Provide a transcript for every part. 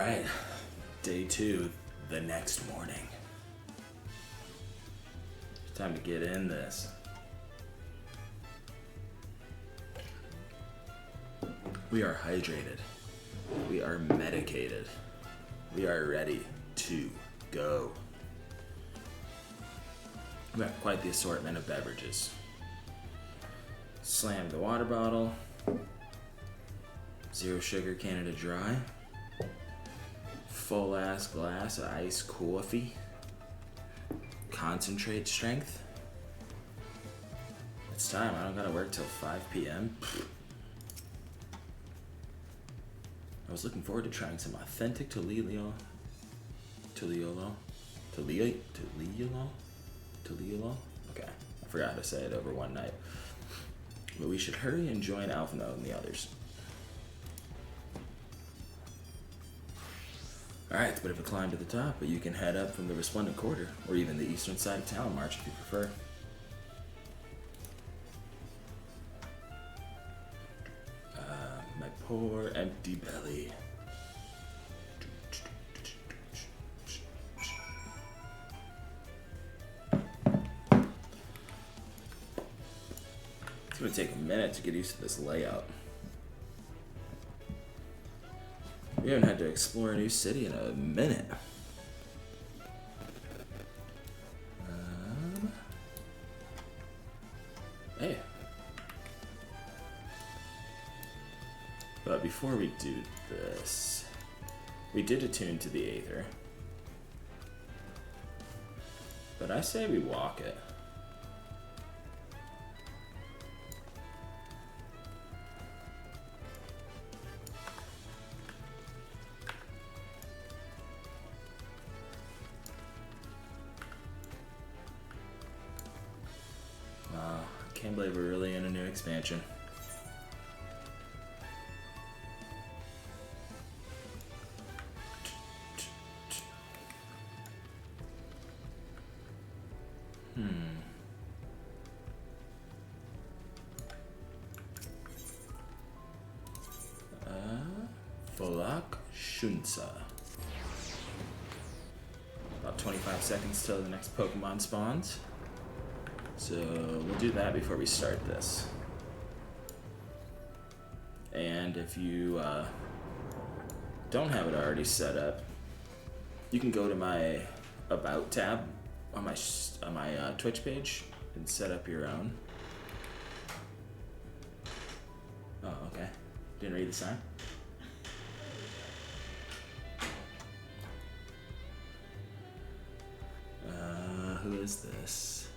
Alright, day 2, the next morning. Time to get in this. We are hydrated. We are medicated. We are ready to go. We have quite the assortment of beverages. Slam the water bottle. Zero sugar Canada Dry. Full ass glass of iced coffee. Concentrate strength. It's time. I don't gotta work till 5 p.m. I was looking forward to trying some authentic Tuliyollal. Okay, I forgot how to say it over one night. But we should hurry and join Alpha and the others. Alright, it's a bit of a climb to the top, but you can head up from the Resplendent Quarter, or even the eastern side of Talon March if you prefer. My poor empty belly. It's gonna take a minute to get used to this layout. We haven't had to explore a new city in a minute. Hey. But before we do this, we did attune to the Aether. But I say we walk it. Can't believe we're really in a new expansion. Volak Shunsa. About 25 seconds till the next Pokemon spawns. So we'll do that before we start this. And if you don't have it already set up, you can go to my About tab on my Twitch page and set up your own. Oh, okay. Didn't read the sign. Who is this?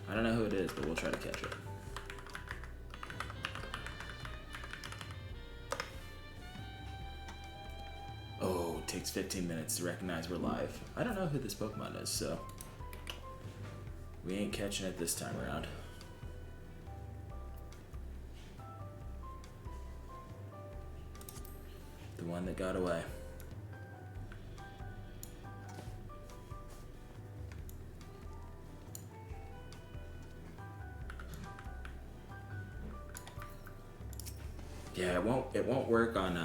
I don't know who it is, but we'll try to catch it. Oh, it takes 15 minutes to recognize we're live. I don't know who this Pokemon is, so we ain't catching it this time around. The one that got away. Yeah, it won't work on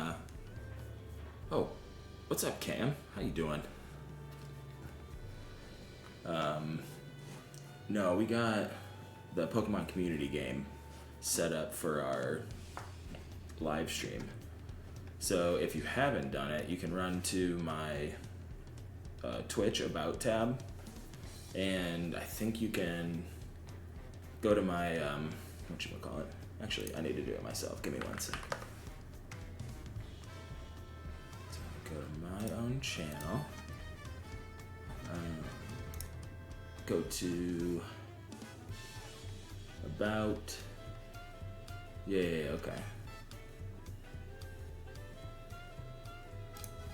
Oh, what's up, Cam? How you doing? No, we got the Pokemon community game set up for our live stream. So if you haven't done it, you can run to my Twitch About tab, and I think you can go to my whatchamacallit. Actually, I need to do it myself. Give me 1 second. So go to my own channel. Go to About. Yeah, okay.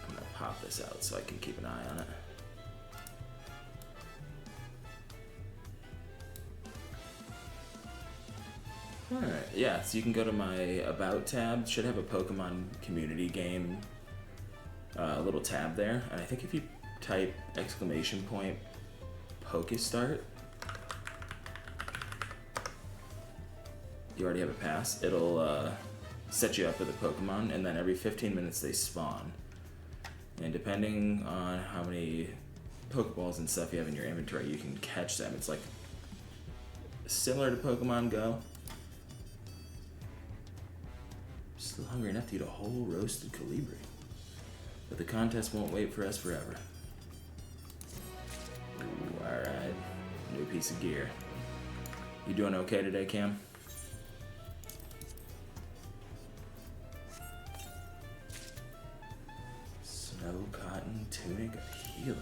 I'm gonna pop this out so I can keep an eye on it. Alright, yeah, so you can go to my About tab. It should have a Pokemon community game little tab there. And I think if you type !Pokestart, you already have a pass, it'll set you up with a Pokemon, and then every 15 minutes they spawn. And depending on how many Pokeballs and stuff you have in your inventory, you can catch them. It's like similar to Pokemon Go. Still hungry enough to eat a whole roasted Colibri. But the contest won't wait for us forever. Ooh, alright. New piece of gear. You doing okay today, Cam? Snow Cotton Tunic of Healing.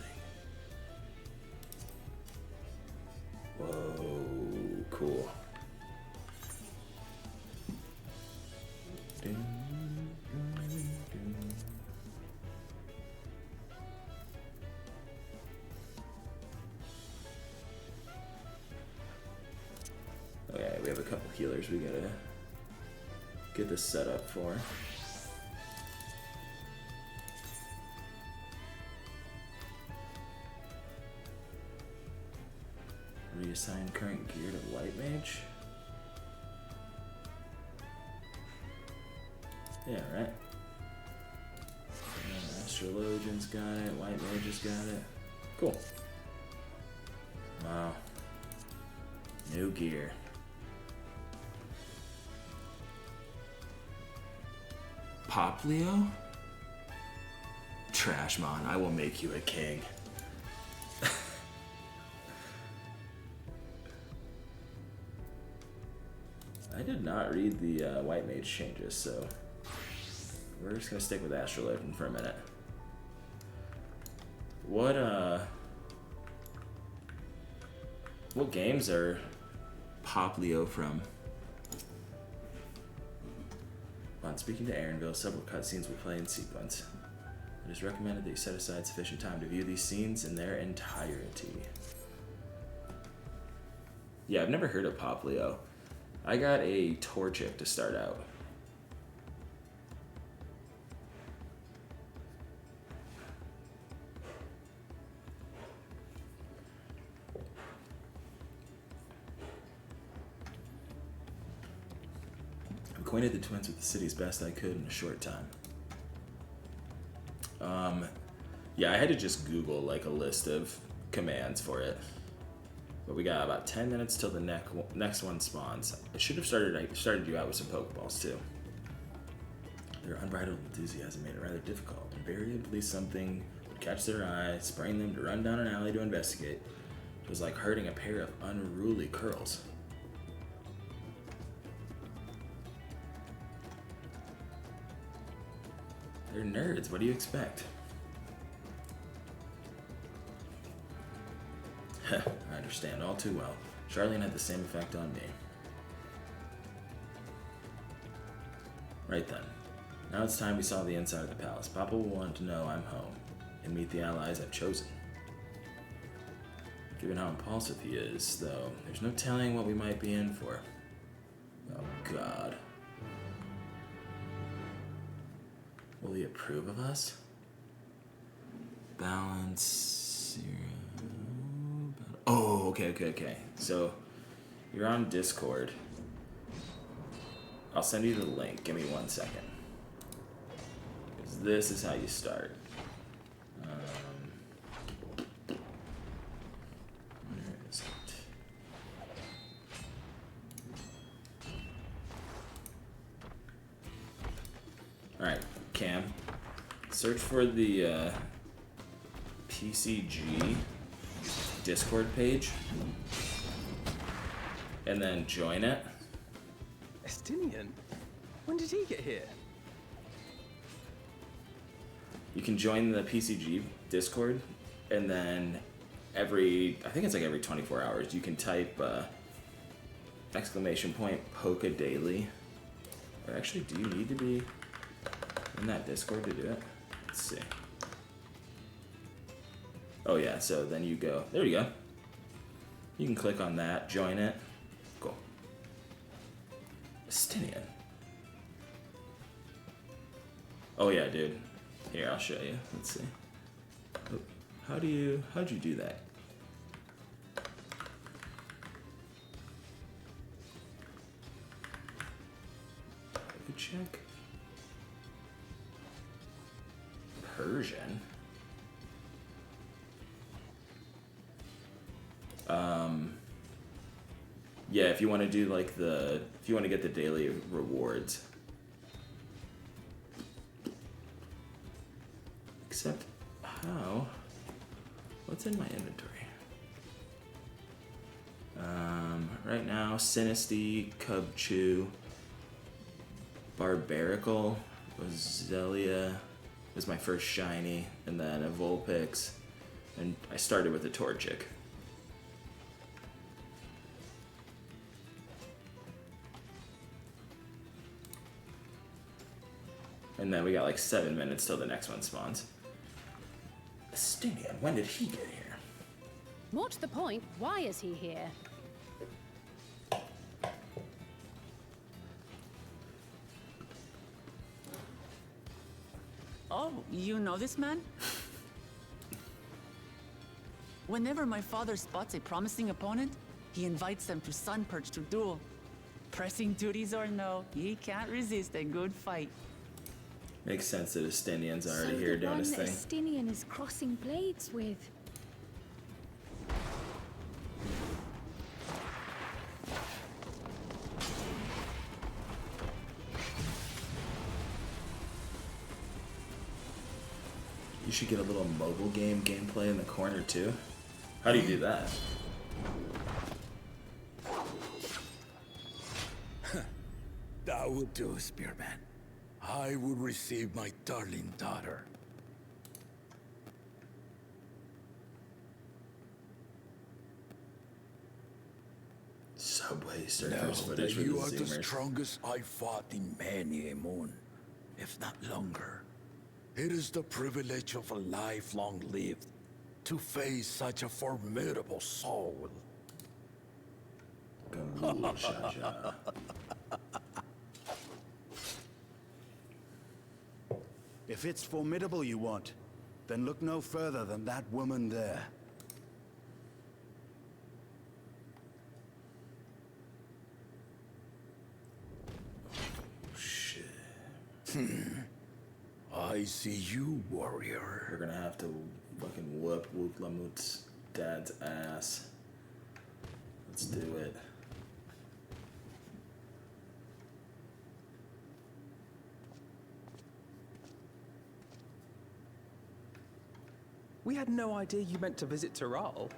Whoa, cool. Okay, we have a couple healers we gotta get this set up for. Reassign current gear to Light Mage. Yeah, right. Astrologian's got it, White Mage's got it. Cool. Wow. New gear. Poplio? Trashmon, I will make you a king. I did not read the White Mage changes, so we're just gonna stick with Astrologian for a minute. What games are Poplio from? On speaking to Aaronville, several cutscenes will play in sequence. It is recommended that you set aside sufficient time to view these scenes in their entirety. Yeah, I've never heard of Poplio. I got a Torchic to start out. Acquainted the twins with the city as best I could in a short time. Yeah, I had to just Google like a list of commands for it. But we got about 10 minutes till the next one spawns. I should have started you out with some Pokeballs too. Their unbridled enthusiasm made it rather difficult. Invariably something would catch their eye, spurring them to run down an alley to investigate. It was like herding a pair of unruly curls. They're nerds, what do you expect? I understand all too well. Charlene had the same effect on me. Right then. Now it's time we saw the inside of the palace. Papa will want to know I'm home and meet the allies I've chosen. Given how impulsive he is, though, there's no telling what we might be in for. Oh, God. Will he approve of us? Balance... Oh, okay. So, you're on Discord. I'll send you the link. Give me 1 second. Because this is how you start. Where is it? Alright, Cam. Search for the PCG Discord page, and then join it. Estinian? When did he get here? You can join the PCG Discord, and then I think it's like every 24 hours, you can type !Poke daily. Or actually, do you need to be in that Discord to do it? Let's see. Oh yeah, so then you go, there you go. You can click on that, join it. Cool. Estinian. Oh yeah, dude. Here, I'll show you. Let's see. How'd you do that? could check. Persian. Yeah, if you want to do like if you want to get the daily rewards. Except, how? What's in my inventory? Right now, Sinisty, Cubchew, Barbarical, Roselia was my first shiny, and then a Vulpix, and I started with a Torchic. And then we got like 7 minutes till the next one spawns. Estinian, when did he get here? More to the point, why is he here? Oh, you know this man? Whenever my father spots a promising opponent, he invites them to Sun Perch to duel. Pressing duties or no, he can't resist a good fight. Makes sense that Estinian's already here doing his thing. Estinian is crossing blades with. You should get a little mobile game gameplay in the corner too. How do you do that? That will do, Spearman. I will receive my darling daughter. Subway Know surfers footage that with you the are the Zoomers. strongest I fought in many a moon, if not longer. It is the privilege of a life long lived to face such a formidable soul. Gamushaja. If it's formidable you want, then look no further than that woman there. Shit. I see you, warrior. We're gonna have to fucking whoop Wooklamut's dad's ass. Let's do it. We had no idea you meant to visit Tuliyollal.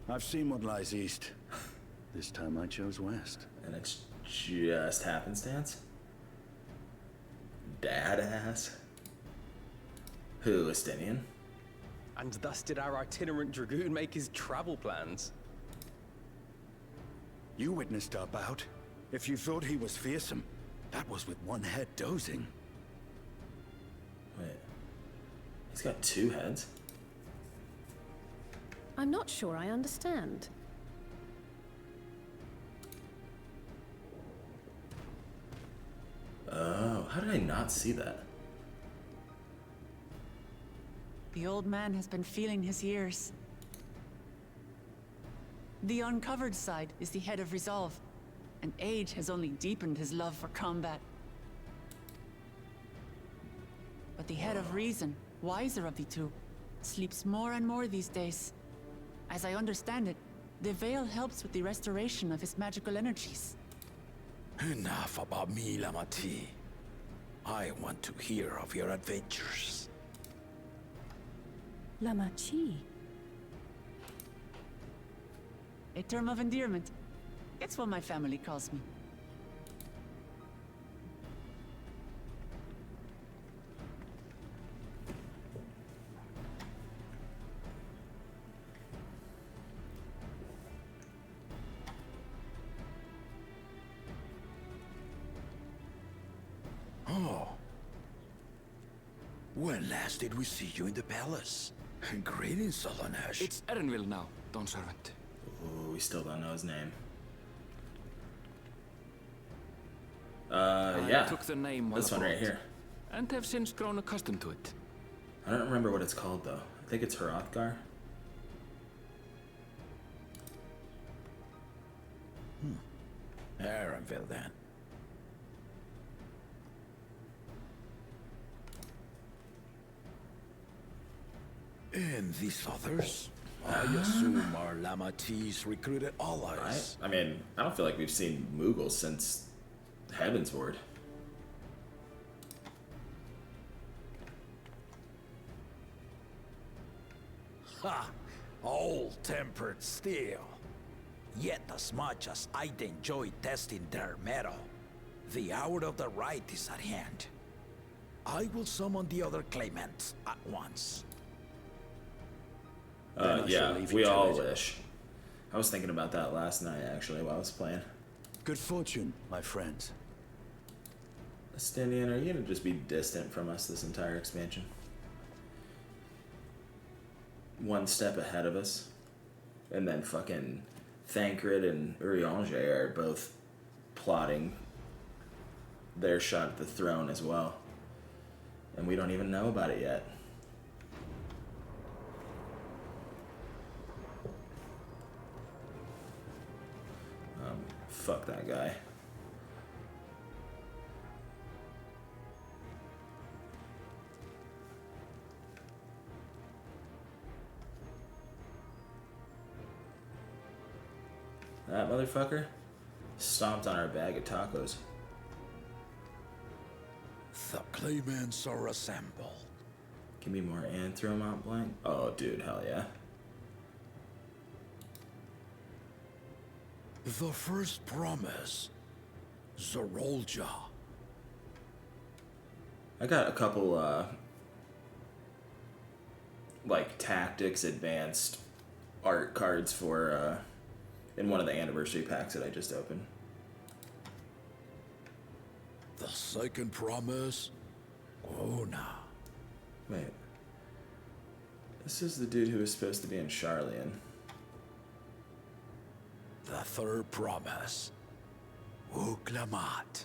I've seen what lies east. This time I chose west. And it's just happenstance? Dad ass? Who, Estinian? And thus did our itinerant dragoon make his travel plans. You witnessed our bout. If you thought he was fearsome, that was with one head dozing. Wait. He's got two heads? I'm not sure I understand. Oh, how did I not see that? The old man has been feeling his years. The uncovered side is the head of resolve, and age has only deepened his love for combat. But the head of reason, wiser of the two, sleeps more and more these days. As I understand it, the veil helps with the restoration of his magical energies. Enough about me, Lamati. I want to hear of your adventures. Lamachi. A term of endearment. It's what my family calls me. Oh. When last did we see you in the palace? Greetings, Solonesh. It's Erenville now, Dawn Servant. Oh, we still don't know his name. I Yeah. took the name while This one right abroad, here. and have since grown accustomed to it. I don't remember what it's called though. I think it's Hrothgar. Erenville, then. And these others? I assume are Lamati's recruited allies. I mean, I don't feel like we've seen Mughals since Heavensward. Ha! Old-tempered steel. Yet as much as I'd enjoy testing their metal, the hour of the right is at hand. I will summon the other claimants at once. Yeah, we all wish. I was thinking about that last night, actually, while I was playing. Good fortune, my friends. Stendian, are you gonna just be distant from us this entire expansion? One step ahead of us, and then fucking Thancred and Urianger are both plotting their shot at the throne as well, and we don't even know about it yet. Fuck that guy. That motherfucker stomped on our bag of tacos. The claimants are assembled. Give me more Anthro Mont Blanc. Oh, dude, hell yeah. The first promise, Zorolja. I got a couple, like, tactics advanced art cards for, in one of the anniversary packs that I just opened. The second promise, Ona. Wait. This is the dude who was supposed to be in Charlian. The third promise, Uklamat.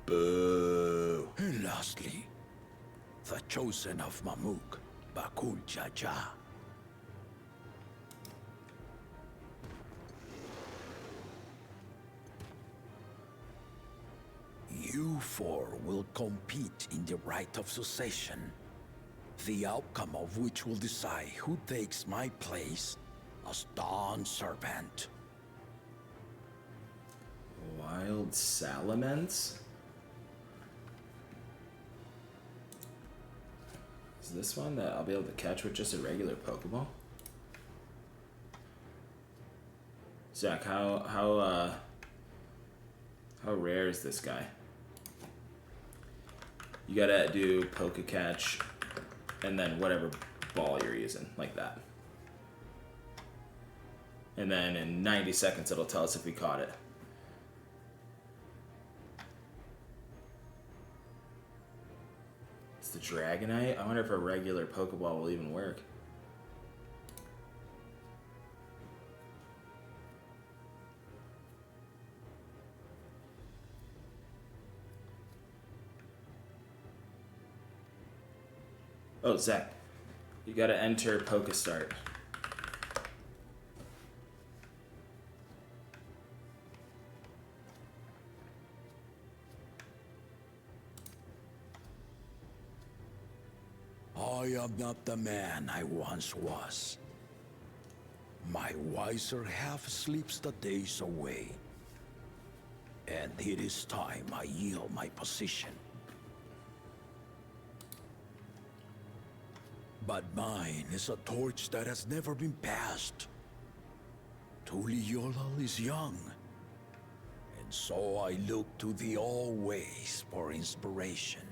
Boo. And lastly, the chosen of Mamuk, Bakul Jaja. You four will compete in the right of succession, the outcome of which will decide who takes my place as Dawn Servant. Wild Salamence? Is this one that I'll be able to catch with just a regular Pokeball? Zach, how rare is this guy? You gotta do Poke Catch and then whatever ball you're using, like that. And then in 90 seconds it'll tell us if we caught it. It's the Dragonite? I wonder if a regular Pokeball will even work. Oh, Zach, you gotta enter Pokestart. I am not the man I once was. My wiser half sleeps the days away. And it is time I yield my position. But mine is a torch that has never been passed. Tuliyollal is young. And so I look to the always for inspiration.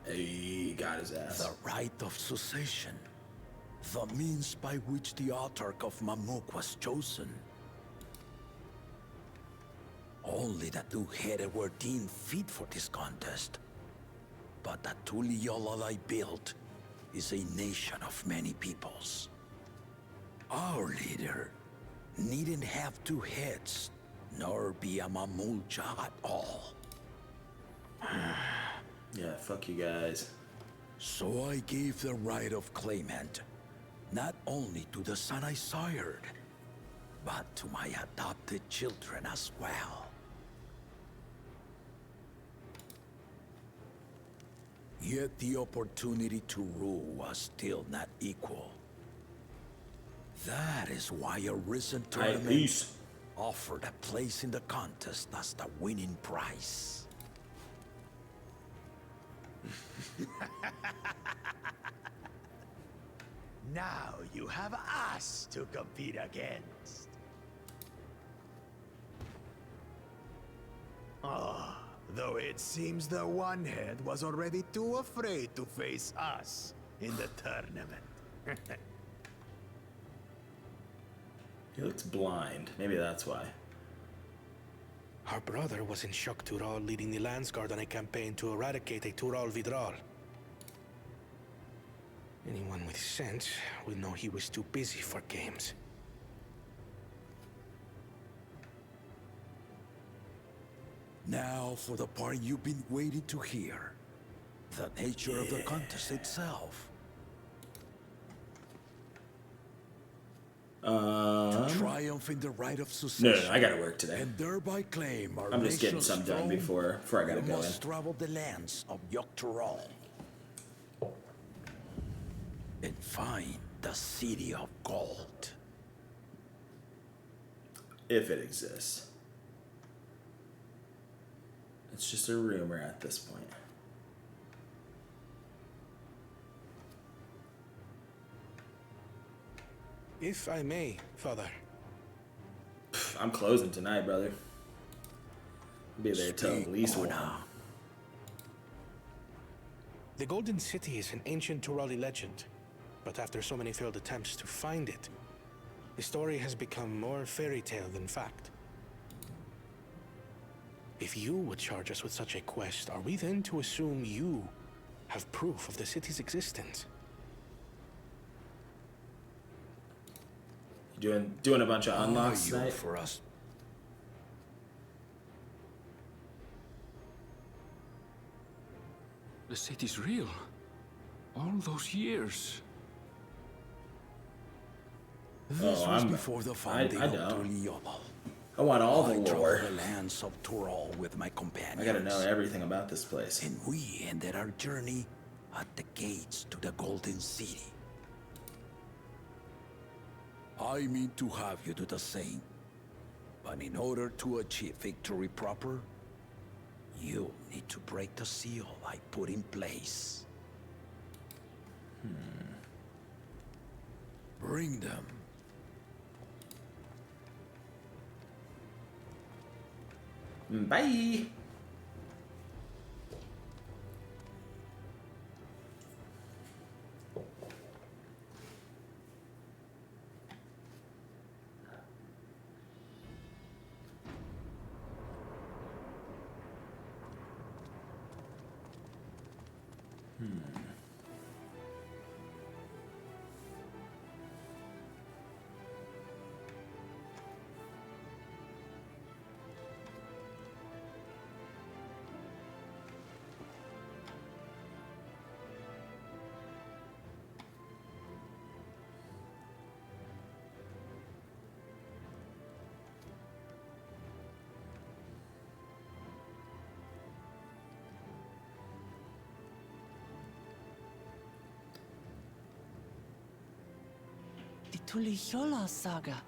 He got his ass. The right of succession. The means by which the autarch of Mamuk was chosen. Only the two-headed were deemed fit for this contest. But the Tuliyollal I built is a nation of many peoples. Our leader needn't have two heads, nor be a Mamulja at all. Yeah, fuck you guys. So I gave the right of claimant. only to the son I sired, but to my adopted children as well. Yet the opportunity to rule was still not equal. That is why a recent tournament offered a place in the contest as the winning prize. Now you have us to compete against. Though it seems the One-Head was already too afraid to face us in the tournament. He looks blind. Maybe that's why. Our brother was in Shock Tural leading the Landsguard on a campaign to eradicate a Tural Vidral. Anyone with sense would know he was too busy for games. Now for the part you've been waiting to hear. The nature of the contest itself. To triumph in the right of succession. No, I gotta work today. And thereby claim our I'm just getting nation's some done throne, before I gotta you go in. must travel the lands of Tural and find the City of Gold. If it exists. It's just a rumor at this point. If I may, Father. I'm closing tonight, brother. I'll be there till at least 1. The Golden City is an ancient Turali legend, but after so many failed attempts to find it, the story has become more fairy tale than fact. If you would charge us with such a quest, are we then to assume you have proof of the city's existence? Doing a bunch of unlocks You tonight? for us. The city's real. All those years. This was I'm- before the I founding of don't. Tuliyollal. I want all the I traveled lore. the lands of Tural with my companions. I gotta know everything about this place. And we ended our journey at the gates to the Golden City. I mean to have you do the same. But in order to achieve victory proper, you need to break the seal I put in place. Bring them. Bye! The Tuliyollal saga.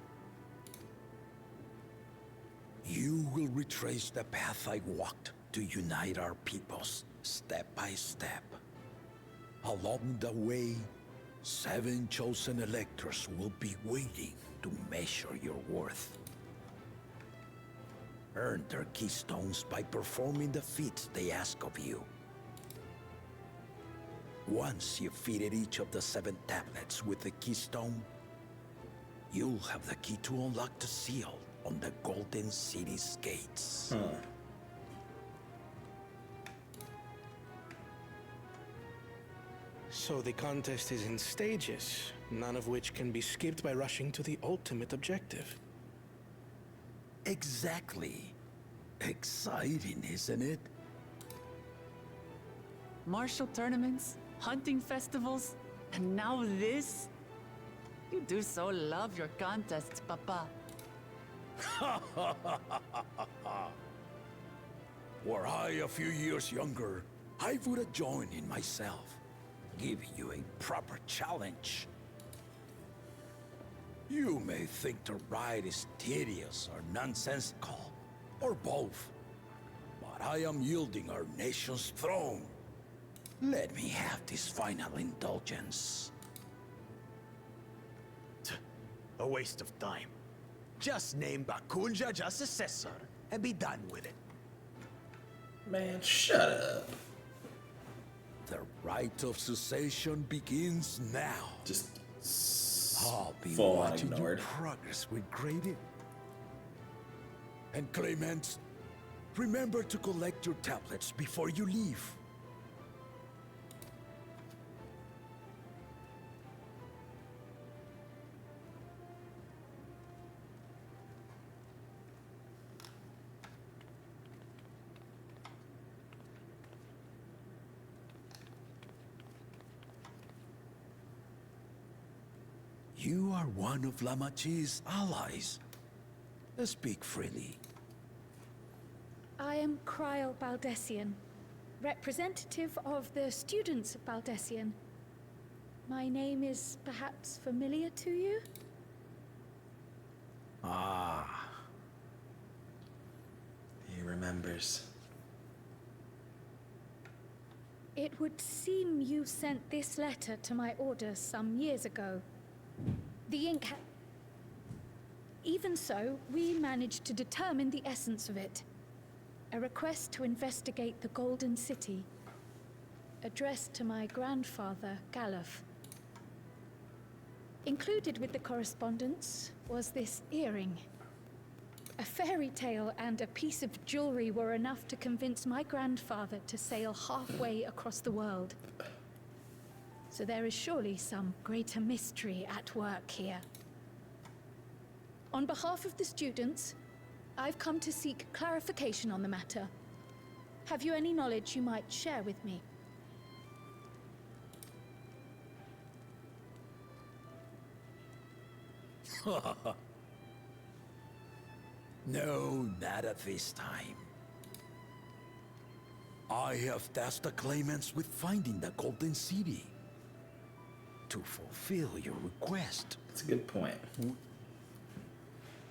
You will retrace the path I walked to unite our peoples, step by step. Along the way, 7 chosen electors will be waiting to measure your worth. Earn their keystones by performing the feats they ask of you. Once you've fitted each of the 7 tablets with the keystone, you'll have the key to unlock the seal on the Golden City's gates. So the contest is in stages, none of which can be skipped by rushing to the ultimate objective. Exactly. Exciting, isn't it? Martial tournaments, hunting festivals, and now this? You do so love your contests, Papa. Were I a few years younger, I would have joined in myself, giving you a proper challenge. You may think the ride is tedious or nonsensical, or both, but I am yielding our nation's throne. Let me have this final indulgence. A waste of time. Just name Bakunja as successor and be done with it. Man, shut up. The right of succession begins now. Just I'll be full on watching ignored. your progress with great. And Clemens, remember to collect your tablets before you leave. You are one of Lamachi's allies. Speak freely. I am Kryl Baldessian, representative of the students of Baldessian. My name is perhaps familiar to you? Ah. He remembers. It would seem you sent this letter to my orders some years ago. The ink Even so, we managed to determine the essence of it. A request to investigate the Golden City, addressed to my grandfather, Galuf. Included with the correspondence was this earring. A fairy tale and a piece of jewelry were enough to convince my grandfather to sail halfway across the world. So there is surely some greater mystery at work here. On behalf of the students, I've come to seek clarification on the matter. Have you any knowledge you might share with me? No, not at this time. I have tasked the claimants with finding the Golden City. To fulfill your request. That's a good point.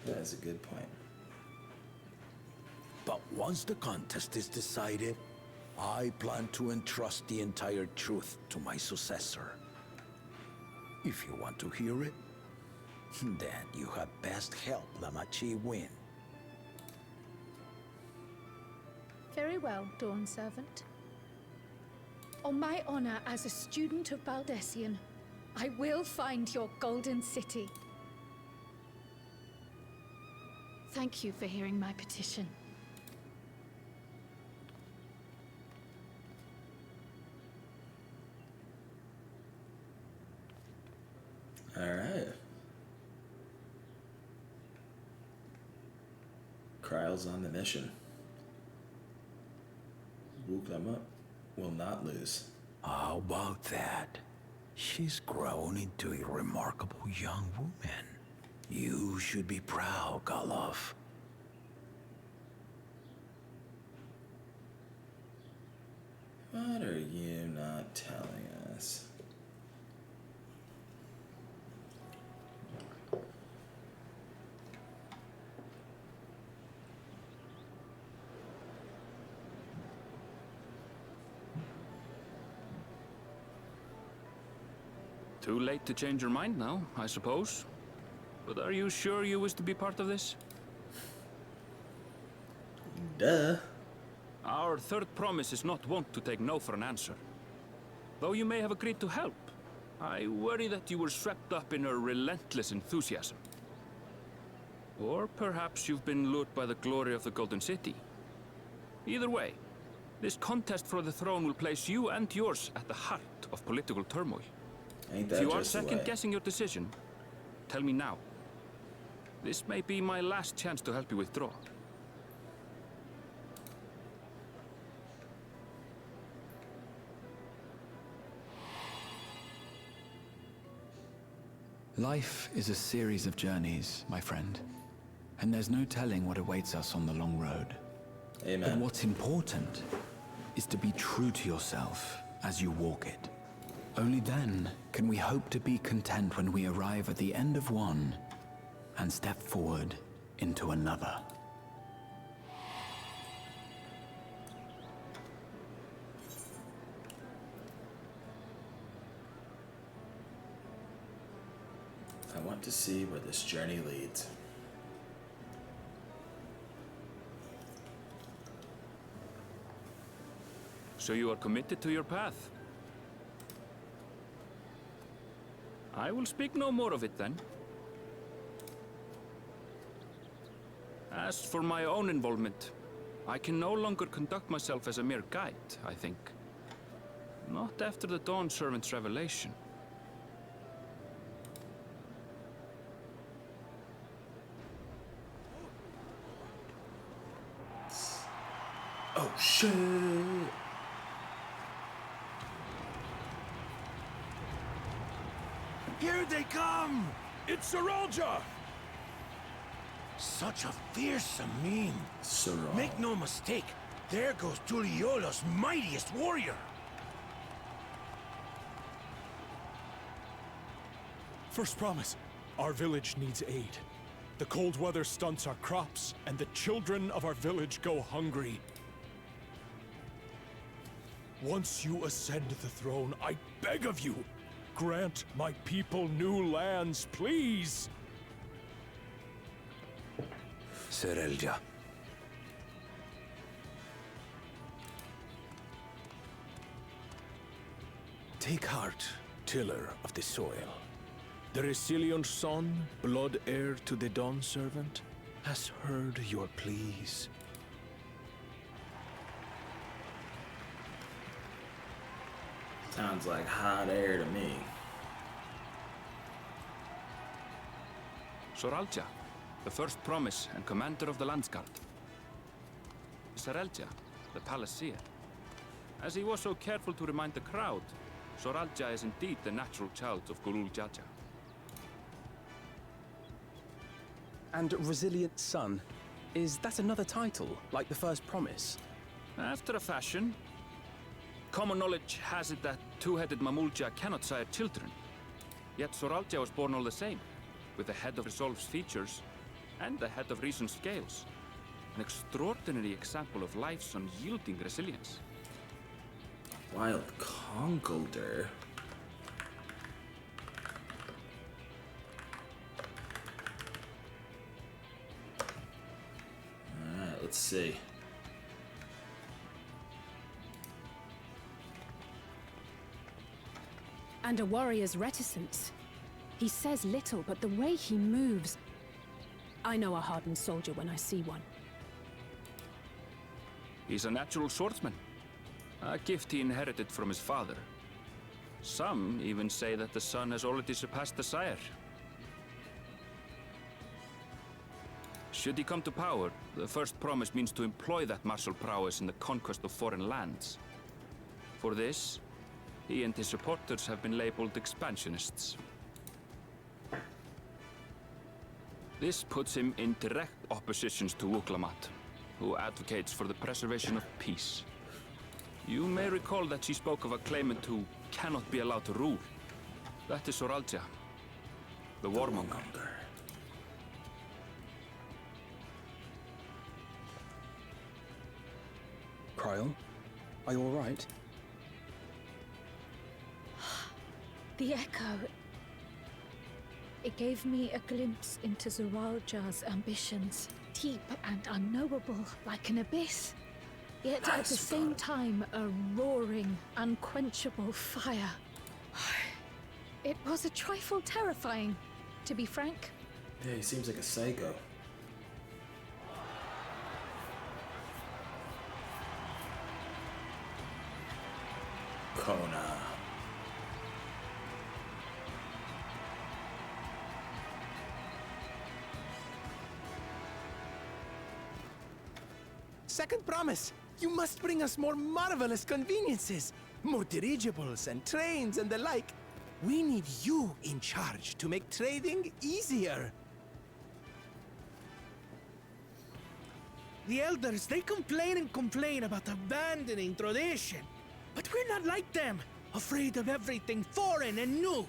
That is a good point. But once the contest is decided, I plan to entrust the entire truth to my successor. If you want to hear it, then you had best help Lamachi win. Very well, Dawn Servant. On my honor as a student of Baldessian, I will find your Golden City. Thank you for hearing my petition. All right. Kryl's on the mission. Wukama will not lose. How about that? She's grown into a remarkable young woman. You should be proud, Galuf. What are you not telling us? Too late to change your mind now, I suppose. But are you sure you wish to be part of this? Duh. Our third promise is not wont to take no for an answer. Though you may have agreed to help, I worry that you were swept up in her relentless enthusiasm. Or perhaps you've been lured by the glory of the Golden City. Either way, this contest for the throne will place you and yours at the heart of political turmoil. Ain't that If you are just the way? second-guessing your decision, tell me now. This may be my last chance to help you withdraw. Life is a series of journeys, my friend. And there's no telling what awaits us on the long road. Amen. But what's important is to be true to yourself as you walk it. Only then can we hope to be content when we arrive at the end of one and step forward into another. I want to see where this journey leads. So you are committed to your path? I will speak no more of it then. As for my own involvement, I can no longer conduct myself as a mere guide, I think. Not after the Dawn Servant's revelation. Oh shit! Here they come! It's Saralja! Such a fearsome mien. Saral. Make no mistake, there goes Tuliyollal's mightiest warrior. First promise, our village needs aid. The cold weather stunts our crops, and the children of our village go hungry. Once you ascend the throne, I beg of you, grant my people new lands, please! Saralja. Take heart, tiller of the soil. The resilient son, blood heir to the Dawn Servant, has heard your pleas. Sounds like hot air to me. Soralja, the first promise and commander of the Landsguard. Sarelja, the palaceer. As he was so careful to remind the crowd, Soralja is indeed the natural child of Gulul Jaja. And Resilient Son, is that another title, like the first promise? After a fashion. Common knowledge has it that two-headed Mamulja cannot sire children. Yet Soralja was born all the same, with the head of Resolve's features and the head of Reason's scales. An extraordinary example of life's unyielding resilience. Wild Conkeldurr. Alright, let's see. And a warrior's reticence. He says little, but the way he moves... I know a hardened soldier when I see one. He's a natural swordsman, a gift he inherited from his father. Some even say that the son has already surpassed the sire. Should he come to power, the first promise means to employ that martial prowess in the conquest of foreign lands. For this, he and his supporters have been labeled expansionists. This puts him in direct opposition to Wuklamat, who advocates for the preservation of peace. You may recall that she spoke of a claimant who cannot be allowed to rule. That is Soralja, the warmonger. Kryl, are you all right? The echo. It gave me a glimpse into Zoralja's ambitions. Deep and unknowable, like an abyss. Yet at the same time, a roaring, unquenchable fire. It was a trifle terrifying, to be frank. Yeah, he seems like a psycho. Kona. Second promise, you must bring us more marvelous conveniences. More dirigibles and trains and the like. We need you in charge to make trading easier. The elders, they complain and complain about abandoning tradition. But we're not like them, afraid of everything foreign and new.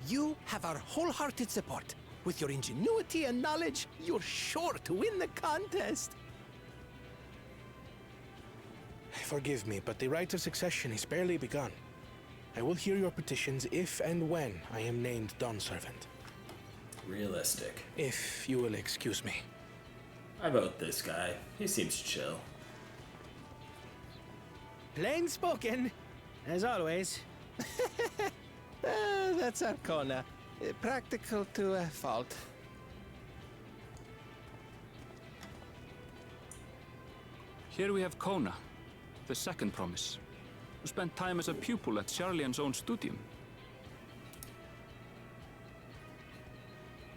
You have our wholehearted support. With your ingenuity and knowledge, you're sure to win the contest. Forgive me, but the right of succession is barely begun. I will hear your petitions if and when I am named Dawn Servant. Realistic. If you will excuse me. I vote this guy. He seems chill. Plain spoken, as always. That's Arcona. Practical to a fault. Here we have Kona, the second promise, who spent time as a pupil at Sharlian's own studium.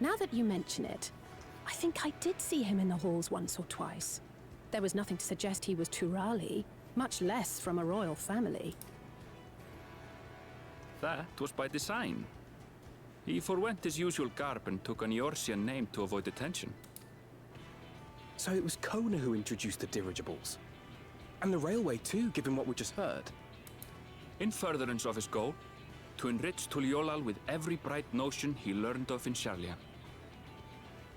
Now that you mention it, I think I did see him in the halls once or twice. There was nothing to suggest he was Turali, much less from a royal family. That was by design. He forwent his usual garb and took an Eorzean name to avoid attention. So it was Kona who introduced the dirigibles. And the railway too, given what we just heard. In furtherance of his goal, to enrich Tuliyollal with every bright notion he learned of in Sharlian.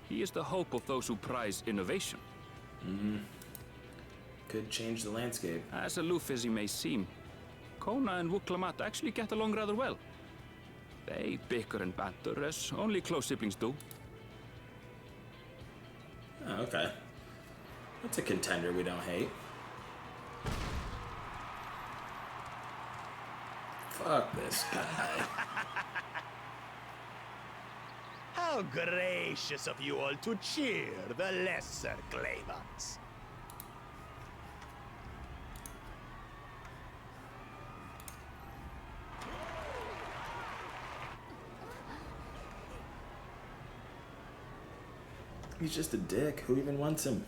He is the hope of those who prize innovation. Could change the landscape. As aloof as he may seem, Kona and Wuklamat actually get along rather well. They bicker and banter as only close siblings do. Oh, okay. That's a contender we don't hate. Fuck this guy. How gracious of you all to cheer the lesser claimants. He's just a dick. Who even wants him?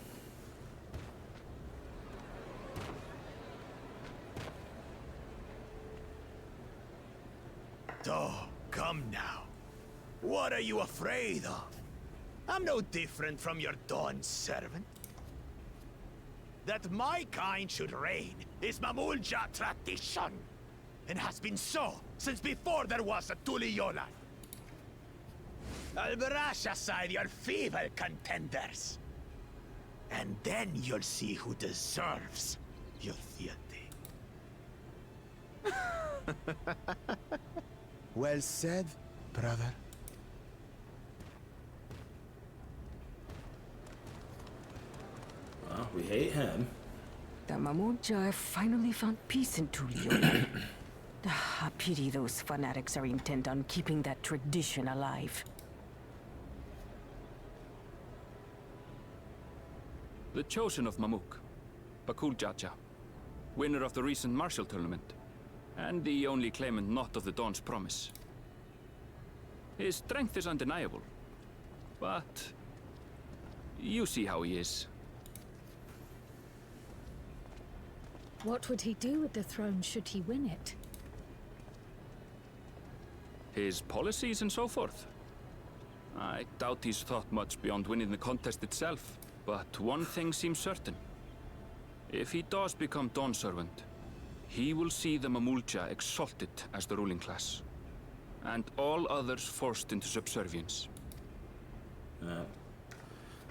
Oh, come now. What are you afraid of? I'm no different from your Dawn servant. That my kind should reign is Mamulja tradition, and has been so since before there was a Tuliyollal. I'll brush aside your feeble contenders, and then you'll see who deserves your fealty. Well said, brother. Well, we hate him. The Mamulja finally found peace in Tuliyollal. I pity those fanatics are intent on keeping that tradition alive. The chosen of Mamuk, Bakul Jaja, winner of the recent martial tournament, and the only claimant not of the Dawn's promise. His strength is undeniable, but you see how he is. What would he do with the throne should he win it? His policies and so forth. I doubt he's thought much beyond winning the contest itself, but one thing seems certain. If he does become Dawn Servant, he will see the Mamulja exalted as the ruling class, and all others forced into subservience.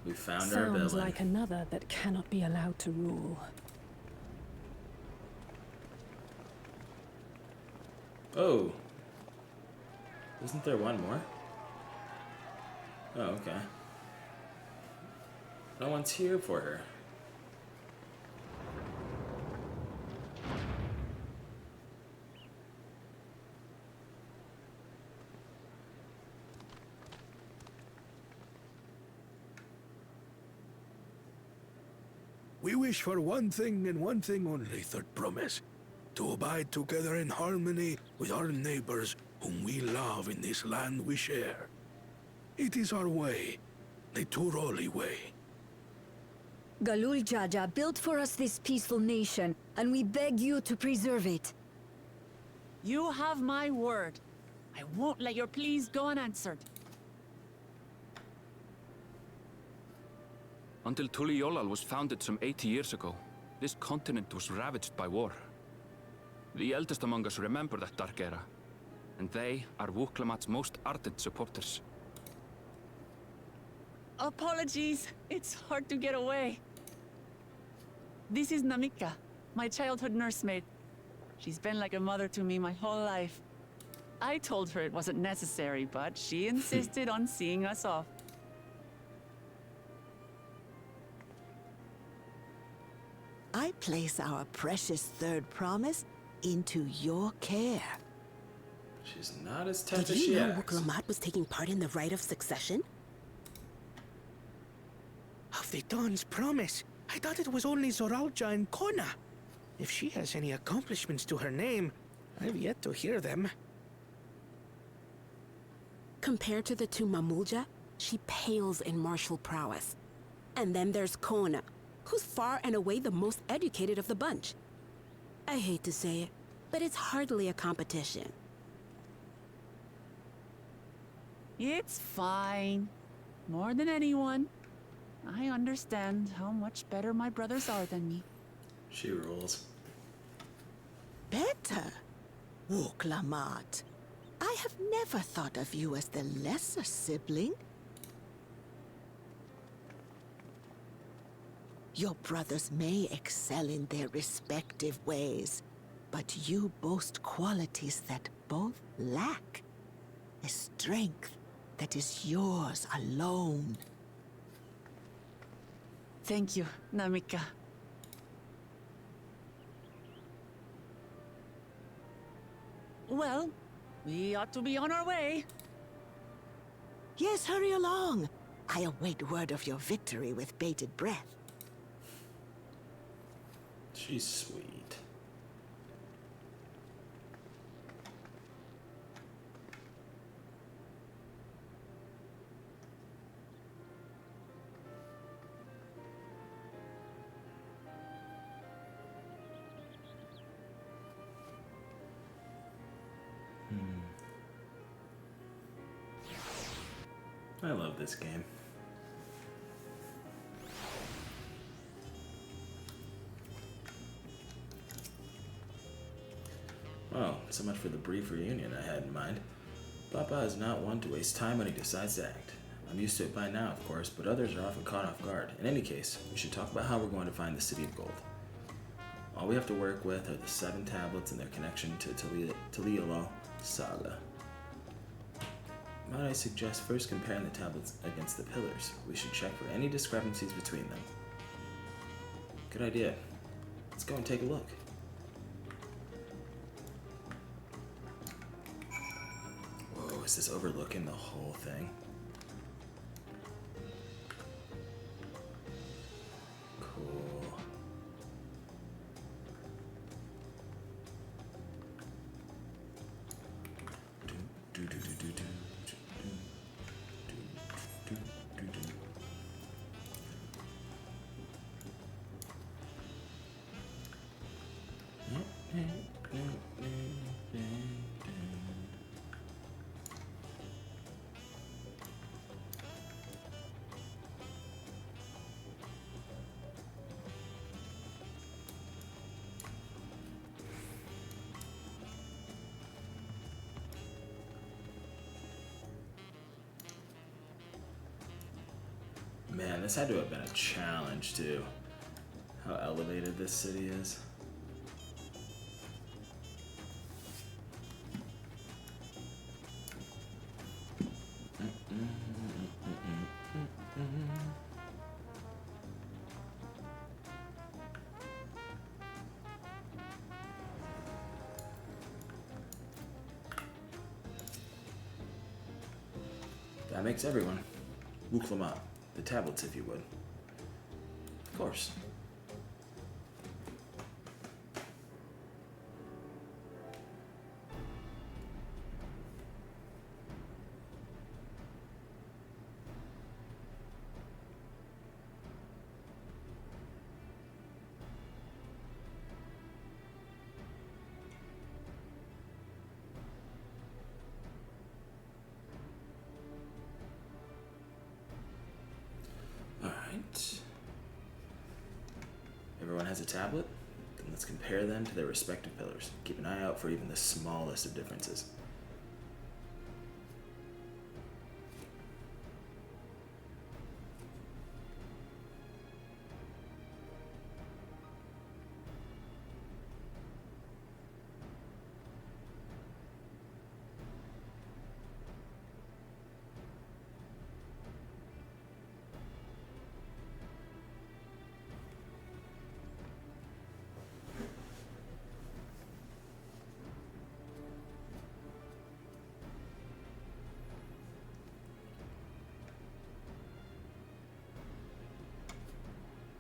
We found our villain. Sounds like another that cannot be allowed to rule. Oh. Isn't there one more? Oh, okay. No one's here for her. We wish for one thing and one thing only, Third Promise. To abide together in harmony with our neighbors whom we love in this land we share. It is our way, the Turoli way. Galul Jaja built for us this peaceful nation, and we beg you to preserve it. You have my word. I won't let your pleas go unanswered. Until Tuliyollal was founded some 80 years ago, this continent was ravaged by war. The eldest among us remember that dark era, and they are Wuklamat's most ardent supporters. Apologies, it's hard to get away. This is Namika, my childhood nursemaid. She's been like a mother to me my whole life. I told her it wasn't necessary, but she insisted on seeing us off. I place our precious third promise into your care. She's not as tough Did as she you know acts. Wuklamat was taking part in the rite of succession? Of the Dawn's promise. I thought it was only Zoralja and Kona. If she has any accomplishments to her name, I've yet to hear them. Compared to the two Mamulja, she pales in martial prowess. And then there's Kona, who's far and away the most educated of the bunch. I hate to say it, but it's hardly a competition. It's fine. More than anyone. I understand how much better my brothers are than me. She rules. Better? Wuklamat. I have never thought of you as the lesser sibling. Your brothers may excel in their respective ways, but you boast qualities that both lack. A strength that is yours alone. Thank you, Namika. Well, we ought to be on our way. Yes, hurry along. I await word of your victory with bated breath. She's sweet. I love this game. Well, so much for the brief reunion I had in mind. Papa is not one to waste time when he decides to act. I'm used to it by now, of course, but others are often caught off guard. In any case, we should talk about how we're going to find the City of Gold. All we have to work with are the 7 tablets and their connection to Tuliyollal saga. Might I suggest first comparing the tablets against the pillars? We should check for any discrepancies between them. Good idea. Let's go and take a look. Whoa, is this overlooking the whole thing? Cool. Man, this had to have been a challenge too. How elevated this city is. That makes everyone. Wuklamat. The tablets, if you would. Of course. has a tablet? Then let's compare them to their respective pillars. Keep an eye out for even the smallest of differences.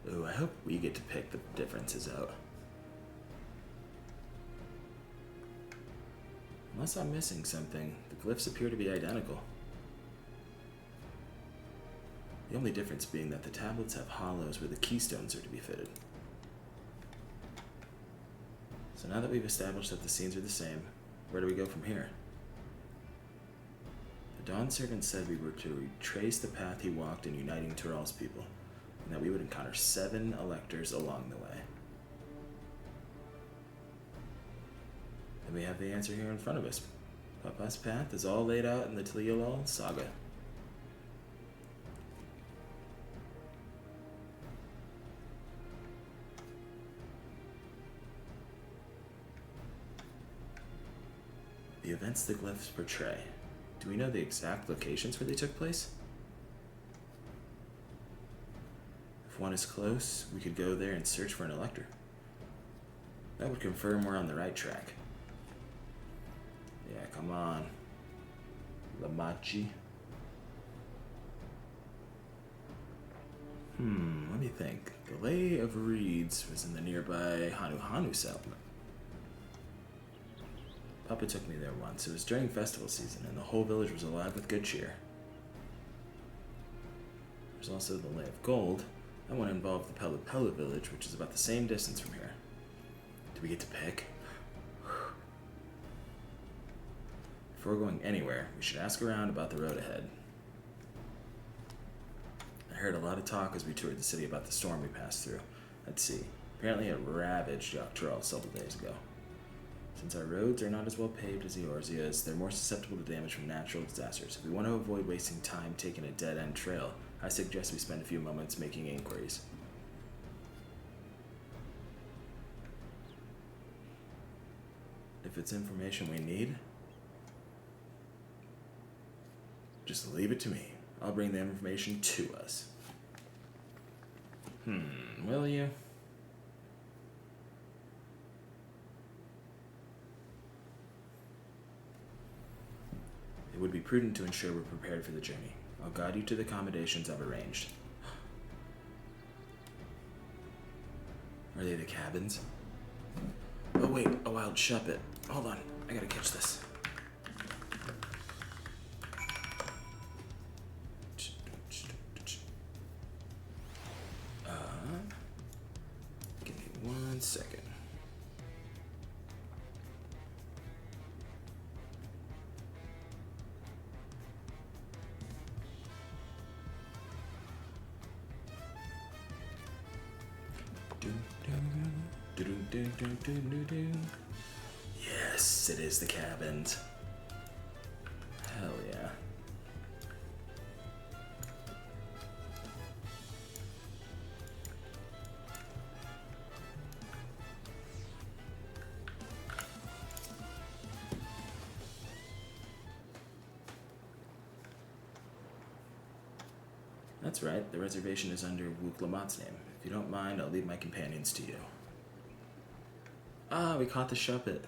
Ooh, I hope we get to pick the differences out. Unless I'm missing something, the glyphs appear to be identical. The only difference being that the tablets have hollows where the keystones are to be fitted. So now that we've established that the scenes are the same, where do we go from here? The Dawn Servant said we were to retrace the path he walked in uniting Tyrell's people, and that we would encounter 7 electors along the way. And we have the answer here in front of us. Papa's path is all laid out in the Tuliyollal saga. The events the glyphs portray. Do we know the exact locations where they took place? If one is close, we could go there and search for an elector. That would confirm we're on the right track. Yeah, come on. Lamachi. Let me think. The Lay of Reeds was in the nearby Hanu settlement. Papa took me there once. It was during festival season, and the whole village was alive with good cheer. There's also the Lay of Gold. That one involved the Pella village, which is about the same distance from here. Do we get to pick? Before going anywhere, we should ask around about the road ahead. I heard a lot of talk as we toured the city about the storm we passed through. Let's see. Apparently it ravaged Dawntrail several days ago. Since our roads are not as well paved as Eorzea's, they're more susceptible to damage from natural disasters. If we want to avoid wasting time taking a dead-end trail, I suggest we spend a few moments making inquiries. If it's information we need, just leave it to me. I'll bring the information to us. Will you? It would be prudent to ensure we're prepared for the journey. I'll guide you to the accommodations I've arranged. Are they the cabins? Oh wait, a wild shuppet. Hold on, I gotta catch this. Give me 1 second. Yes, it is the cabins. Hell yeah. That's right, the reservation is under Wuklamat's name. If you don't mind, I'll leave my companions to you. Ah, we caught the shuppet.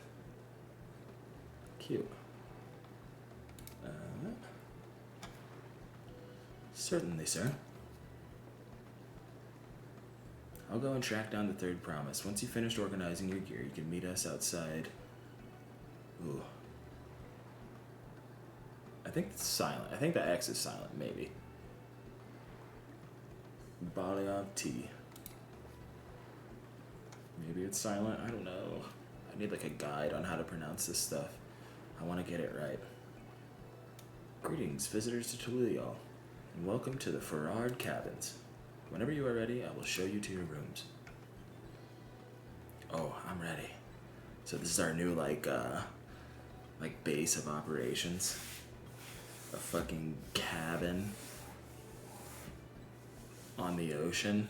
Cute. Certainly, sir. I'll go and track down the third promise. Once you've finished organizing your gear, you can meet us outside. Ooh. I think it's silent. I think the X is silent, maybe. Baliov T. Maybe it's silent, I don't know. I need like a guide on how to pronounce this stuff. I want to get it right. Greetings, visitors to Tuliyollal, and welcome to the FFXIV cabins. Whenever you are ready, I will show you to your rooms. Oh, I'm ready. So this is our new like base of operations. A fucking cabin on the ocean.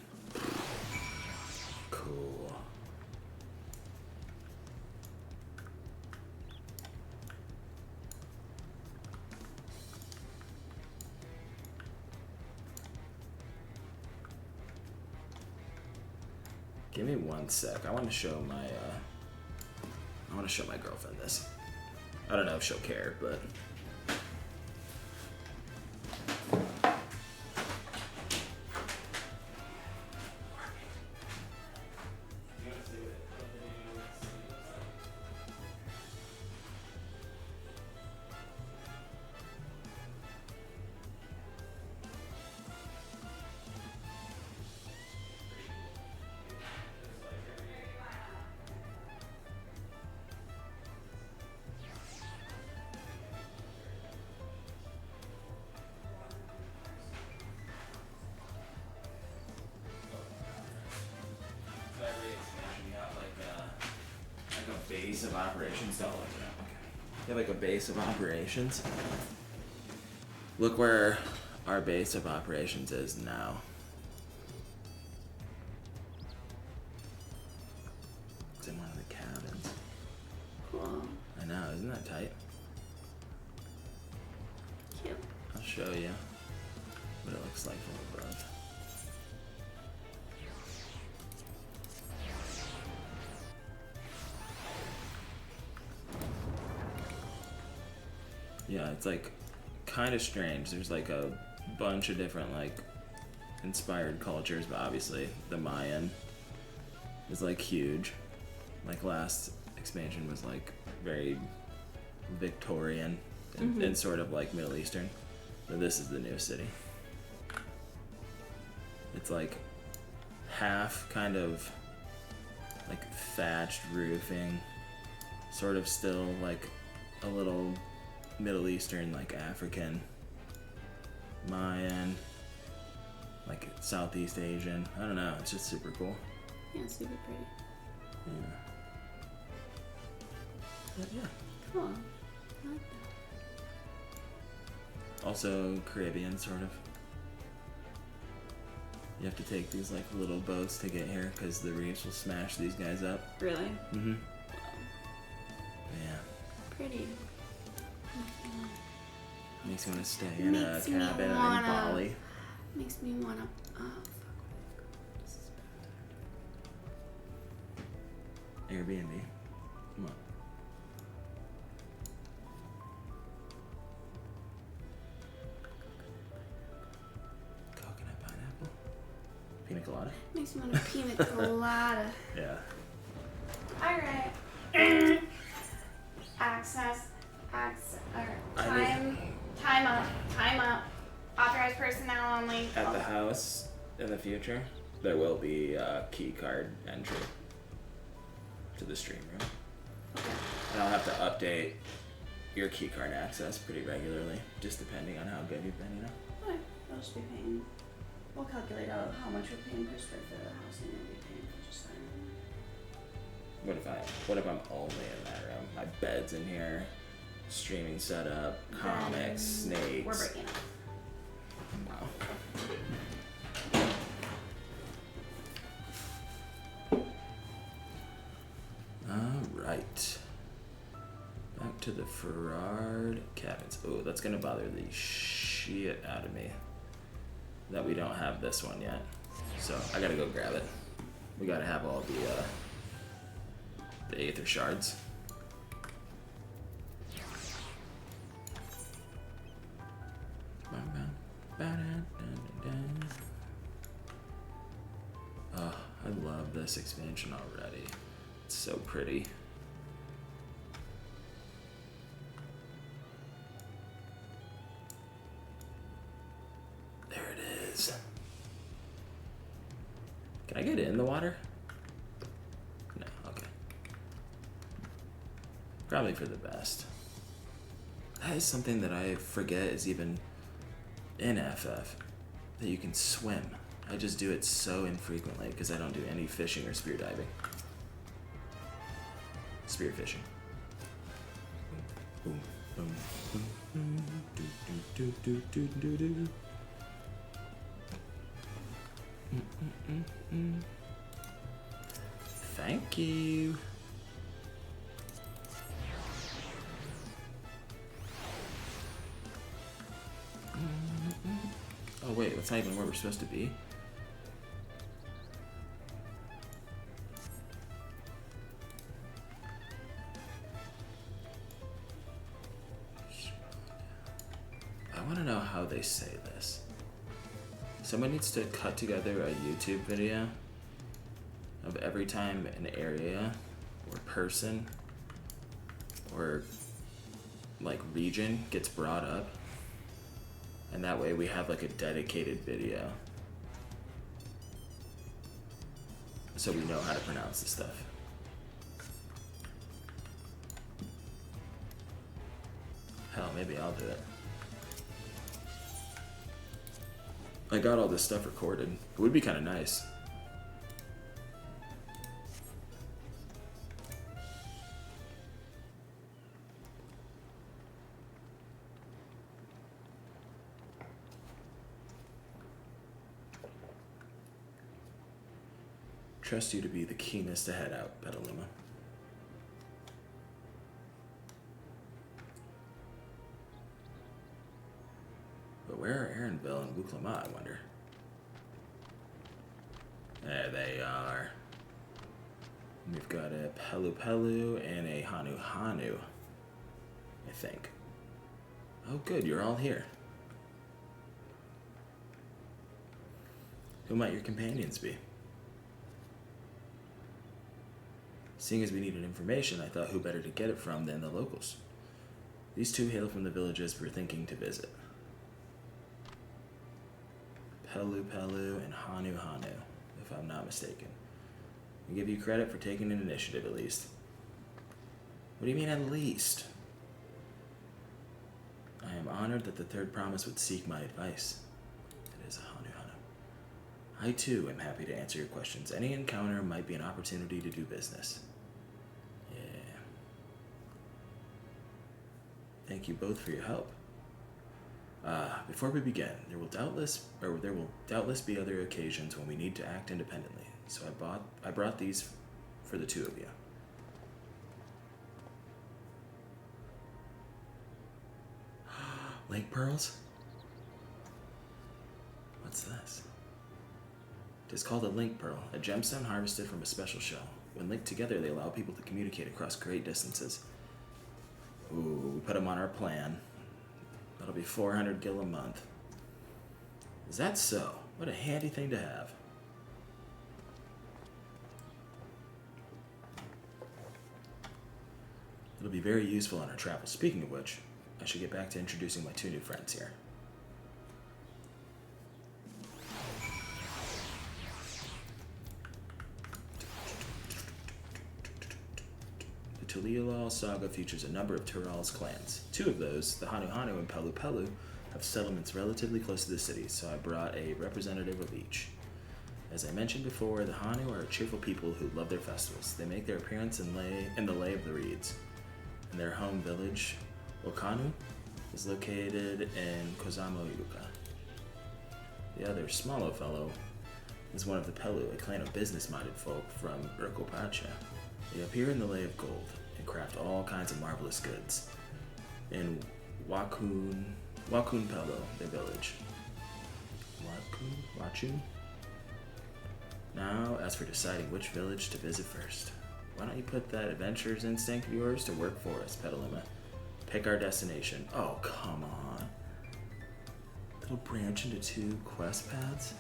Cool. Give me 1 sec. I want to show my girlfriend this. I don't know if she'll care, but base of operations. Don't look it up. Okay. You have like a base of operations. Look where our base of operations is now. It's in one of the cabins. Cool. I know, isn't that tight? Cute. I'll show you what it looks like from above. Yeah, it's like kind of strange. There's like a bunch of different like inspired cultures, but obviously the Mayan is like huge. Like last expansion was like very Victorian and sort of like Middle Eastern. But this is the new city. It's like half kind of like thatched roofing, sort of still like a little Middle Eastern, like African, Mayan, like Southeast Asian. I don't know. It's just super cool. Yeah, super pretty. Yeah. But yeah. Cool. I like that. Also Caribbean, sort of. You have to take these like little boats to get here because the reefs will smash these guys up. Really? Mm-hmm. Yeah. Pretty. Makes me want to stay in a cabin in Bali. Makes me wanna. Airbnb. Come on. Coconut pineapple. Pina colada. Makes me want a pina colada. Yeah. Alright. Access. Time up. Authorized personnel only. At the house in the future, there will be a key card entry to the stream room. Okay. And I'll have to update your key card access pretty regularly, just depending on how good you've been, you know? Okay. I'll just be paying. We'll calculate out how much we're paying per square foot of the house and we'll be paying for just that. What if I'm only in that room? My bed's in here, streaming setup, comics, snakes. We're breaking up. Wow. Alright. Back to the Ferrard cabins. Oh, that's gonna bother the shit out of me that we don't have this one yet. So I gotta go grab it. We gotta have all the Aether shards. Oh, I love this expansion already. It's so pretty. There it is. Can I get in the water? No, okay. Probably for the best. That is something that I forget is even in FF, that you can swim. I just do it so infrequently because I don't do any fishing or spear diving. spearfishing. Boom, boom, boom, boom, do, do, do, do, do, do, do. Thank you. Oh wait, that's not even where we're supposed to be. I want to know how they say this. Someone needs to cut together a YouTube video of every time an area or person or like region gets brought up, and that way we have like a dedicated video so we know how to pronounce the stuff. Hell, maybe I'll do it. I got all this stuff recorded. It would be kind of nice. Trust you to be the keenest to head out, Petaluma. But where are Aaronville and Wuklama, I wonder? There they are. We've got a Pelu Pelu and a Hanu Hanu, I think. Oh good, you're all here. Who might your companions be? Seeing as we needed information, I thought who better to get it from than the locals. These two hail from the villages we're thinking to visit. Pelu Pelu and Hanu Hanu, if I'm not mistaken. I give you credit for taking an initiative at least. What do you mean at least? I am honored that the third promise would seek my advice. It is a Hanu Hanu. I too am happy to answer your questions. Any encounter might be an opportunity to do business. Yeah. Thank you both for your help. Before we begin, there will doubtless be other occasions when we need to act independently. So I brought these for the two of you. Lake pearls? What's this? It is called a link pearl, a gemstone harvested from a special shell. When linked together, they allow people to communicate across great distances. Ooh, we put them on our plan. That'll be 400 gil a month. Is that so? What a handy thing to have. It'll be very useful on our travels. Speaking of which, I should get back to introducing my two new friends here. The Tuliyollal saga features a number of Tural's clans. Two of those, the Hanu Hanu and Pelu Pelu, have settlements relatively close to the city, so I brought a representative of each. As I mentioned before, the Hanu are a cheerful people who love their festivals. They make their appearance in the Lay of the Reeds. And their home village, Okanu, is located in Kozama'uka. The other, smaller fellow, is one of the Pelu, a clan of business-minded folk from Urkopacha. They appear in the Lay of Gold and craft all kinds of marvelous goods. In Wakun Pelu, their village. Wachun? Now, as for deciding which village to visit first, why don't you put that adventurer's instinct of yours to work for us, Petaluma? Pick our destination. Oh, come on. It'll branch into two quest paths?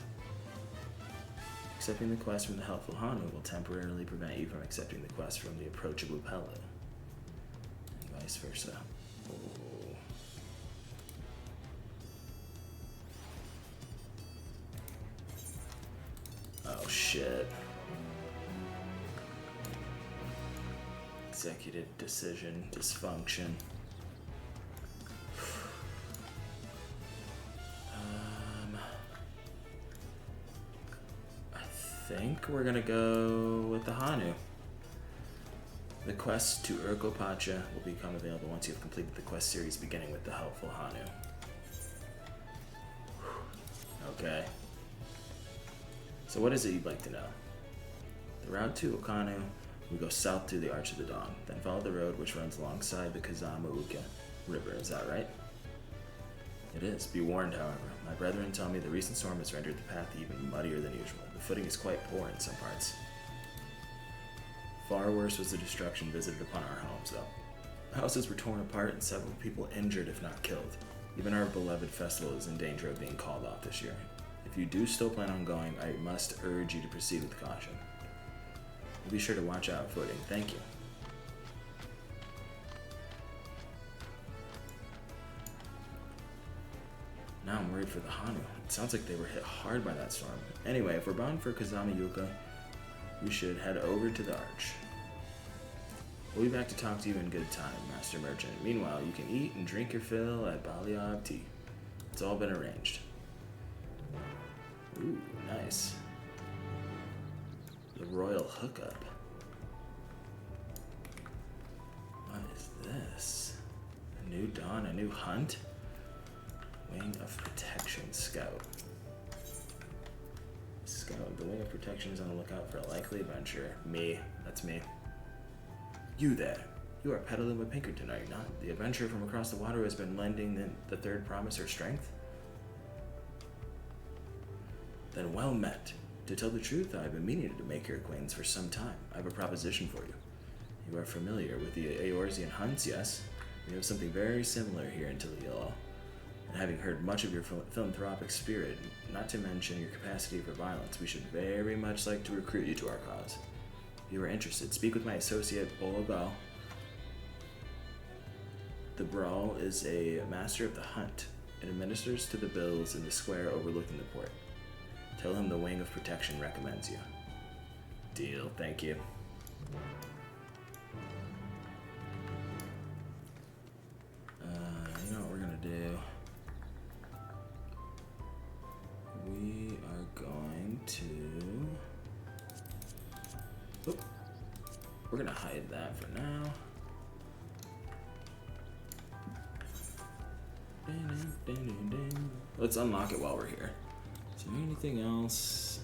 Accepting the quest from the helpful Hanu will temporarily prevent you from accepting the quest from the approachable Pelu. And vice versa. Oh shit. Executive decision, dysfunction. I think we're gonna go with the Hanu. The quest to Urkopacha will become available once you have completed the quest series beginning with the helpful Hanu. Okay. So what is it you'd like to know? The route to Okanu, we go south through the Arch of the Dawn, then follow the road which runs alongside the Kozama'uka River, is that right? It is. Be warned, however. My brethren tell me the recent storm has rendered the path even muddier than usual. The footing is quite poor in some parts. Far worse was the destruction visited upon our homes, though. Houses were torn apart and several people injured, if not killed. Even our beloved festival is in danger of being called off this year. If you do still plan on going, I must urge you to proceed with caution. We'll be sure to watch out for footing. Thank you. Now I'm worried for the Hanu. It sounds like they were hit hard by that storm. Anyway, if we're bound for Kozama'uka, we should head over to the Arch. We'll be back to talk to you in good time, Master Merchant. Meanwhile, you can eat and drink your fill at Baliab Tea. It's all been arranged. Ooh, nice. The Royal Hookup. What is this? A new dawn, a new hunt? Wing of Protection Scout. Scout, the Wing of Protection is on the lookout for a likely adventurer. Me, that's me. You there. You are peddling with Pinkerton, are you not? The adventurer from across the water who has been lending the third promise her strength? Then well met. To tell the truth, I have been meaning to make your acquaintance for some time. I have a proposition for you. You are familiar with the Eorzean hunts, yes? We have something very similar here in Tuliyollal. And having heard much of your philanthropic spirit, not to mention your capacity for violence, we should very much like to recruit you to our cause. If you are interested, speak with my associate, Ologal. The Brawl is a master of the hunt and administers to the bills in the square overlooking the port. Tell him the Wing of Protection recommends you. Deal, thank you. You know what we're gonna do? We are going to... Oop. We're gonna hide that for now. Let's unlock it while we're here. Is there anything else?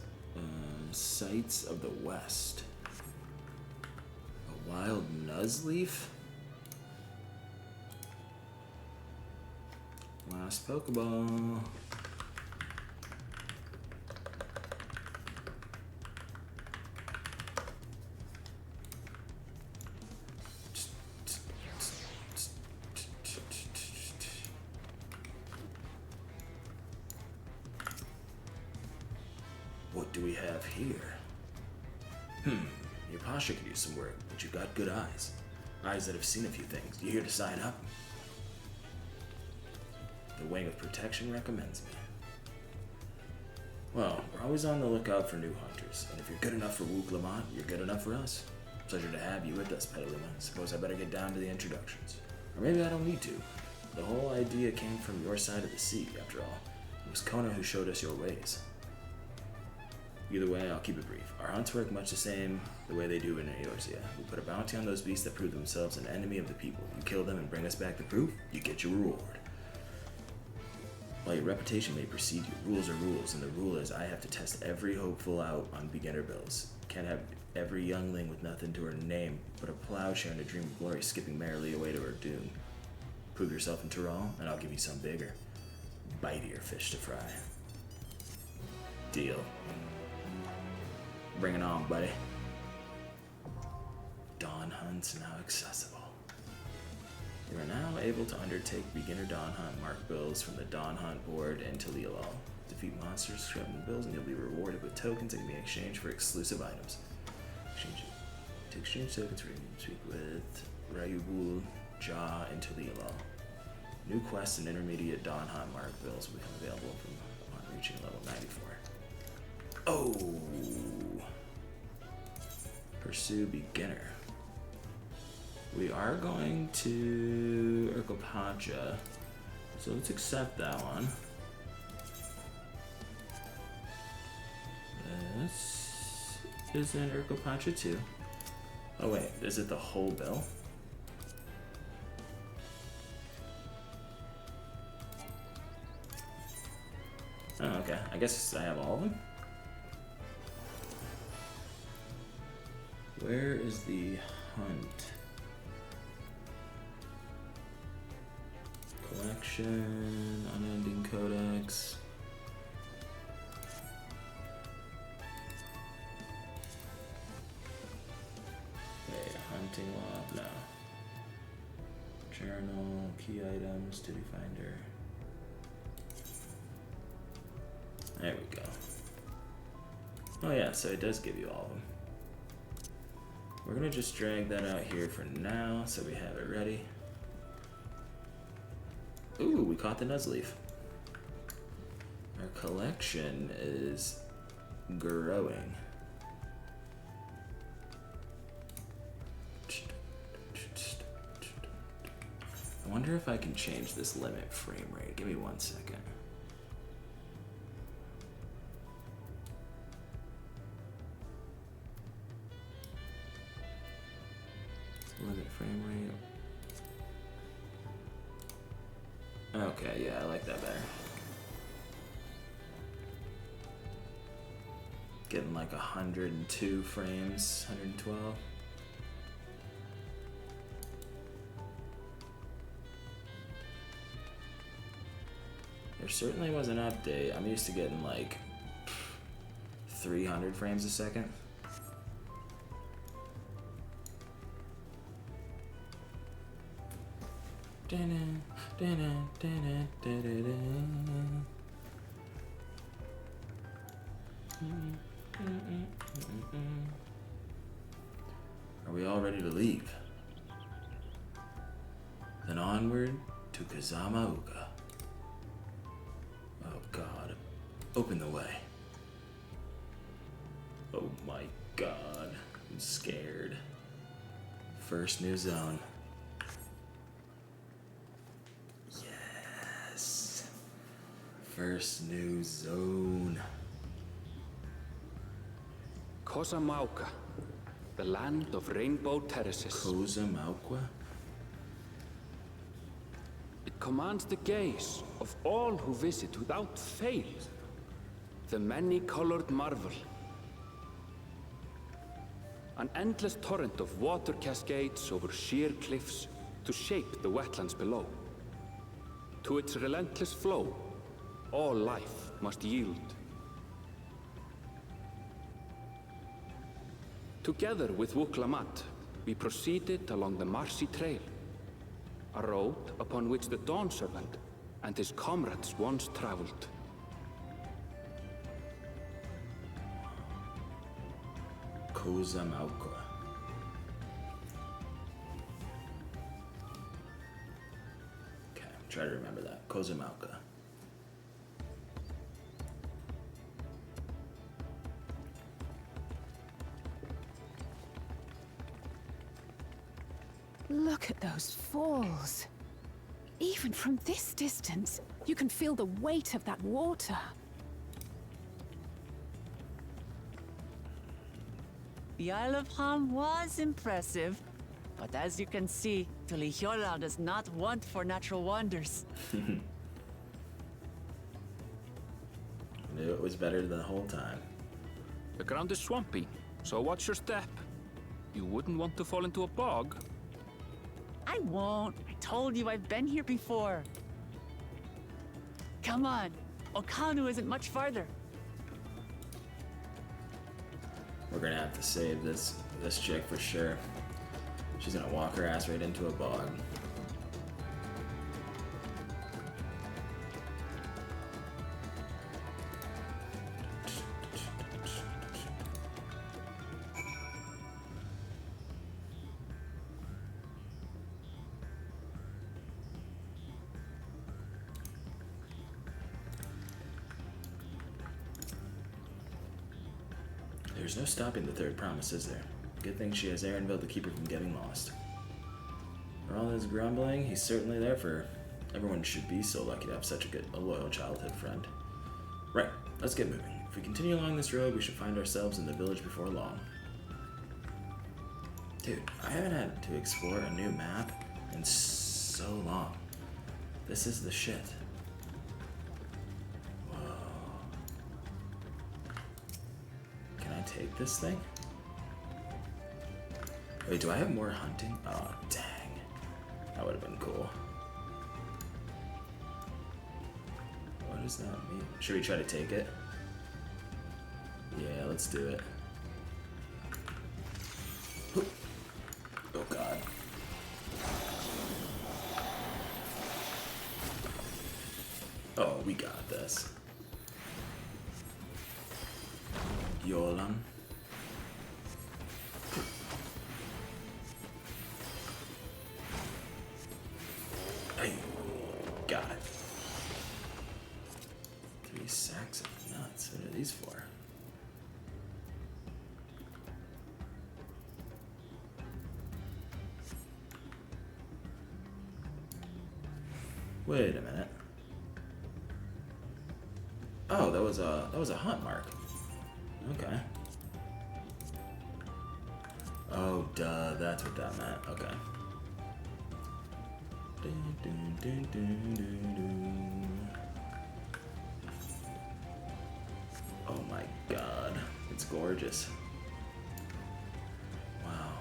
Sights of the West. A wild nuzleaf? Last Pokeball. What do we have here? Your posture could use some work, but you've got good eyes. Eyes that have seen a few things. You here to sign up? The Wing of Protection recommends me. Well, we're always on the lookout for new hunters, and if you're good enough for Wook Lamont, you're good enough for us. Pleasure to have you with us, Petaluma. Suppose I better get down to the introductions. Or maybe I don't need to. The whole idea came from your side of the sea, after all. It was Kona who showed us your ways. Either way, I'll keep it brief. Our hunts work much the same the way they do in Eorzea. We put a bounty on those beasts that prove themselves an enemy of the people. You kill them and bring us back the proof, you get your reward. While your reputation may precede you, rules are rules, and the rule is I have to test every hopeful out on beginner bills. Can't have every youngling with nothing to her name but a plowshare and a dream of glory skipping merrily away to her doom. Prove yourself in Tural, and I'll give you some bigger, bitier fish to fry. Deal. Bring it on, buddy. Dawn hunts now accessible. You are now able to undertake beginner Dawn Hunt mark bills from the Dawn Hunt board in Tuliyollal. Defeat monsters, scrub the bills, and you'll be rewarded with tokens that can be exchanged for exclusive items. To exchange tokens, for speak with Rayubul Ja in Tuliyollal. New quests and intermediate Dawn Hunt mark bills will become available upon reaching level 94. Oh! Pursue beginner. We are going to Urkopacha, so let's accept that one. This is in Urkopacha too. Oh wait, is it the whole bill? Oh, okay. I guess I have all of them. Where is the hunt? Collection, unending codex. Okay, hunting log, no. Journal, key items, duty finder. There we go. Oh yeah, so it does give you all of them. We're gonna just drag that out here for now so we have it ready. Ooh, we caught the Nuzleaf. Our collection is growing. I wonder if I can change this limit frame rate. Give me 1 second. Limit frame rate. Okay, yeah, I like that better. Getting like 102 frames, 112. There certainly was an update. I'm used to getting like 300 frames a second. Are we all ready to leave? Then onward to Kozama'uka. Oh God, open the way. Oh my God, I'm scared. First new zone. Yes. First new zone. Kozama'uka, the land of rainbow terraces. Kozama'uka? It commands the gaze of all who visit without fail. The many-colored marvel. An endless torrent of water cascades over sheer cliffs to shape the wetlands below. To its relentless flow, all life must yield. Together with Wuklamat, we proceeded along the marshy trail, a road upon which the Dawn Servant and his comrades once traveled. Kozama'uka. Okay, try to remember that. Kozama'uka. Look at those falls. Even from this distance, you can feel the weight of that water. The Isle of Ham was impressive, but as you can see, Tuliyollal does not want for natural wonders. Knew it was better the whole time. The ground is swampy, so watch your step. You wouldn't want to fall into a bog. I won't. I told you I've been here before. Come on. Okanu isn't much farther. We're gonna have to save this chick for sure. She's gonna walk her ass right into a bog. There's no stopping the third promise, is there? Good thing she has Aaronville to keep her from getting lost. For all his grumbling, he's certainly there for her. Everyone should be so lucky to have such a loyal childhood friend. Right, let's get moving. If we continue along this road, we should find ourselves in the village before long. Dude, I haven't had to explore a new map in so long. This is the shit. Whoa. Can I take this thing? Wait, do I have more hunting? Oh, dang. That would have been cool. What does that mean? Should we try to take it? Yeah, let's do it. Oh god. Oh, we got this. Yolan. Hey, got it. 3 sacks of nuts. What are these for? Wait a minute. Oh, that was a hunt mark. Okay. Oh, duh, that's what that meant. Okay. Dun, dun, dun, dun, dun, dun. Oh my god, it's gorgeous. Wow.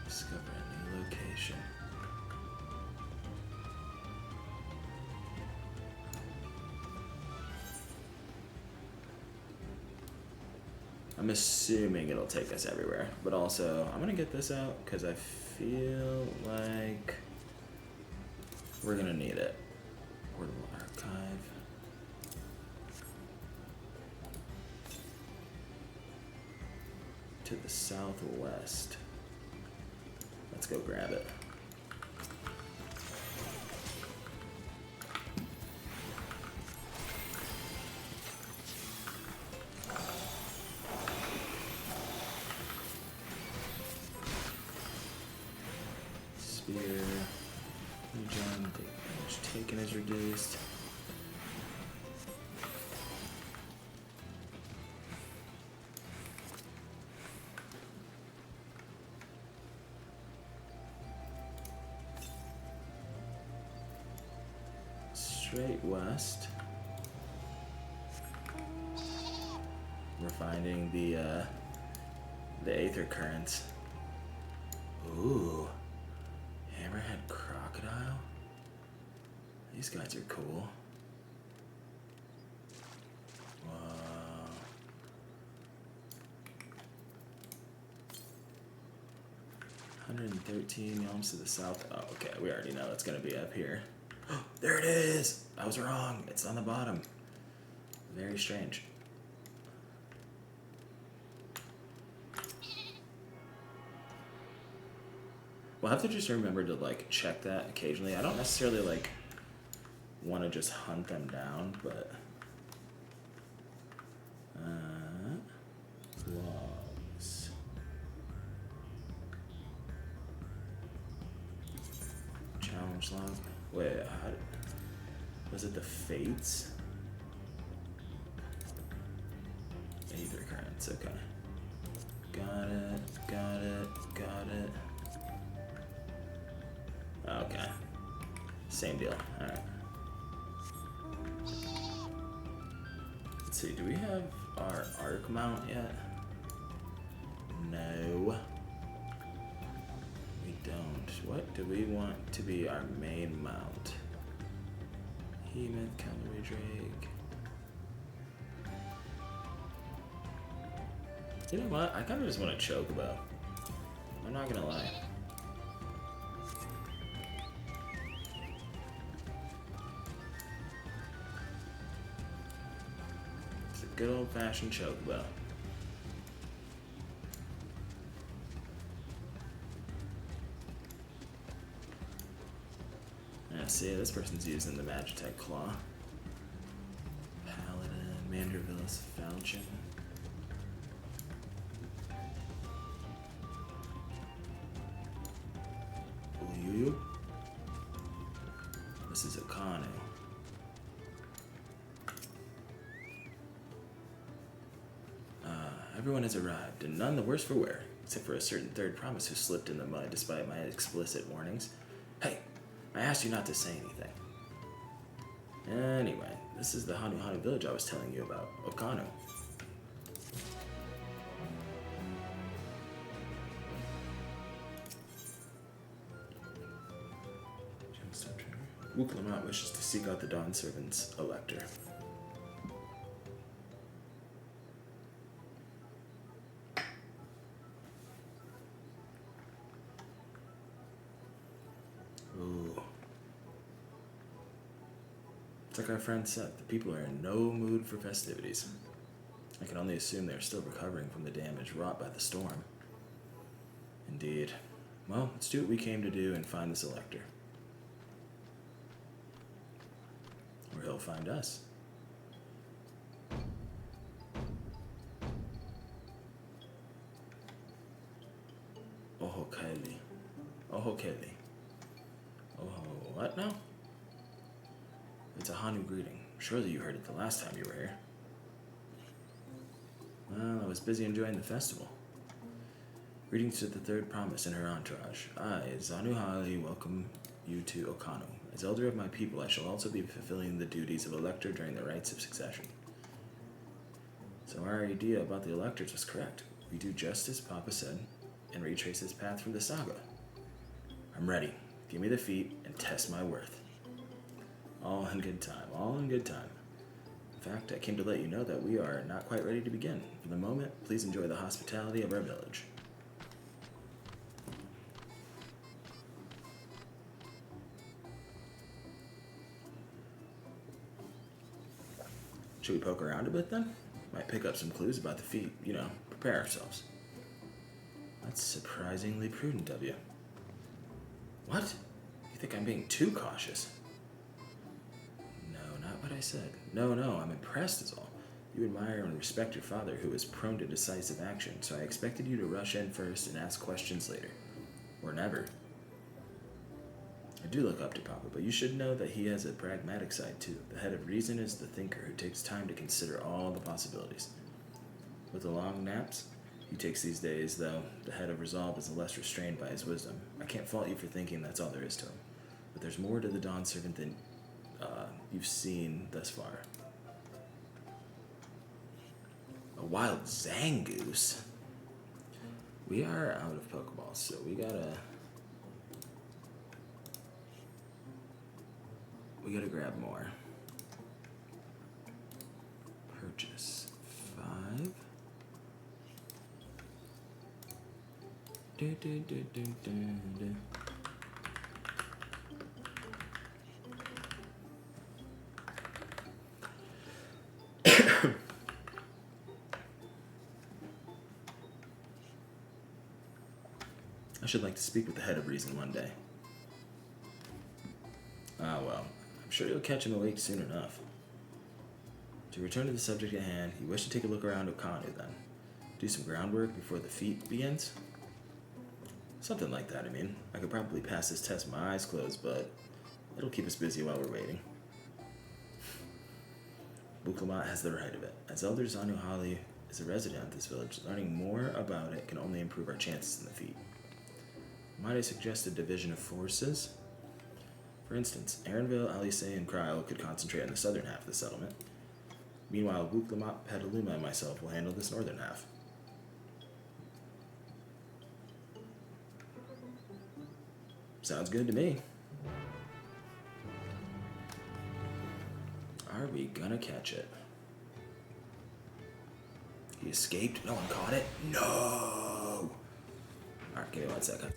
Discover a new location. I'm assuming it'll take us everywhere, but also I'm gonna get this out because I feel like we're gonna need it. Portable archive. To the southwest. Let's go grab it. Spear. Regen. Damage taken is reduced. Straight west. We're finding the aether currents. Ooh. Hammerhead crocodile? These guys are cool. Whoa. $113 yalms to the south. Oh, okay, we already know it's gonna be up here. There it is! I was wrong. It's on the bottom. Very strange. We'll have to just remember to like check that occasionally. I don't necessarily like want to just hunt them down, but logs. Challenge log. Wait, was it the fates? Aether currents. Okay. Got it. Got it. Got it. Okay. Same deal. Alright. Let's see, do we have our arc mount yet? No. We don't. What do we want to be our main mount? Hemoth, Cavalry Drake. You know what? I kind of just want a Chocobo. I'm not gonna lie. Good old-fashioned Chocobo. Yeah, see, this person's using the Magitech Claw. Paladin, Mandervillus Falchion. Uyuyu. This is Akanu. Everyone has arrived, and none the worse for wear, except for a certain third promise who slipped in the mud despite my explicit warnings. Hey, I asked you not to say anything. Anyway, this is the Hanu village I was telling you about, Okano. Wuklamat wishes to seek out the Dawn Servant's elector. Ooh. It's like our friend said, the people are in no mood for festivities. I can only assume they're still recovering from the damage wrought by the storm. Indeed. Well, let's do what we came to do and find this elector. Or he'll find us. Ohokeli. Ohokeli. Oh, what now? It's a Hanu greeting. Surely you heard it the last time you were here. Well, I was busy enjoying the festival. Greetings to the third promise and her entourage. I, Zanuhali, welcome you to Okano. As elder of my people, I shall also be fulfilling the duties of elector during the rites of succession. So our idea about the electors was correct. We do just as Papa said, and retrace his path from the saga. I'm ready. Give me the feat and test my worth. All in good time, all in good time. In fact, I came to let you know that we are not quite ready to begin. For the moment, please enjoy the hospitality of our village. Should we poke around a bit then? Might pick up some clues about the feat, you know, prepare ourselves. That's surprisingly prudent of you. What? You think I'm being too cautious? No, not what I said. No, I'm impressed is all. You admire and respect your father, who is prone to decisive action, so I expected you to rush in first and ask questions later. Or never. I do look up to Papa, but you should know that he has a pragmatic side too. The head of reason is the thinker who takes time to consider all the possibilities. With the long naps he takes these days, though, the head of resolve is less restrained by his wisdom. I can't fault you for thinking that's all there is to him. But there's more to the Dawn Servant than you've seen thus far. A wild Zangoose? We are out of Pokeballs, so we gotta grab more. Purchase 5. I should like to speak with the head of reason one day. Ah, well, I'm sure you'll catch him awake soon enough. To return to the subject at hand, you wish to take a look around Okano then? Do some groundwork before the feat begins? Something like that, I mean. I could probably pass this test with my eyes closed, but it'll keep us busy while we're waiting. Wuklamat has the right of it. As Elder Zanuhali is a resident of this village, learning more about it can only improve our chances in the feat. Might I suggest a division of forces? For instance, Aaronville, Alice, and Kryl could concentrate on the southern half of the settlement. Meanwhile, Wuklamat, Petaluma, and myself will handle this northern half. Sounds good to me. Are we gonna catch it? He escaped? No one caught it? No! Alright, give me 1 second.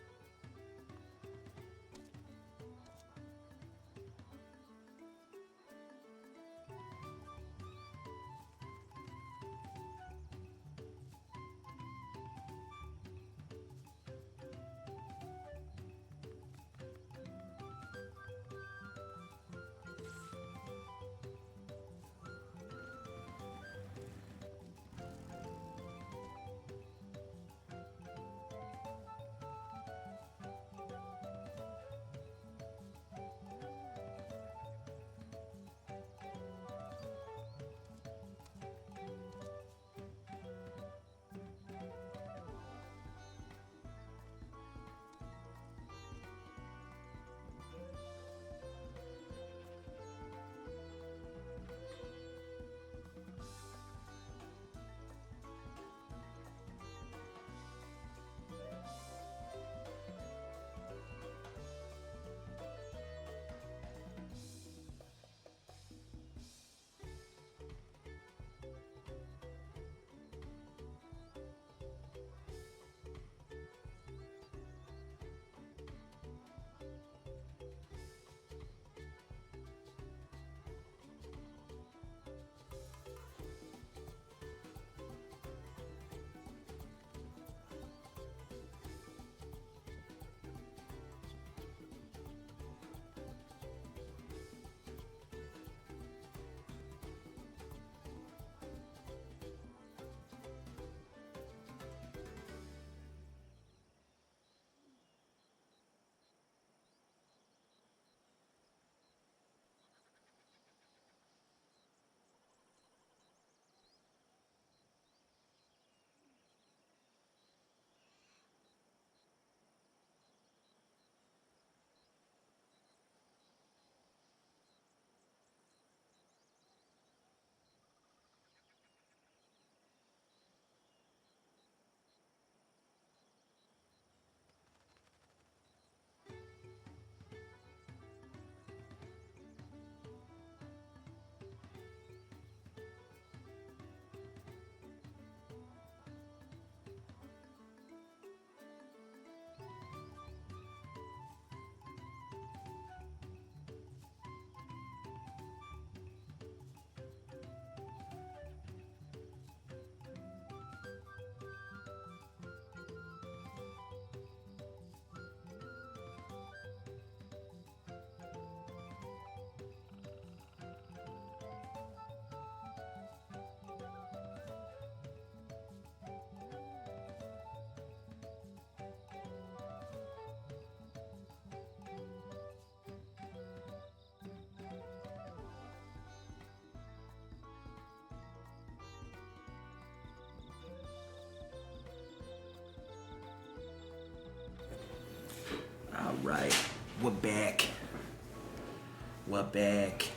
we're back.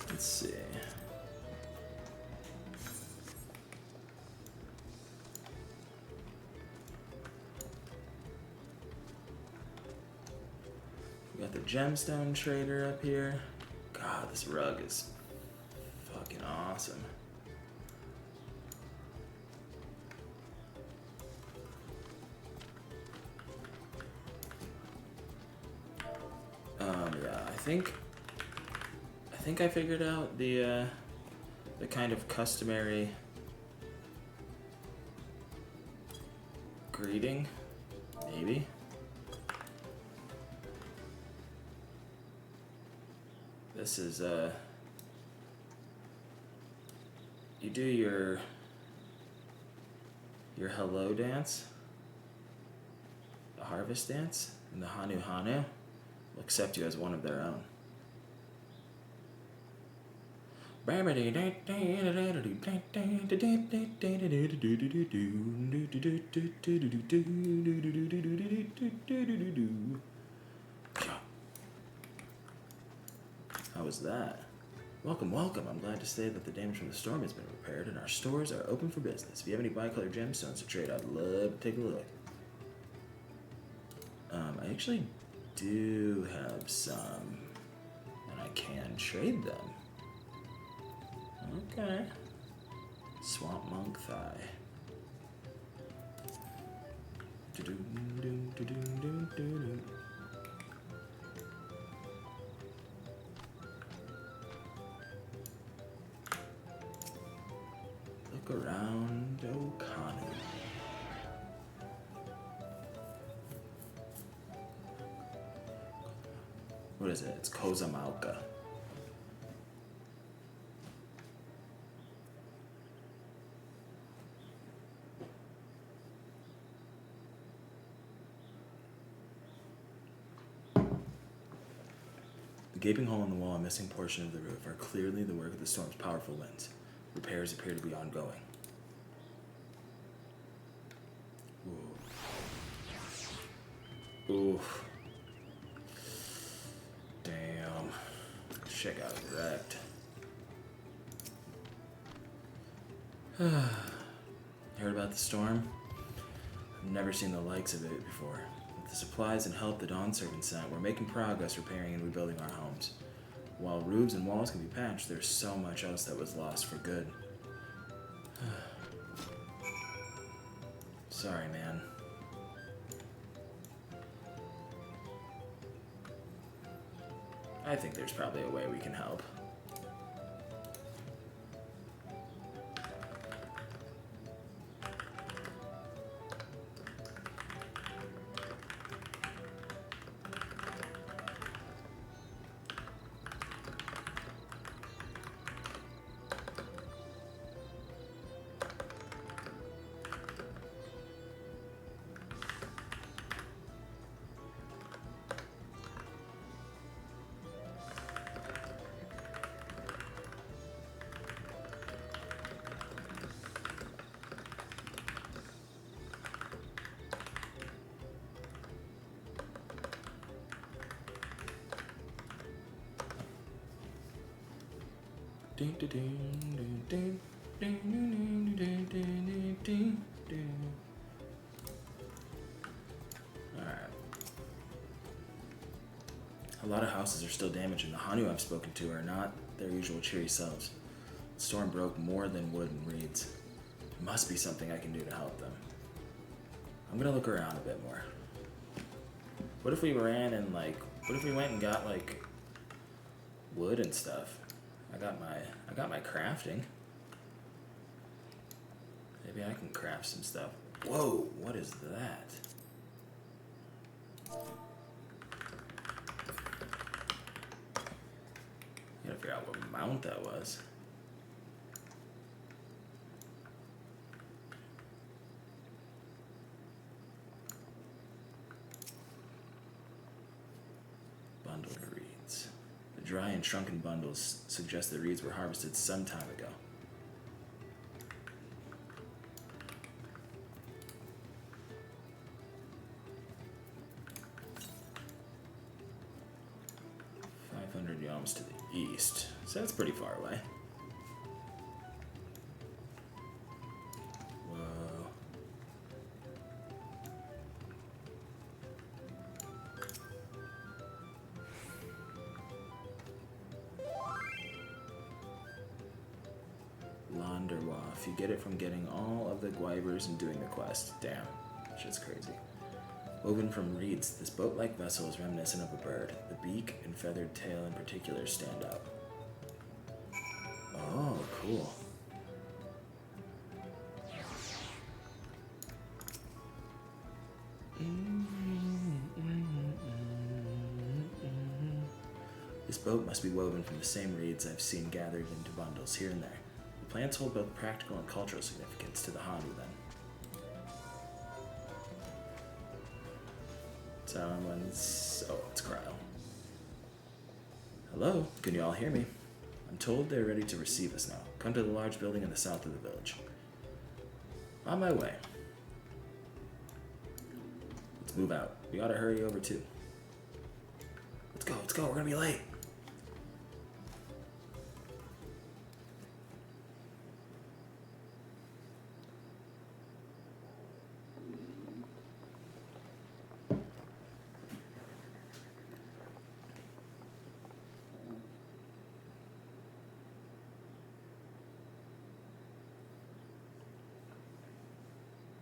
Let's see. We got the gemstone trader up here. God, this rug is fucking awesome. Yeah, I think I figured out the kind of customary greeting, maybe. This is you do your hello dance, the harvest dance, and the Hanu Hanu will accept you as one of their own. How was that? Welcome, welcome. I'm glad to say that the damage from the storm has been repaired and our stores are open for business. If you have any bicolored gemstones to trade, I'd love to take a look. I actually do have some, and I can trade them. Okay. Swamp monk thigh. Look around, Okanu. What is it? It's Kozama'uka. The gaping hole in the wall and missing portion of the roof are clearly the work of the storm's powerful winds. Repairs appear to be ongoing. Ooh. Oof. Damn. Shit got wrecked. Heard about the storm? I've never seen the likes of it before. With the supplies and help the Dawn servants sent, we're making progress repairing and rebuilding our homes. While roofs and walls can be patched, there's so much else that was lost for good. Sorry, man. I think there's probably a way we can help. Alright. A lot of houses are still damaged, and the Hanu I've spoken to are not their usual cheery selves. The storm broke more than wood and reeds. There must be something I can do to help them. I'm gonna look around a bit more. What if we ran and what if we went and got wood and stuff? I got my crafting. Maybe I can craft some stuff. Whoa, what is that? Gotta figure out what mount that was. Bundle of reeds. The dry and shrunken bundles suggest the reeds were harvested some time ago. almost to the east, so that's pretty far away. Whoa. Landerwaf. You get it from getting all of the guivers and doing the quest. Damn. Shit's crazy. Woven from reeds, this boat-like vessel is reminiscent of a bird. The beak and feathered tail in particular stand out. Oh, cool. This boat must be woven from the same reeds I've seen gathered into bundles here and there. The plants hold both practical and cultural significance to the Hanu then. Someone's... oh, it's Cryo. Hello, can you all hear me? I'm told they're ready to receive us now. Come to the large building in the south of the village. On my way. Let's move out. We gotta hurry over too. Let's go, we're gonna be late.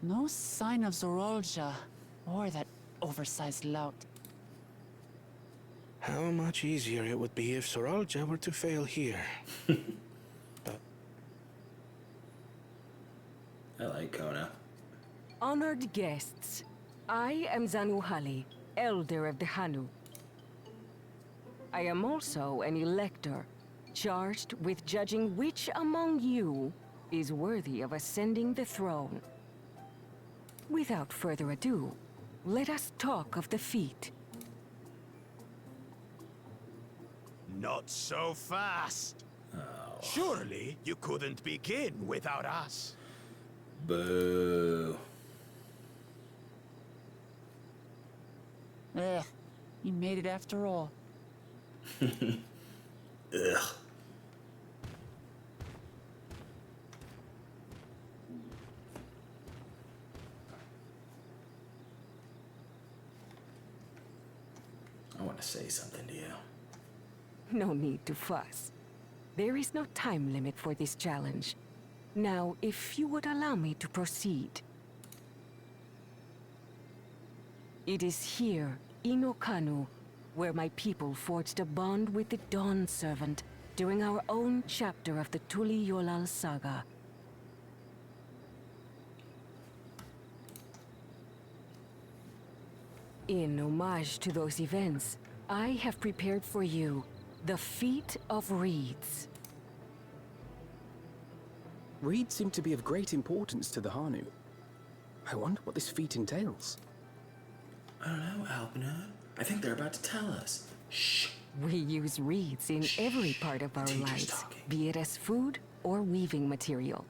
No sign of Zorolja, or that oversized lout. How much easier it would be if Soralja were to fail here. But I like Kona. Honored guests, I am Zanuhali, Elder of the Hanu. I am also an elector, charged with judging which among you is worthy of ascending the throne. Without further ado, let us talk of the feat. Not so fast. Oh. Surely you couldn't begin without us. Boo. Ugh, you made it after all. Ugh. I want to say something to you. No need to fuss. There is no time limit for this challenge. Now, if you would allow me to proceed. It is here, in Okanu, where my people forged a bond with the Dawn Servant during our own chapter of the Tuliyollal saga. In homage to those events, I have prepared for you the Feat of Reeds. Reeds seem to be of great importance to the Hanu. I wonder what this feat entails. I don't know, Alpina. I think they're about to tell us. Shh. We use reeds in every part of our lives, be it as food or weaving material.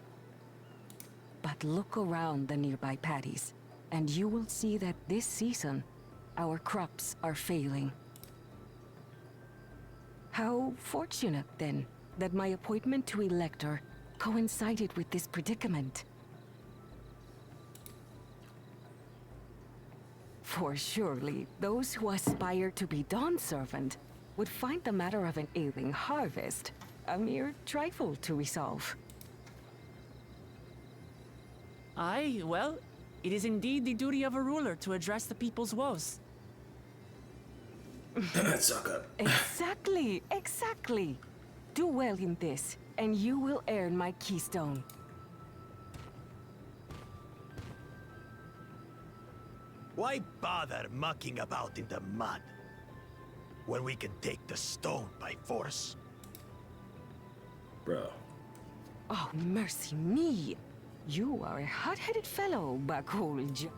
But look around the nearby paddies, and you will see that this season, our crops are failing. How fortunate, then, that my appointment to Elector coincided with this predicament. For surely, those who aspire to be Dawn Servant would find the matter of an ailing harvest a mere trifle to resolve. Aye, well, it is indeed the duty of a ruler to address the people's woes. Suck up. Exactly, exactly. Do well in this, and you will earn my keystone. Why bother mucking about in the mud when we can take the stone by force? Bro. Oh, mercy me. You are a hot-headed fellow, Bakulj.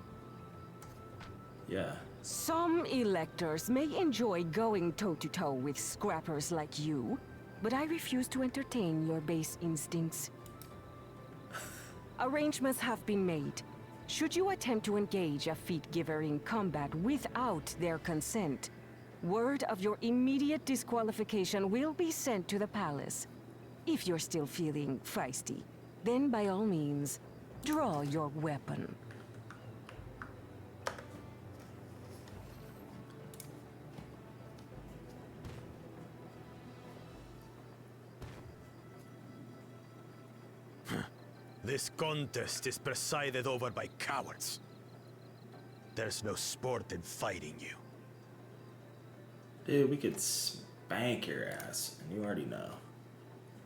Yeah. Some electors may enjoy going toe-to-toe with scrappers like you, but I refuse to entertain your base instincts. Arrangements have been made. Should you attempt to engage a feat giver in combat without their consent, Word of your immediate disqualification will be sent to the palace. If you're still feeling feisty, then by all means, draw your weapon. This contest is presided over by cowards. There's no sport in fighting you. Dude, we could spank your ass, and you already know.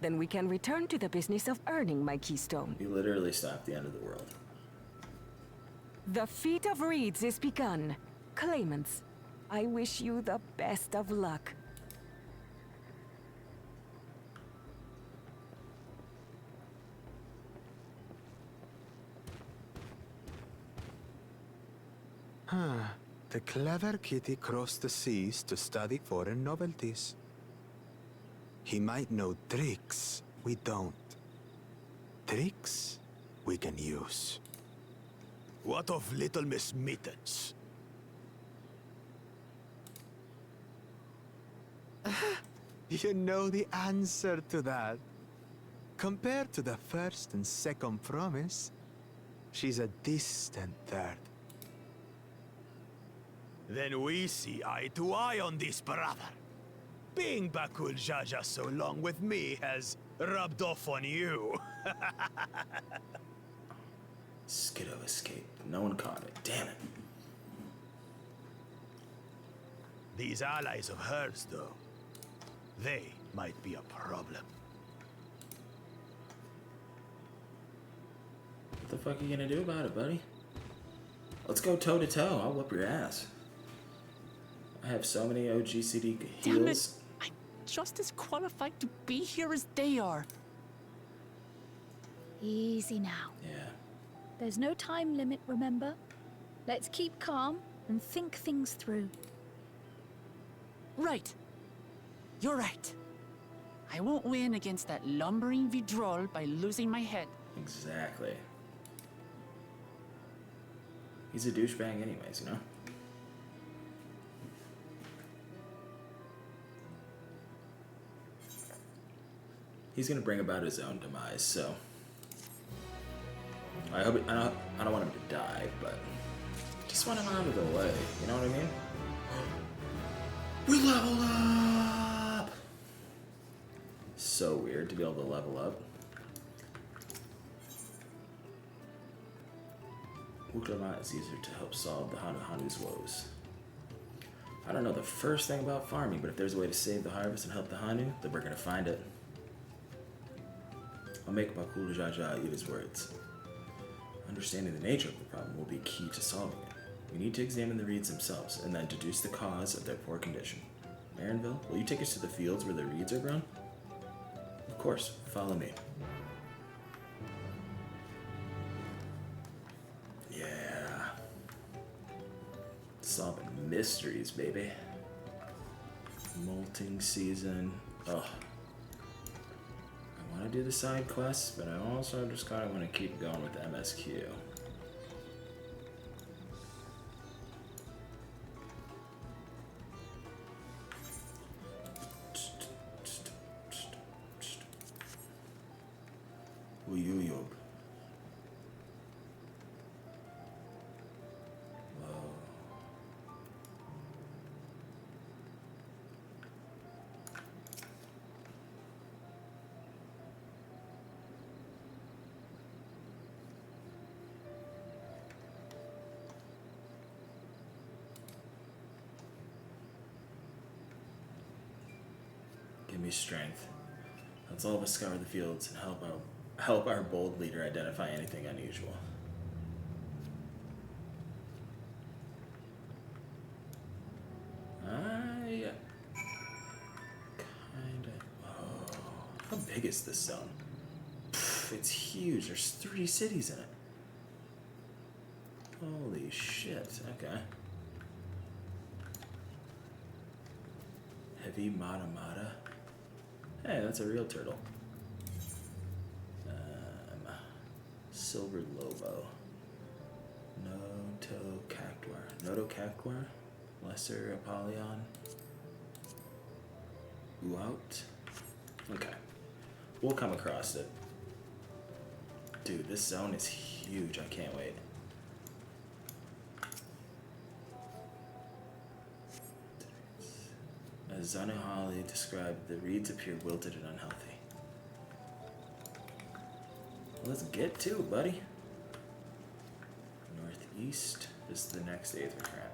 Then we can return to the business of earning my keystone. You literally stopped the end of the world. The feat of reeds is begun. Claimants, I wish you the best of luck. The clever kitty crossed the seas to study foreign novelties. He might know tricks we don't. Tricks we can use. What of Little Miss Mittens? You know the answer to that. Compared to the first and second promise, she's a distant third. Then we see eye to eye on this, brother. Being Bakul Jaja so long with me has rubbed off on you. Skiddo escaped. No one caught it. Damn it. These allies of hers, though, they might be a problem. What the fuck are you gonna do about it, buddy? Let's go toe to toe. I'll whoop your ass. I have so many OGCD heals. Damn it! I'm just as qualified to be here as they are. Easy now. Yeah. There's no time limit, remember? Let's keep calm and think things through. Right. You're right. I won't win against that lumbering Vidrol by losing my head. Exactly. He's a douchebag anyways, you know? He's gonna bring about his own demise, so I hope I don't want him to die, but just want him out of the way. You know what I mean? We level up. So weird to be able to level up. Uklama is easier to help solve the Hanu's woes. I don't know the first thing about farming, but if there's a way to save the harvest and help the Hanu, then we're gonna find it. I'll make Bakul Jaja eat his words. Understanding the nature of the problem will be key to solving it. We need to examine the reeds themselves and then deduce the cause of their poor condition. Marinville, will you take us to the fields where the reeds are grown? Of course, follow me. Yeah. Solving mysteries, baby. Molting season. Ugh. I want to do the side quests, but I also just kind of want to keep going with the MSQ. Uyuyub. Whoa. Give me strength. Let's all of us scour the fields and help our bold leader identify anything unusual. I kinda. Oh, how big is this zone? Pff, it's huge. There's 3 cities in it. Holy shit. Okay. Heavy Mata Mata. Hey, that's a real turtle. Silver Lobo. Noto Cactuar. Lesser Apollyon. Out. Okay. We'll come across it. Dude, this zone is huge. I can't wait. As Zanuhali described, the reeds appear wilted and unhealthy. Well, let's get to it, buddy. Northeast is the next Aether Crown.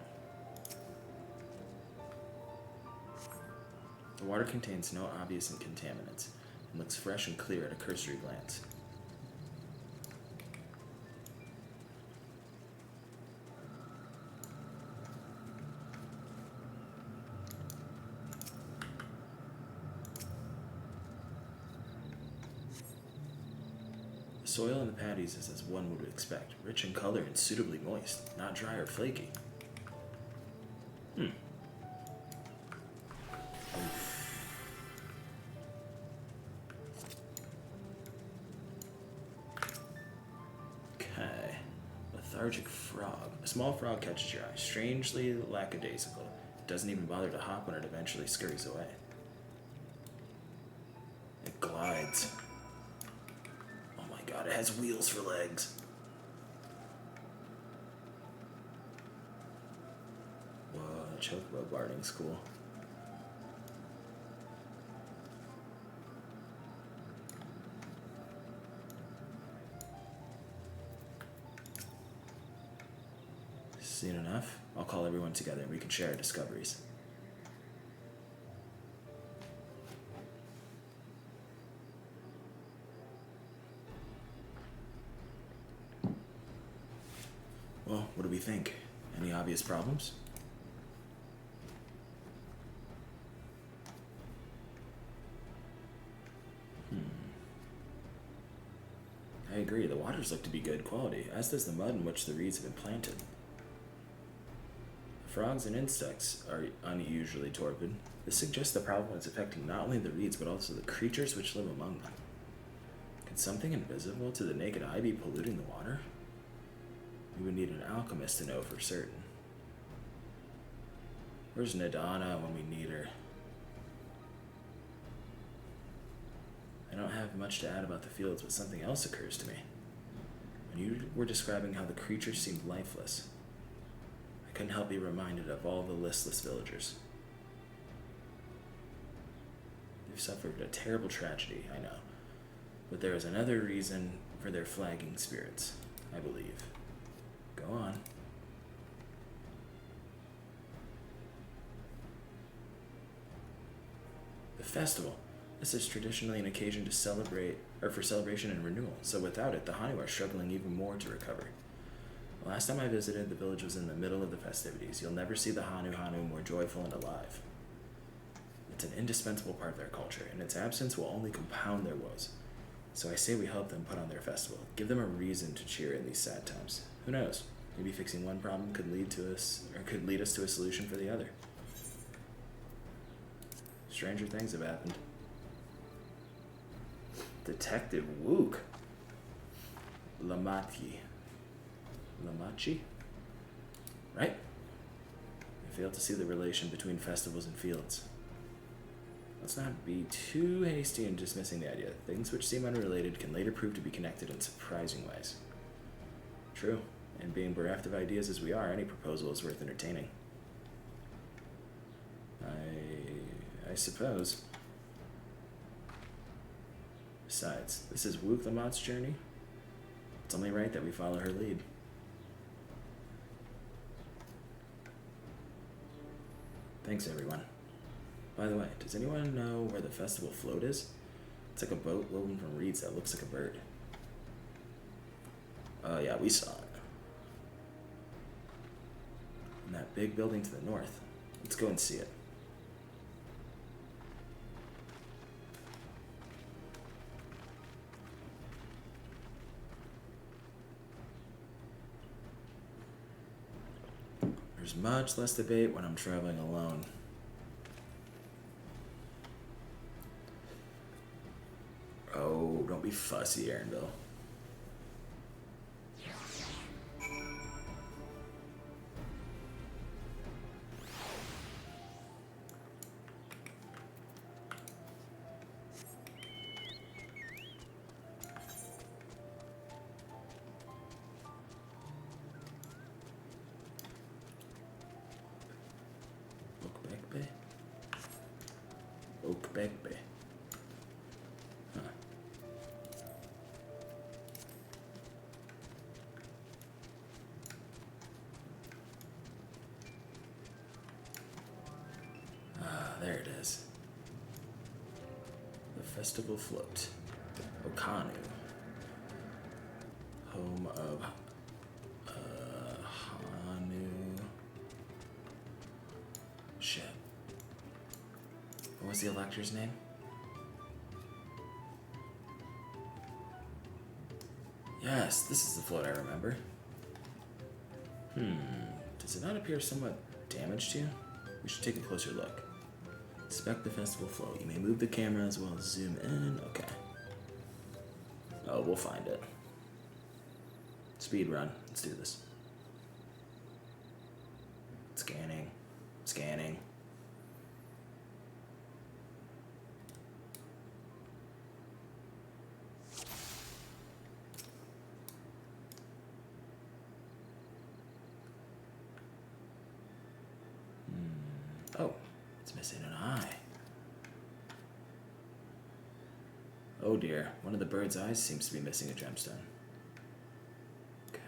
The water contains no obvious contaminants and looks fresh and clear at a cursory glance. The soil in the paddies is as one would expect, rich in color and suitably moist, not dry or flaky. Okay. Lethargic frog. A small frog catches your eye, strangely lackadaisical. It doesn't even bother to hop when it eventually scurries away. It glides. Oh my god, it has wheels for legs. Whoa, chocobo barding's cool. Seen enough? I'll call everyone together and we can share our discoveries. Well, what do we think? Any obvious problems? I agree, the waters look to be good quality, as does the mud in which the reeds have been planted. The frogs and insects are unusually torpid. This suggests the problem is affecting not only the reeds, but also the creatures which live among them. Could something invisible to the naked eye be polluting the water? We would need an alchemist to know for certain. Where's Nadana when we need her? I don't have much to add about the fields, but something else occurs to me. When you were describing how the creatures seemed lifeless, I couldn't help be reminded of all the listless villagers. They've suffered a terrible tragedy, I know, but there is another reason for their flagging spirits, I believe. Go on. The festival. This is traditionally an occasion to celebrate, or for celebration and renewal, so without it, the Hanu are struggling even more to recover. The last time I visited, the village was in the middle of the festivities. You'll never see the Hanu more joyful and alive. It's an indispensable part of their culture, and its absence will only compound their woes. So I say we help them put on their festival. Give them a reason to cheer in these sad times. Who knows? Maybe fixing one problem could lead us to a solution for the other. Stranger things have happened. Detective Wook. Lamachi? Right? I fail to see the relation between festivals and fields. Let's not be too hasty in dismissing the idea. Things which seem unrelated can later prove to be connected in surprising ways. True, and being bereft of ideas as we are, any proposal is worth entertaining. I suppose. Besides, this is Wook Lamott's journey. It's only right that we follow her lead. Thanks, everyone. By the way, does anyone know where the festival float is? It's like a boat woven from reeds that looks like a bird. Oh yeah, we saw it. In that big building to the north. Let's go and see it. There's much less debate when I'm traveling alone. Oh, don't be fussy, Aaronville. Okbekbe. Huh. Ah, there it is. The festival float. Okanu. Home of Hanu. Shit. What was the elector's name? Yes, this is the float I remember. Does it not appear somewhat damaged to you? We should take a closer look. Inspect the festival float. You may move the camera as well as zoom in. Okay. Oh, we'll find it. Speed run. Let's do this. Scanning. Scanning. Oh, it's missing an eye. Oh dear, one of the bird's eyes seems to be missing a gemstone. Okay.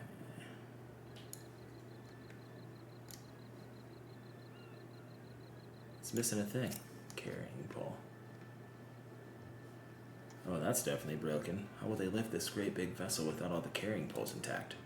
It's missing a thing. Carrying pole. Oh, that's definitely broken. How will they lift this great big vessel without all the carrying poles intact?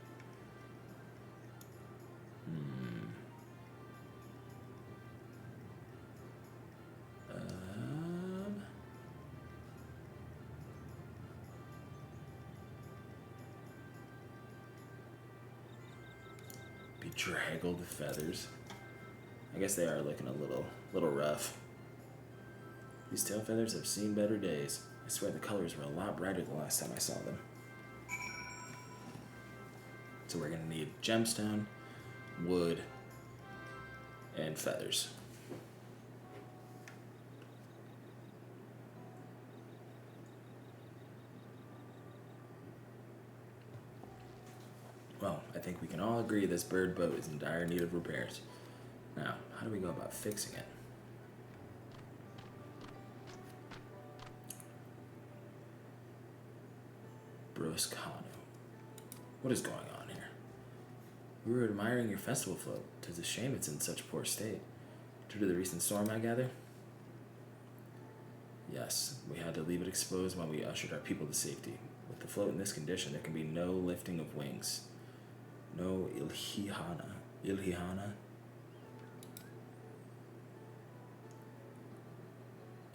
Bedraggled feathers. I guess they are looking a little rough. These tail feathers have seen better days. I swear the colors were a lot brighter the last time I saw them. So we're gonna need gemstone, wood, and feathers. Well, I think we can all agree this bird boat is in dire need of repairs. Now, how do we go about fixing it? Broscano. What is going on here? We were admiring your festival float. 'Tis a shame it's in such poor state. Due to the recent storm, I gather? Yes, we had to leave it exposed while we ushered our people to safety. With the float in this condition, there can be no lifting of wings. No Ilhihana. Ilhihana?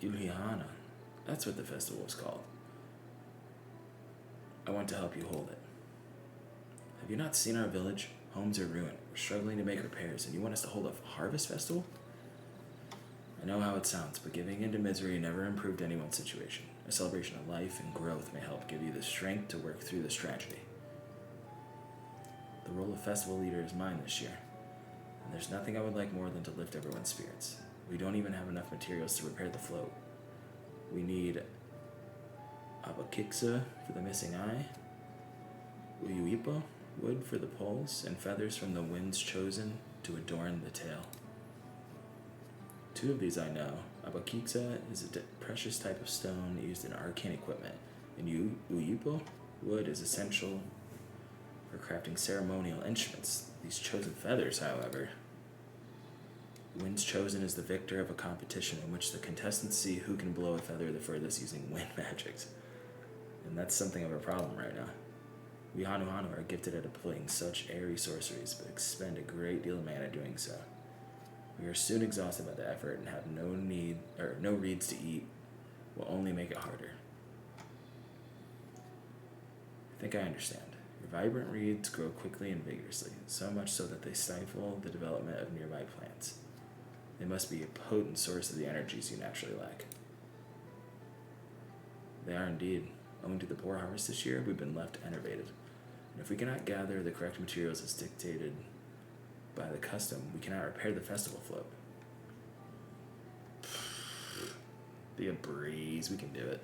Ilhihana. That's what the festival was called. I want to help you hold it. Have you not seen our village? Homes are ruined. We're struggling to make repairs, and you want us to hold a harvest festival? I know how it sounds, but giving in to misery never improved anyone's situation. A celebration of life and growth may help give you the strength to work through this tragedy. The role of festival leader is mine this year, and there's nothing I would like more than to lift everyone's spirits. We don't even have enough materials to repair the float. We need Abakiksa for the missing eye, Uyuipo, wood for the poles, and feathers from the winds chosen to adorn the tail. Two of these I know. Abakiksa is a precious type of stone used in arcane equipment, and Uyuipo, wood is essential for crafting ceremonial instruments. These chosen feathers, however, winds chosen is the victor of a competition in which the contestants see who can blow a feather the furthest using wind magics. And that's something of a problem right now. We Hanuhanu are gifted at applying such airy sorceries, but expend a great deal of mana doing so. We are soon exhausted by the effort and have no reeds to eat. Will only make it harder. I think I understand. Your vibrant reeds grow quickly and vigorously, so much so that they stifle the development of nearby plants. They must be a potent source of the energies you naturally lack. They are indeed. Owing to the poor harvest this year, we've been left enervated. And if we cannot gather the correct materials as dictated by the custom, we cannot repair the festival float. Be a breeze, we can do it.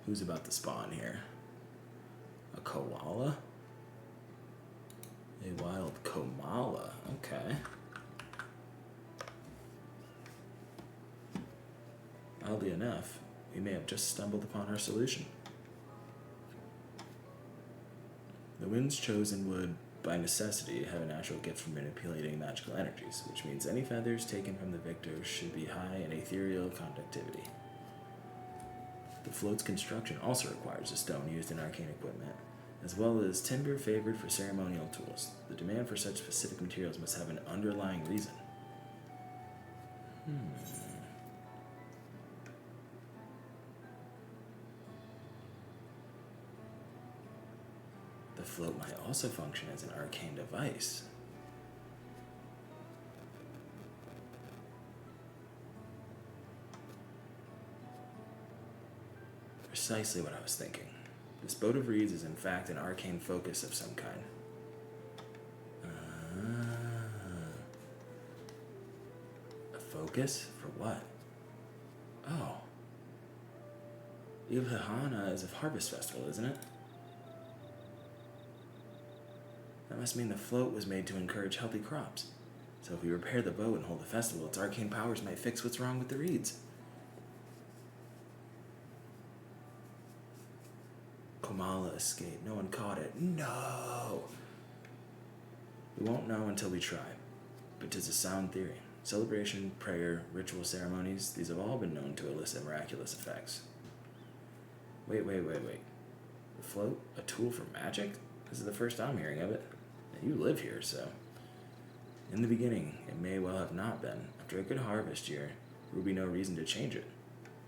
Who's about to spawn here? A koala? A wild komala, okay. Oddly enough, we may have just stumbled upon our solution. The winds chosen would, by necessity, have a natural gift for manipulating magical energies, which means any feathers taken from the victor should be high in ethereal conductivity. The float's construction also requires a stone used in arcane equipment, as well as timber favored for ceremonial tools. The demand for such specific materials must have an underlying reason. The float might also function as an arcane device. Precisely what I was thinking. This boat of reeds is in fact an arcane focus of some kind. A focus? For what? Oh. Ilhihana is a harvest festival, isn't it? That must mean the float was made to encourage healthy crops. So if we repair the boat and hold the festival, its arcane powers might fix what's wrong with the reeds. Kamala escaped. No one caught it. No! We won't know until we try. But 'tis a sound theory. Celebration, prayer, ritual ceremonies, these have all been known to elicit miraculous effects. Wait. The float? A tool for magic? This is the first I'm hearing of it. And you live here, so... In the beginning, it may well have not been. After a good harvest year, there would be no reason to change it.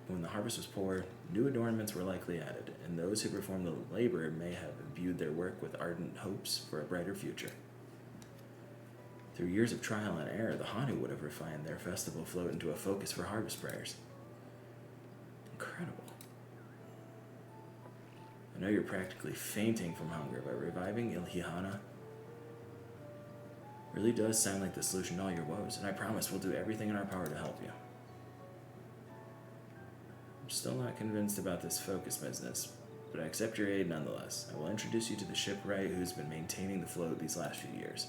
When the harvest was poor, new adornments were likely added, and those who performed the labor may have imbued their work with ardent hopes for a brighter future. Through years of trial and error, the Hanu would have refined their festival float into a focus for harvest prayers. Incredible. I know you're practically fainting from hunger, but reviving Ilhihana really does sound like the solution to all your woes, and I promise we'll do everything in our power to help you. I'm still not convinced about this focus business, but I accept your aid nonetheless. I will introduce you to the shipwright who's been maintaining the float these last few years.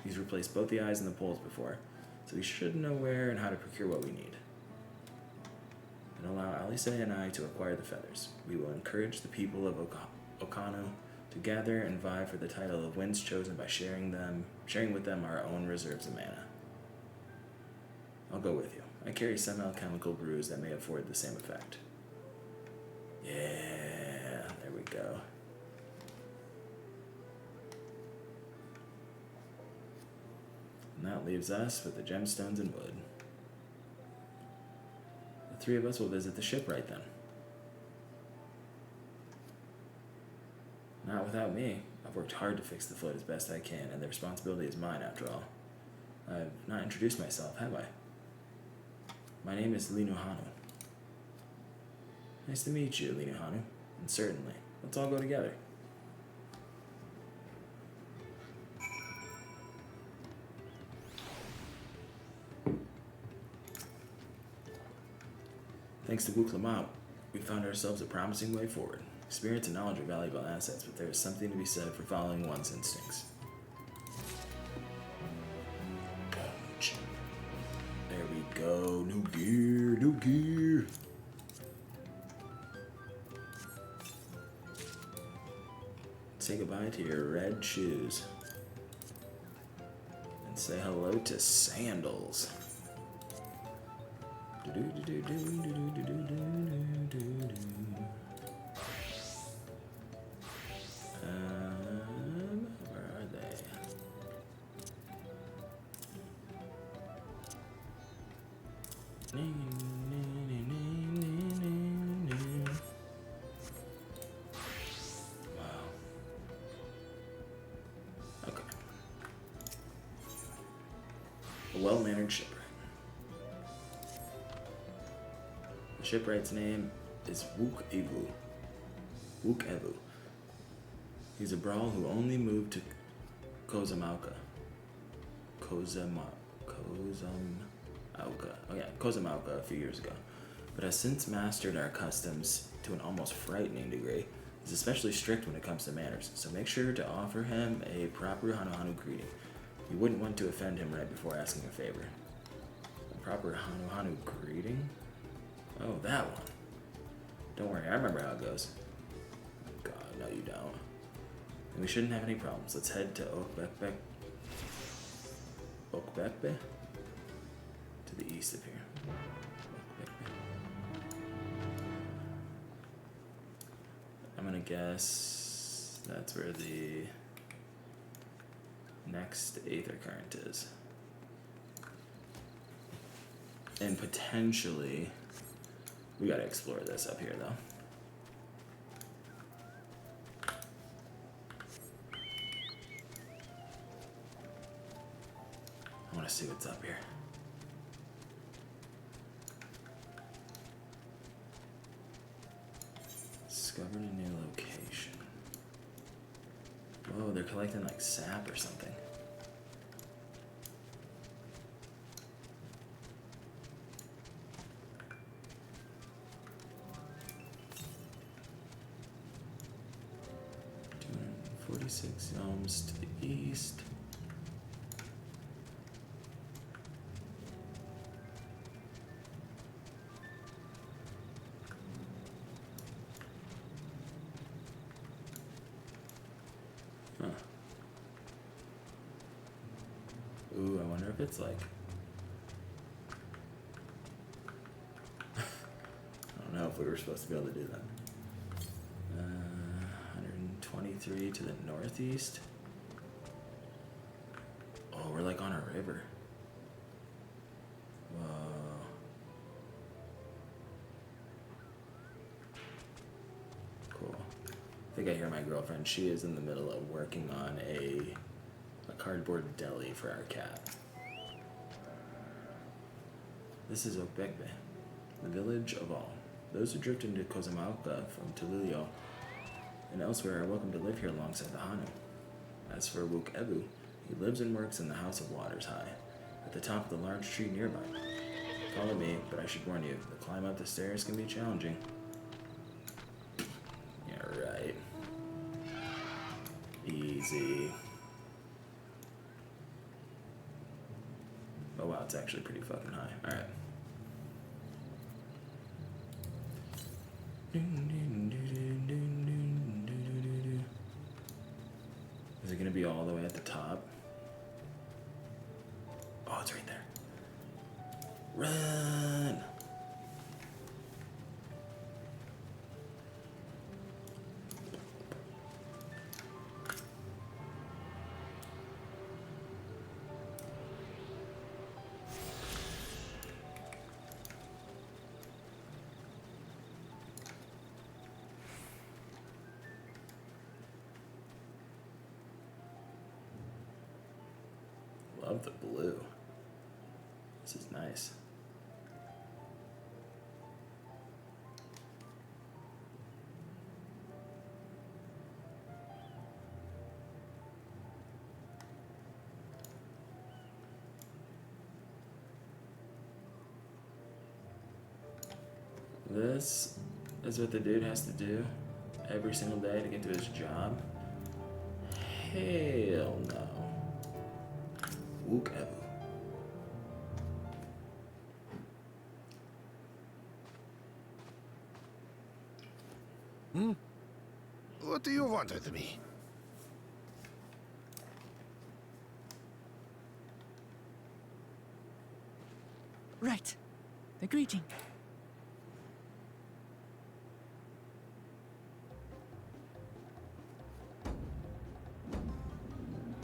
He's replaced both the eyes and the poles before, so he should know where and how to procure what we need. And allow Alise and I to acquire the feathers. We will encourage the people of Okano to gather and vie for the title of Winds Chosen by sharing with them our own reserves of mana. I'll go with you. I carry some alchemical brews that may afford the same effect. Yeah, there we go. And that leaves us with the gemstones and wood. The three of us will visit the shipwright then. Not without me. I've worked hard to fix the float as best I can, and the responsibility is mine after all. I've not introduced myself, have I? My name is Linuhanu. Nice to meet you, Linuhanu. And certainly, let's all go together. Thanks to Wuklamaut, we found ourselves a promising way forward. Experience and knowledge are valuable assets, but there is something to be said for following one's instincts. There we go. New gear. Say goodbye to your red shoes. And say hello to sandals. Where are they? Wow. Okay. A well-mannered shipwright. The shipwright's name is Wook-Evu. Wook-Evu. He's a brawl who only moved to Kozama'uka. Kozama'uka. Oh yeah, Kozama'uka a few years ago. But has since mastered our customs to an almost frightening degree. He's especially strict when it comes to manners, so make sure to offer him a proper Hanuhanu greeting. You wouldn't want to offend him right before asking a favor. A proper Hanuhanu greeting? Oh, that one. Don't worry, I remember how it goes. God, no you don't. And we shouldn't have any problems. Let's head to Okbekbe. To the east of here. Okbekbe. I'm gonna guess that's where the next Aether Current is. And potentially, we gotta explore this up here though. I wanna see what's up here. Discovered a new location. Whoa, they're collecting like sap or something. Doing 46 elms to the east. Huh. Ooh, I wonder if it's like... I don't know if we were supposed to be able to do that. 123 to the northeast. Oh, we're like on a river. Whoa. Cool. I think I hear my girlfriend. She is in the middle of working on a cardboard deli for our cat. This is Okbekbe, the village of all. Those who drift into Kozama'uka from Tuliyollal and elsewhere are welcome to live here alongside the Hanu. As for Wukebu, he lives and works in the House of Waters High, at the top of the large tree nearby. Follow me, but I should warn you, the climb up the stairs can be challenging. Yeah, right. Easy. Oh wow, it's actually pretty fucking high. Alright. Is it gonna be all the way at the top? Oh, it's right there. Run! Love the blue. This is nice. This is what the dude has to do every single day to get to his job? Hell no. Wukebu. What do you want with me? Right. The greeting.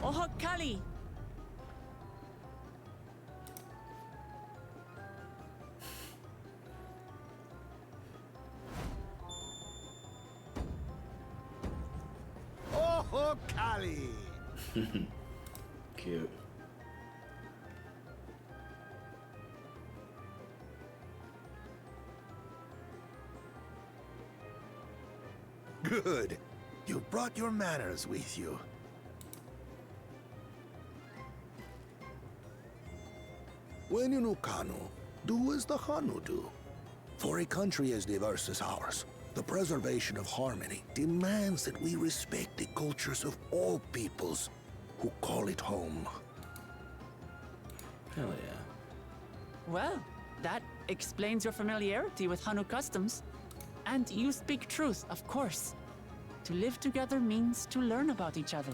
Oho Kali! Oh, Kali! Cute. Good. You brought your manners with you. When you know Kanu, do as the Hanu do. For a country as diverse as ours, the preservation of harmony demands that we respect the cultures of all peoples who call it home. Hell yeah. Well, that Explains your familiarity with Hanu customs. And you speak truth, of course. To live together means to learn about each other.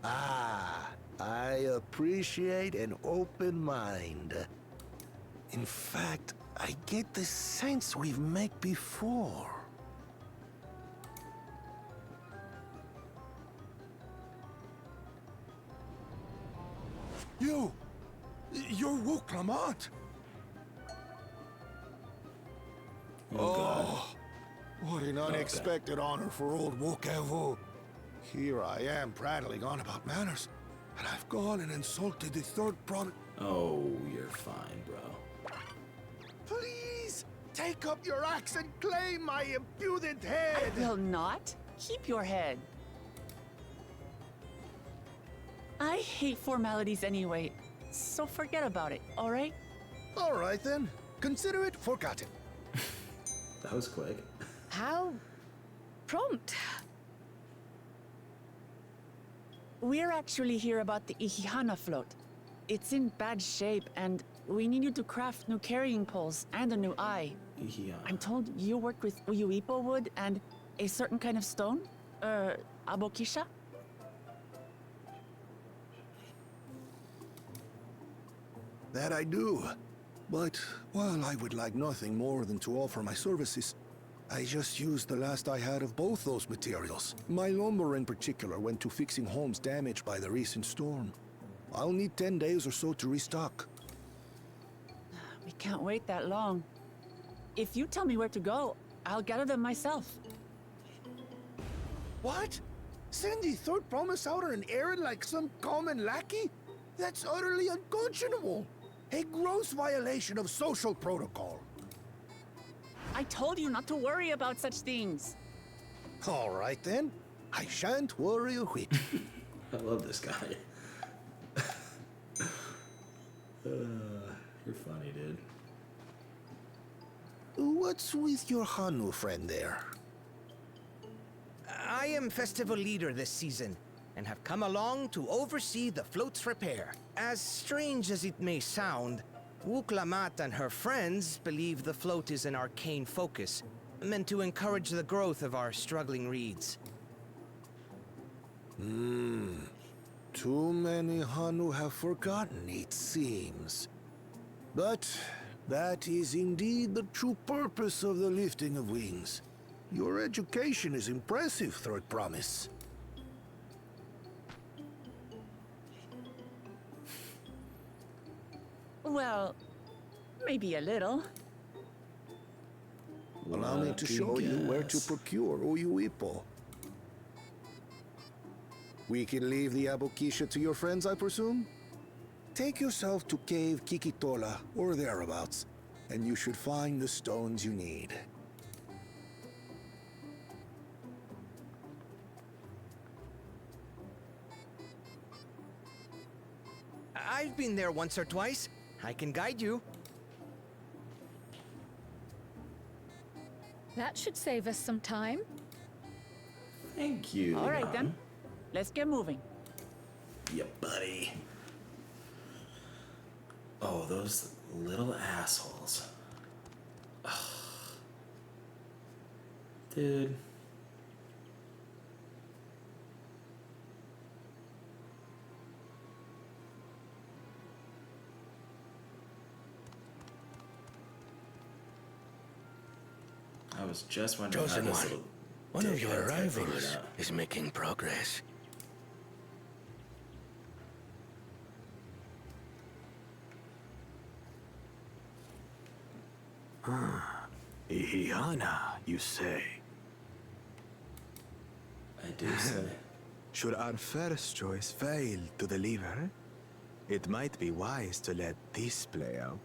Ah, I appreciate an open mind. In fact, I get the sense we've met before. You're Wook Lamont! Oh, what an unexpected honor for old Wokevu. Here I am prattling on about manners, and I've gone and insulted the third product. Oh, you're fine, bro. Please, take up your axe and claim my impudent head! I will not. Keep your head. I hate formalities anyway, so forget about it, all right? All right then. Consider it forgotten. That was quick. How prompt. We're actually here about the Ihihana float. It's in bad shape, and we need you to craft new carrying poles and a new eye. I'm told you work with Uyuipo wood and a certain kind of stone? Abokisha? That I do. But, well, I would like nothing more than to offer my services. I just used the last I had of both those materials. My lumber in particular went to fixing homes damaged by the recent storm. I'll need 10 days or so to restock. We can't wait that long. If you tell me where to go, I'll gather them myself. What? Send the third promise out on an errand like some common lackey? That's utterly unconscionable. A gross violation of social protocol. I told you not to worry about such things. All right then. I shan't worry a whit. I love this guy. You're funny, dude. What's with your Hanu friend there? I am festival leader this season, and have come along to oversee the float's repair. As strange as it may sound, Wuklamat and her friends believe the float is an arcane focus, meant to encourage the growth of our struggling reeds. Too many Hanu have forgotten, it seems. But that is indeed the true purpose of the lifting of wings. Your education is impressive, Third Promise. Well, maybe a little. Allow me to show you where to procure Uyuipo. We can leave the Abokisha to your friends, I presume? Take yourself to Cave Kikitola, or thereabouts, and you should find the stones you need. I've been there once or twice. I can guide you. That should save us some time. Thank you. All right then. Let's get moving. Yeah, buddy. Oh, those little assholes. Ugh. Dude. I was just wondering how Chosen this one, little one of your dickheads had figured rivals out. is making progress. Ihihana, you say? I do say. Should our first choice fail to deliver, it might be wise to let this play out.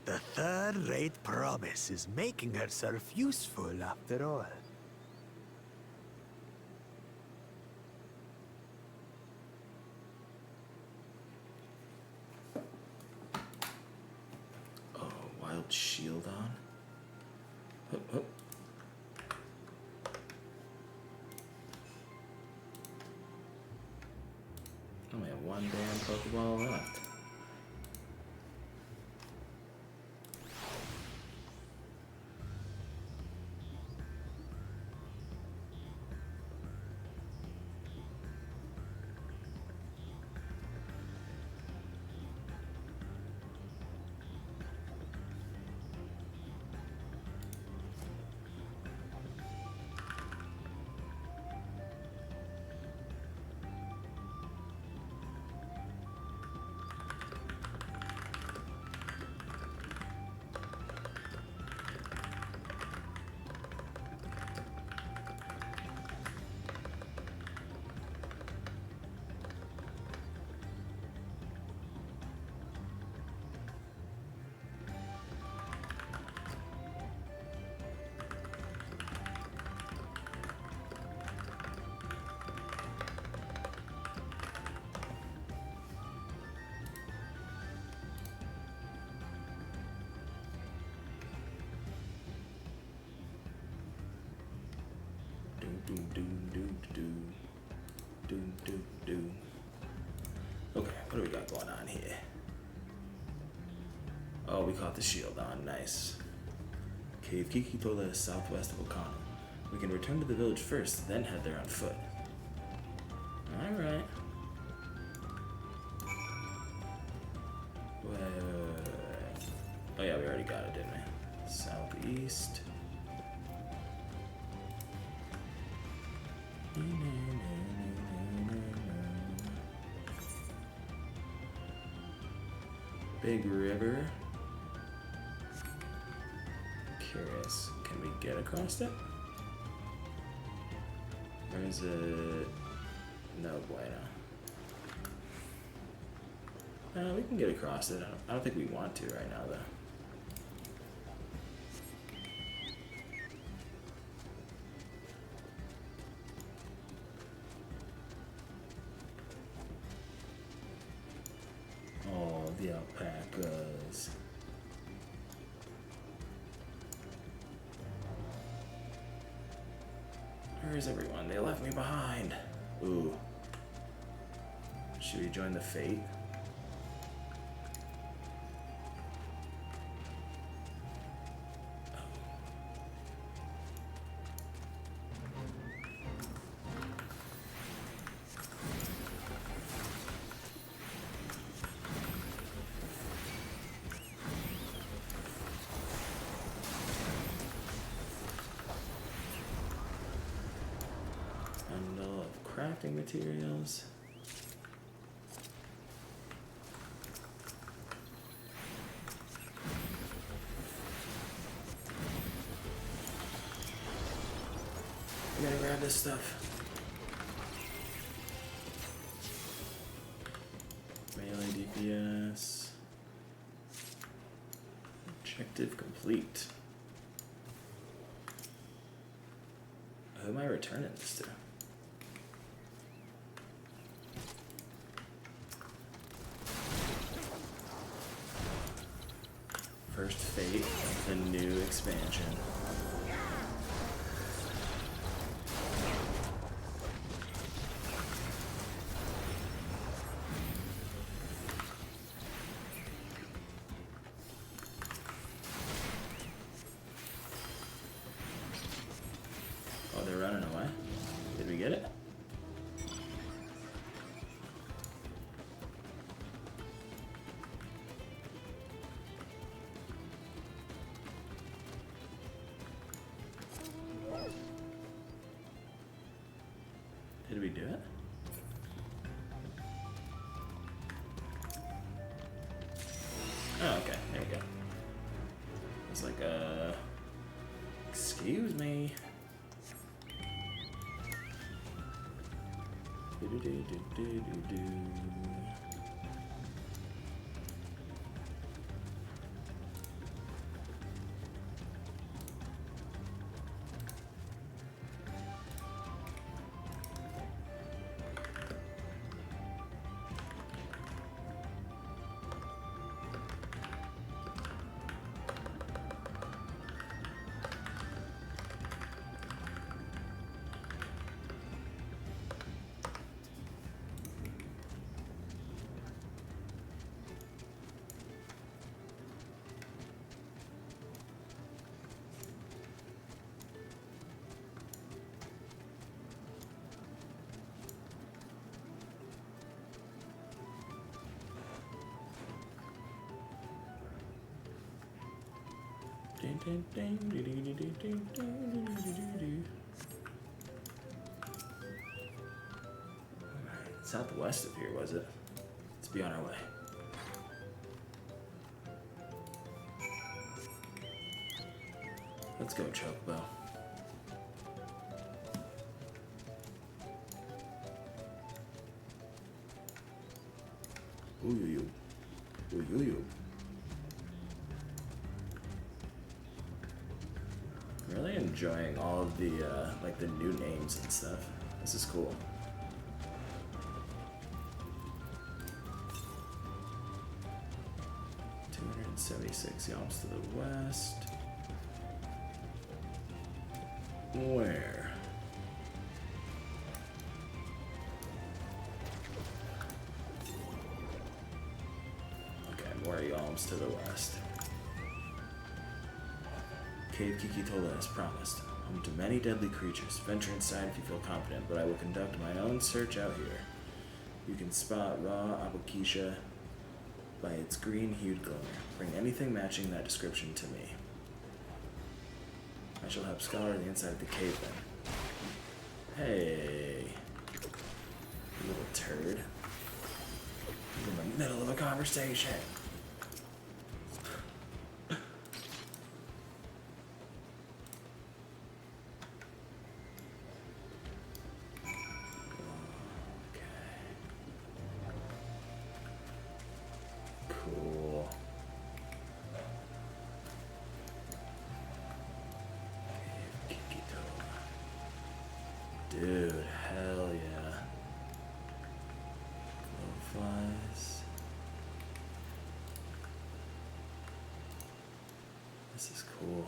The third-rate promise is making herself useful after all. Oh, wild shield on. Hup, hup. only have one damn Pokeball left. Okay, what do we got going on here? Oh, we caught the shield on. Nice. Cave Kikitola is southwest of Okano. We can return to the village first, then head there on foot. Alright. Wait. Oh yeah, we already got it, didn't we? Southeast. Big river. Curious, can we get across it? Or is it... No bueno. We can get across it. I don't think we want to right now, though. The alpacas. Where is everyone? They left me behind. Ooh. Should we join the fate? Crafting materials. I'm gonna grab this stuff. Melee DPS. Objective complete. Who am I returning this to? First fate of the new expansion. Oh, they're running away. Did we get it? Did we do it? Oh, okay. There we go. It's like, excuse me. Do-do-do-do-do-do-do. Southwest of here, was it? Let's be on our way. Let's go, Chocobo. Ooh, ooh. Really enjoying all of the like the new names and stuff. This is cool. $276 yalms to the west. Where? Okay, more yalms to the west. Cave Kikitola as promised. Home to many deadly creatures. Venture inside if you feel confident, but I will conduct my own search out here. You can spot raw Abukisha by its green-hued glimmer. Bring anything matching that description to me. I shall help scour the inside of the cave then. Hey, you little turd. I'm in the middle of a conversation. Dude, hell yeah. Glowflies. This is cool.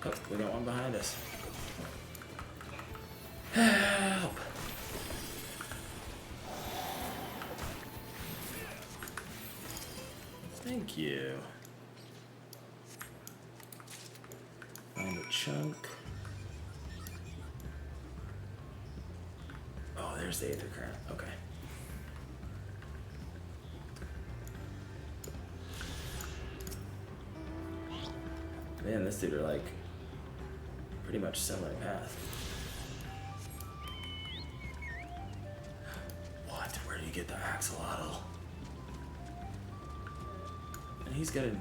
Oh, we got one behind us. Help! Thank you. Find a chunk. Oh, there's the Aether Current. Okay. Man, this dude are like pretty much similar path. What? Where do you get the axolotl? And he's got a,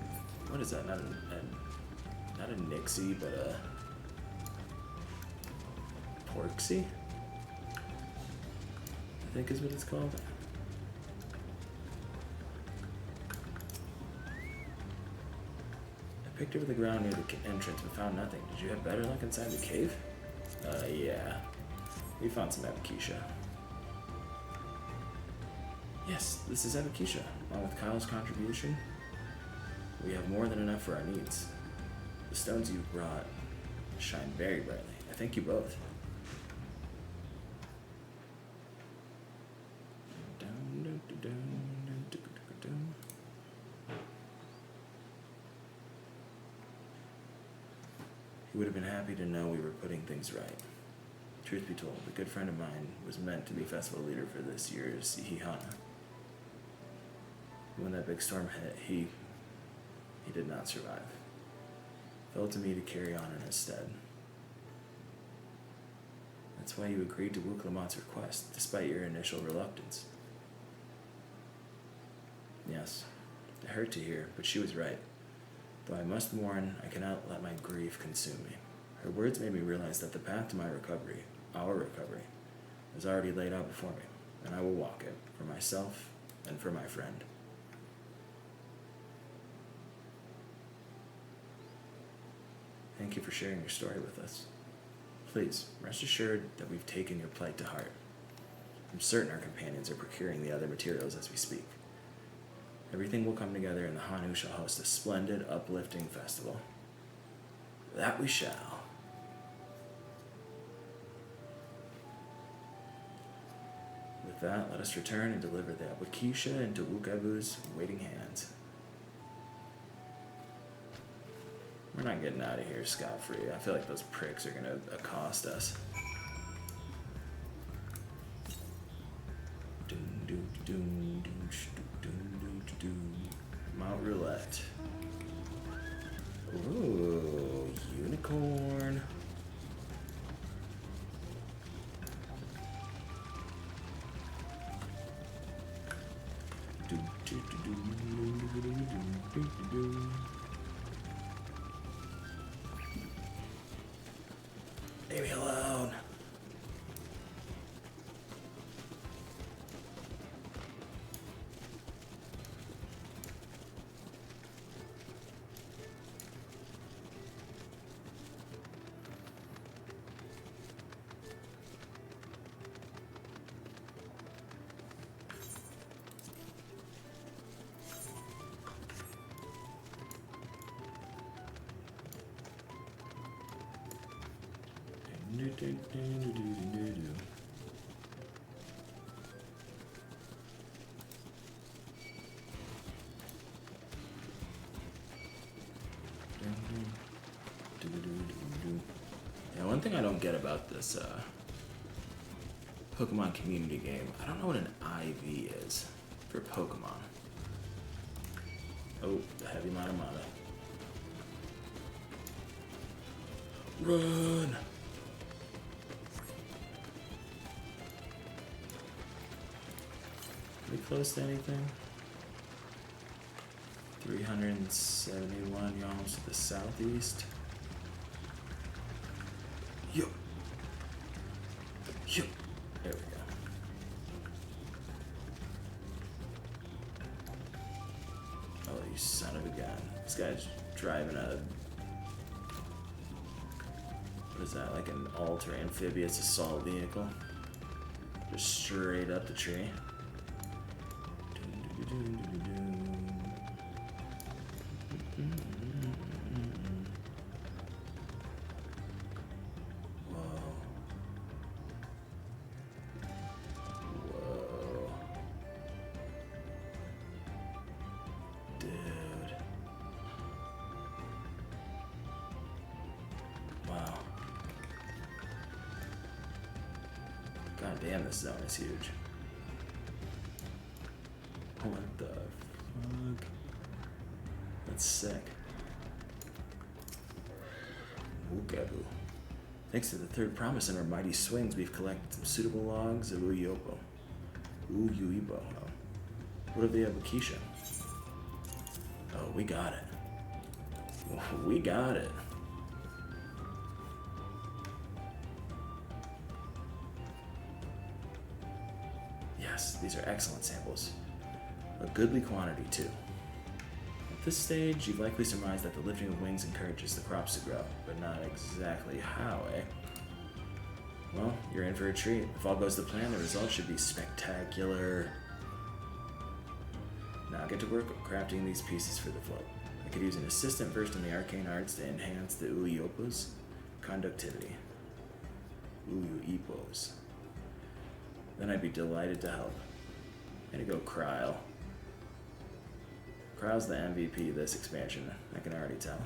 what is that? Not a Nixie, but a Porksy, I think is what it's called. I picked over the ground near the entrance but found nothing. Did you have better luck inside the cave? Yeah. We found some Abukisha. Yes, this is Abukisha. Along with Kyle's contribution, we have more than enough for our needs. The stones you brought shine very brightly. I thank you both. He would have been happy to know we were putting things right. Truth be told, a good friend of mine was meant to be festival leader for this year's Ihana. When that big storm hit, he did not survive. Fell to me to carry on in his stead. That's why you agreed to Wuklamat's request, despite your initial reluctance. Yes, it hurt to hear, but she was right. Though I must mourn, I cannot let my grief consume me. Her words made me realize that the path to my recovery, our recovery, is already laid out before me, and I will walk it, for myself and for my friend. Thank you for sharing your story with us. Please, rest assured that we've taken your plight to heart. I'm certain our companions are procuring the other materials as we speak. Everything will come together and the Hanu shall host a splendid, uplifting festival. That we shall. With with that, let us return and deliver the Abukisha into Wukabu's waiting hands. We're not getting out of here scot-free. I feel like those pricks are gonna accost us. Mount Roulette. Ooh, unicorn. Leave me alone. Yeah, one thing I don't get about this Pokemon community game, I don't know what an IV is for Pokemon. Oh, the heavy Matamata. Run! Are we close to anything? 371 yalms to the southeast. Yup. Yup. There we go. Oh, you son of a gun. This guy's driving a... What is that, like an ultra amphibious assault vehicle? Just straight up the tree. God damn, this zone is huge. What the fuck? That's sick. Wukabu. Thanks to the third promise in our mighty swings, we've collected some suitable logs of Uyopo. Uyuibo. What of the Abukisha? Oh, we got it. We got it. Yes, these are excellent samples. A goodly quantity, too. At this stage, you've likely surmised that the lifting of wings encourages the crops to grow, but not exactly how, eh? Well, you're in for a treat. If all goes to plan, the result should be spectacular. Now get to work crafting these pieces for the float. I could use an assistant versed in the arcane arts to enhance the Uyopo's conductivity. Uyuipos. Then I'd be delighted to help. Way to go, Kryle. Kryle's the MVP of this expansion, I can already tell.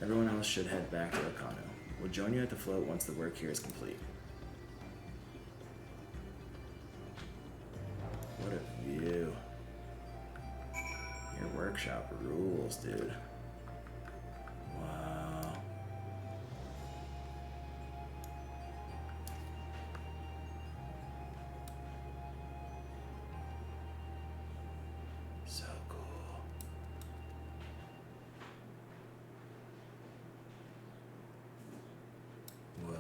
Everyone else should head back to Akano. We'll join you at the float once the work here is complete. What a view. Your workshop rules, dude. Wow. So cool. Whoa.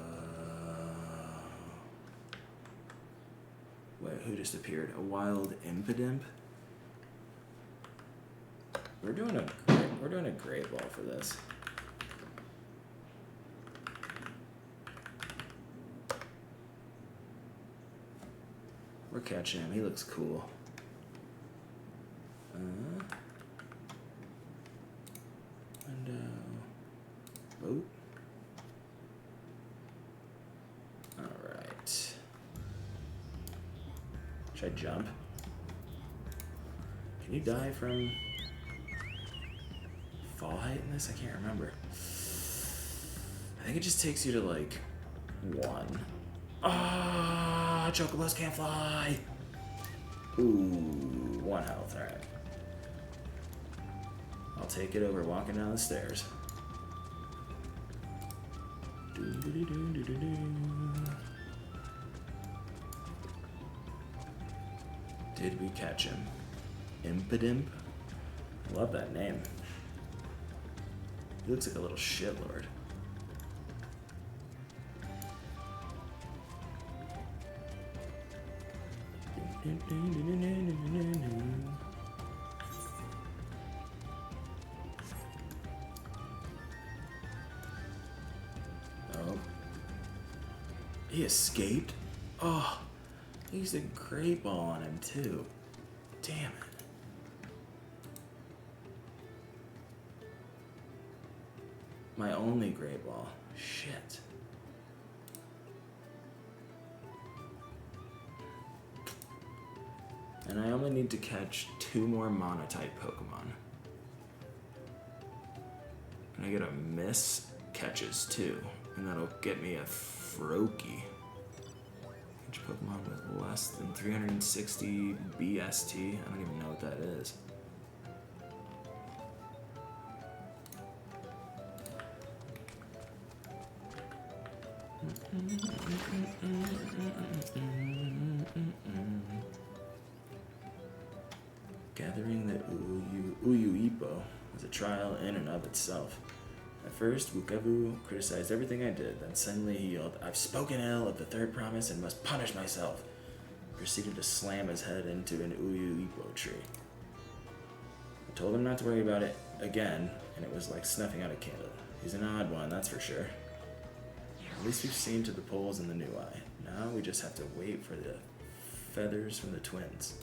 Wait, who just appeared? A wild impidimp? We're doing a great ball for this. We're catching him. He looks cool. Window. Boat. All right. Should I jump? Can you die from fall height in this? I can't remember. I think it just takes you to like 1. Ah, chocobos can't fly. Ooh, 1 health. All right. I'll take it over walking down the stairs. Did we catch him? Impidimp? I love that name. He looks like a little shitlord. Oh. He escaped? Oh. He used a great ball on him too. Damn it. My only great ball. Shit. And I only need to catch 2 more Monotype Pokemon. And I get a miss catches too. And that'll get me a Froakie. Each Pokemon with less than 360 BST. I don't even know what that is. Gathering the Uyuipo was a trial in and of itself. At first, Wukavu criticized everything I did, then suddenly he yelled, "I've spoken ill of the third promise and must punish myself." He proceeded to slam his head into an Uyuipo tree. I told him not to worry about it again, and it was like snuffing out a candle. He's an odd one, that's for sure. At least we've seen to the poles in the new eye. Now we just have to wait for the feathers from the twins.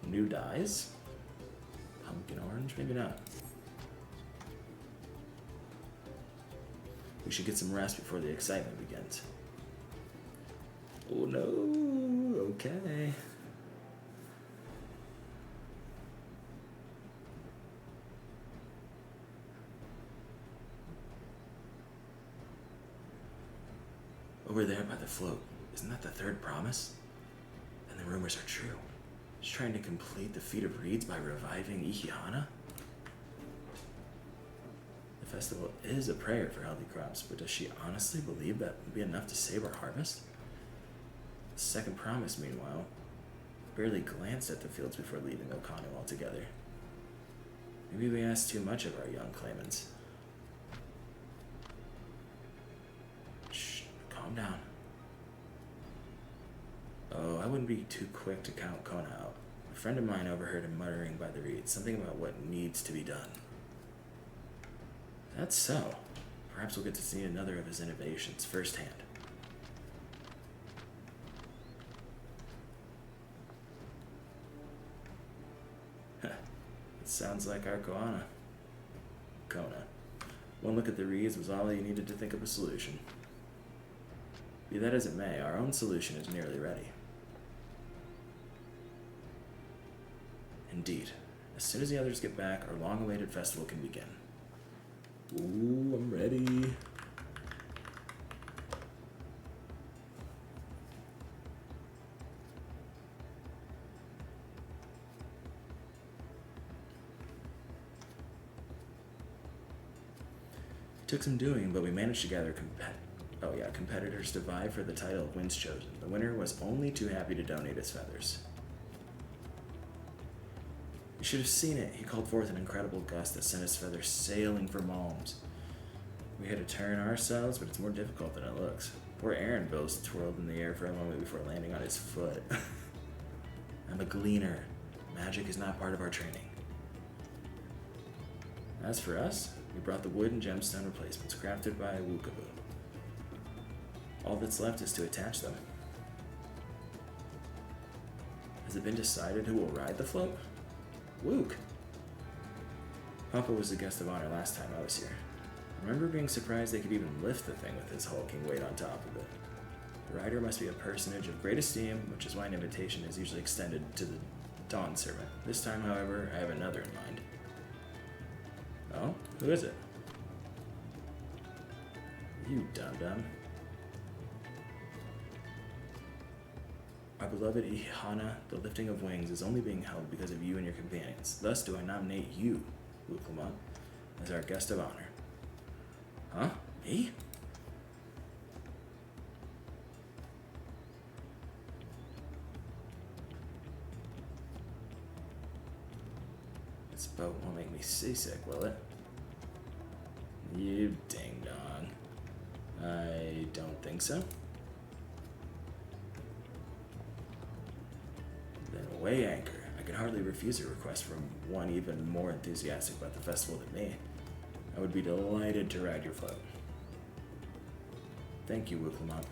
New dyes? Pumpkin orange? Maybe not. We should get some rest before the excitement begins. Oh no, okay. Over there by the float, isn't that the third promise? And the rumors are true. She's trying to complete the feat of reeds by reviving Ihihana? The festival is a prayer for healthy crops, but does she honestly believe that would be enough to save our harvest? The second promise, meanwhile, barely glanced at the fields before leaving Okano altogether. Maybe we asked too much of our young claimants. Shh, calm down. Oh, I wouldn't be too quick to count Kona out. A friend of mine overheard him muttering by the reeds, something about what needs to be done. That's so. Perhaps we'll get to see another of his innovations firsthand. It sounds like our Kona. One look at the reeds was all you needed to think of a solution. Be that as it may, our own solution is nearly ready. Indeed. As soon as the others get back, our long-awaited festival can begin. Ooh, I'm ready. It took some doing, but we managed to gather competitors to vie for the title of Wins Chosen. The winner was only too happy to donate his feathers. You should have seen it. He called forth an incredible gust that sent his feathers sailing for Malms. We had to turn ourselves, but it's more difficult than it looks. Poor Aaron Bills twirled in the air for a moment before landing on his foot. I'm a gleaner. Magic is not part of our training. As for us, we brought the wood and gemstone replacements crafted by Wukabu. All that's left is to attach them. Has it been decided who will ride the float? Wook. Papa was the guest of honor last time I was here. I remember being surprised they could even lift the thing with his hulking weight on top of it. The rider must be a personage of great esteem, which is why an invitation is usually extended to the Dawn servant. This time, however, I have another in mind. Oh? Who is it? You dum-dum. Our beloved Ihana, the lifting of wings, is only being held because of you and your companions. Thus do I nominate you, Wuklumut, as our guest of honor. Huh? Me? This boat won't make me seasick, will it? You ding-dong. I don't think so. Then weigh anchor. I could hardly refuse a request from one even more enthusiastic about the festival than me. I would be delighted to ride your float. Thank you, Wuklumut.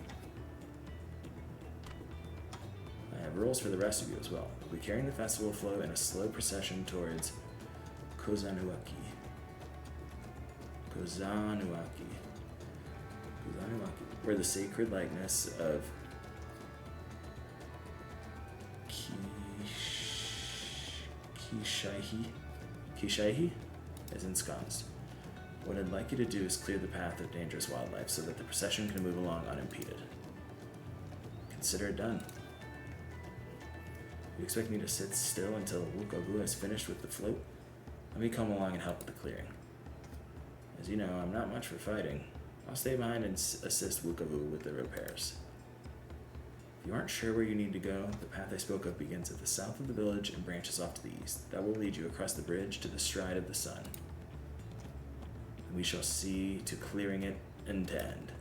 I have rules for the rest of you as well. We'll be carrying the festival float in a slow procession towards Kozama'uka. Where the sacred likeness of Kishaihi is ensconced. What I'd like you to do is clear the path of dangerous wildlife so that the procession can move along unimpeded. Consider it done. You expect me to sit still until Wukagu is finished with the float? Let me come along and help with the clearing. As you know, I'm not much for fighting. I'll stay behind and assist Wukagu with the repairs. If you aren't sure where you need to go, the path I spoke of begins at the south of the village and branches off to the east. That will lead you across the bridge to the stride of the sun. And we shall see to clearing it end to end.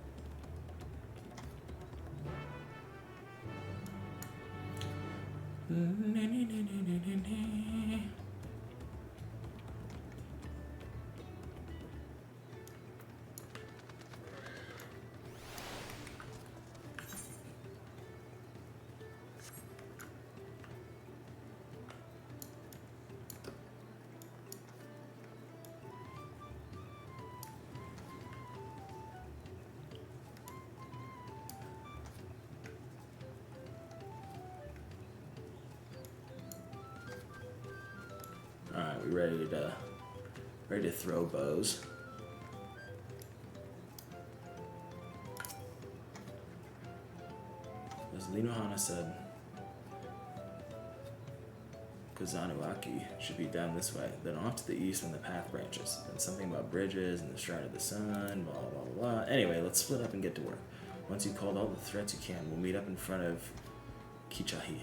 Alright, we ready to throw bows. As Linohana said, Kozama'uka should be down this way, then off to the east when the path branches. Then something about bridges and the stride of the sun, blah blah blah. Anyway, let's split up and get to work. Once you've called all the threats you can, we'll meet up in front of Kichahi.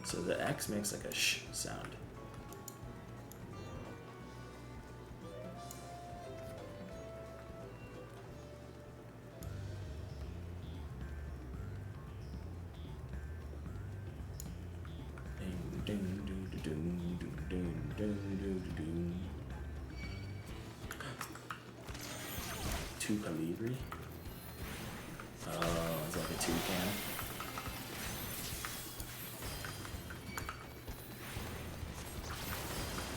So the X makes like a sh sound. Two Calibri? Oh, it's like a toucan.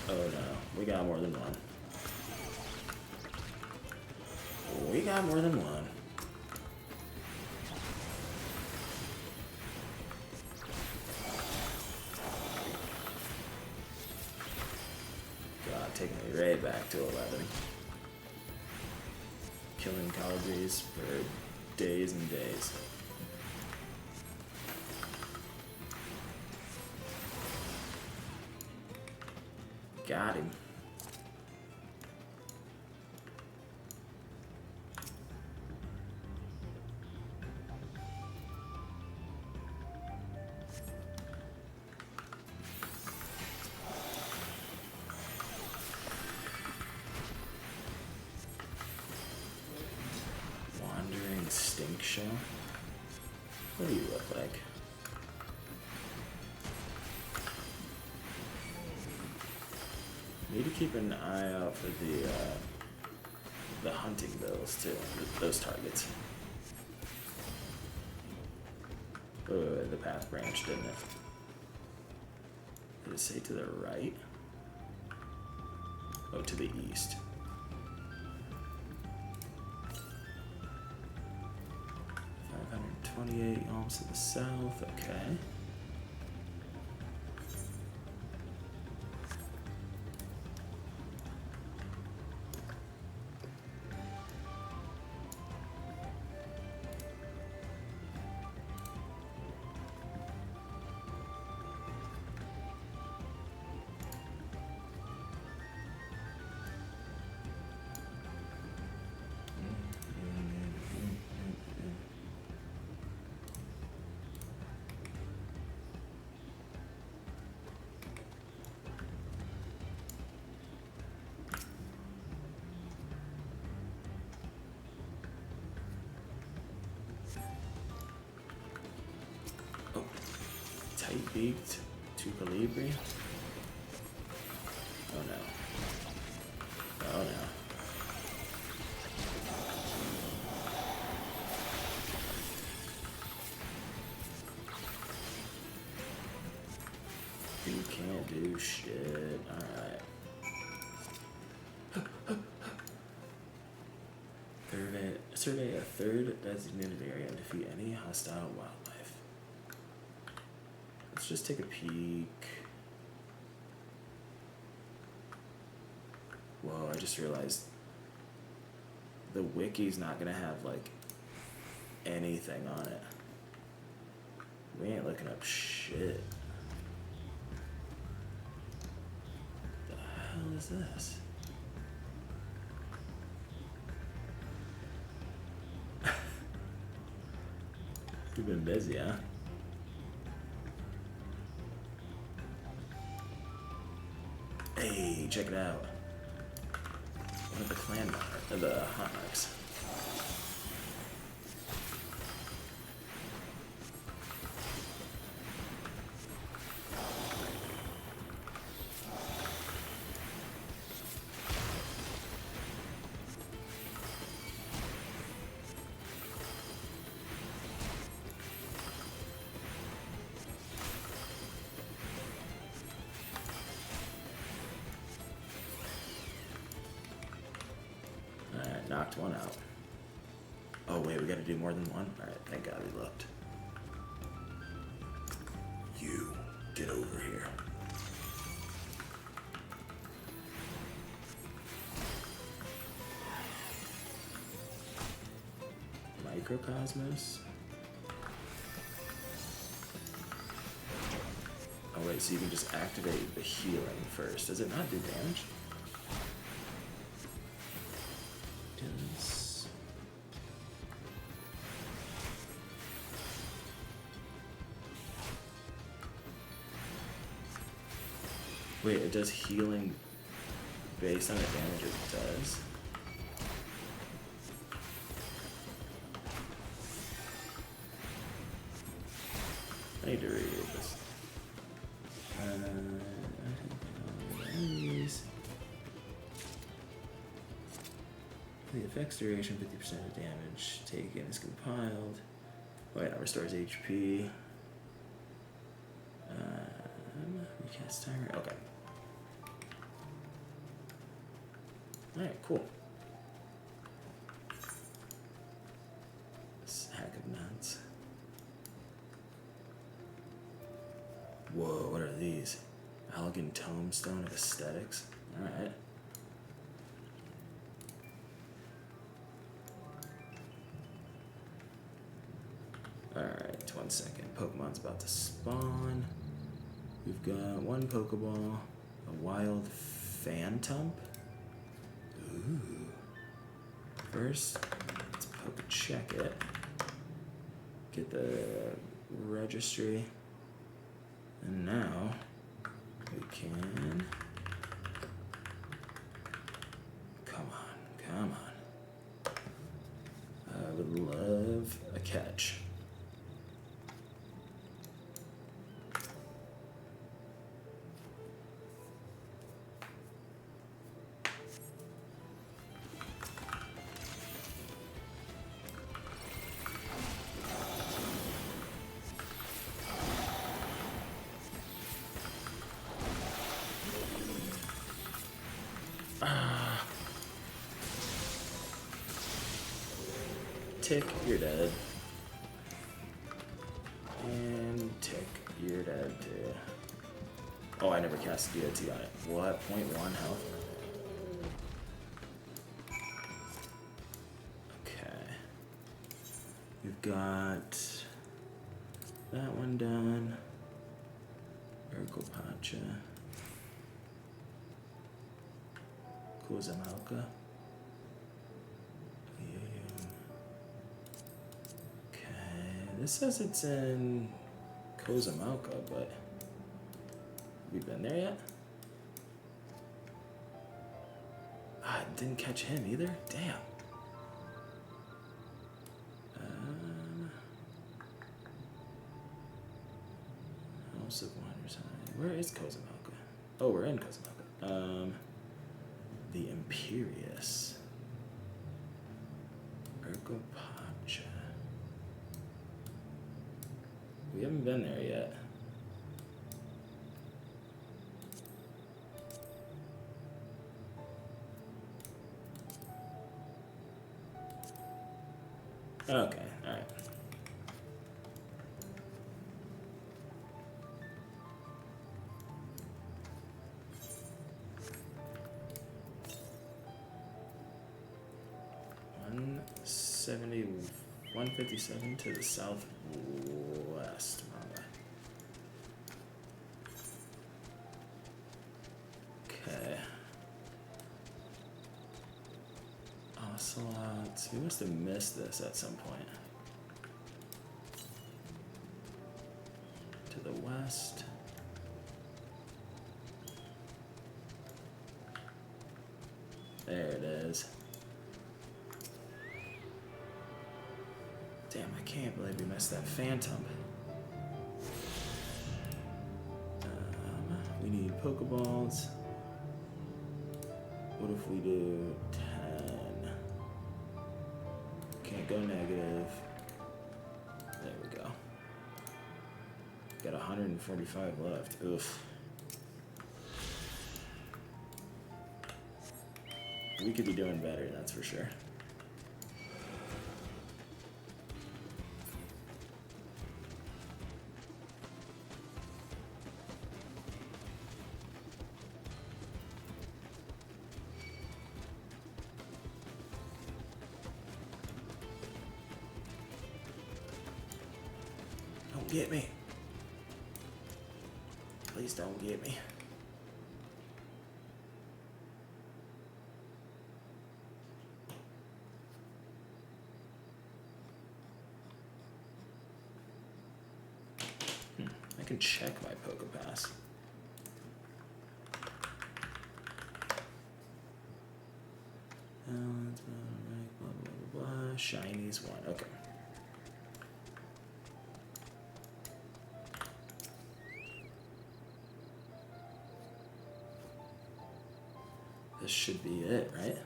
Oh no, we got more than one. We got more than one. God, taking me right back to 11. Killing Calibris for days and days. Got him. Wandering stink shell? What do you look like? Need to keep an eye out for the the hunting bills too, those targets. Oh, the path branched, didn't it? Did it say to the right? Oh, to the east. 528 almost to the south, okay. Tight-beaked Tuliyollal. Oh no. Oh no. You can't do shit. Alright. Survey a third designated area and defeat any hostile wildlife. Let's just take a peek. Whoa, I just realized the wiki's not gonna have like anything on it. We ain't looking up shit. The hell is this? You've been busy, huh? Hey, check it out. One of the clan marks, the hot marks. Knocked one out. Oh wait, we gotta do more than one? Alright, thank God we looked. You, get over here. Microcosmos? Oh wait, so you can just activate the healing first. Does it not do damage? Wait, it does healing based on the damage it does? I need to reread this. The effects duration, 50% of damage taken is compiled. Oh yeah, restores HP. Recast timer, okay. Alright, cool. Sack of nuts. Whoa, what are these? Elegant Tombstone of Aesthetics? Alright. Alright, 1 second. Pokemon's about to spawn. We've got one Pokeball, a wild Phantump. Ooh. First, let's check it. Get the registry. And now, we can... Come on. I would love a catch. Tick, you're dead. And Tick, you're dead too. Oh, I never cast DOT on it. What? 0.1 health? Okay. We've got that one done. Erkopacha. Kozama'uka. Okay, this says it's in Kozama'uka, but have we been there yet? Ah, I didn't catch him either? Damn. House of Wonders High. Where is Kozama'uka? Oh, we're in Kozama'uka. The Imperious. Erkopacha. We haven't been there yet. Okay, alright. $170, $157 to the southwest. Okay. Ocelots. We must have missed this at some point. To the west. There it is. Damn, I can't believe we missed that phantom. We need Pokeballs. What if we do 10? Can't go negative. There we go. Got 145 left. Oof. We could be doing better, that's for sure. Don't get me. Please don't get me. I can check my Pokepass. Blah, blah, blah, blah. Shinies 1. Okay. This should be it, right?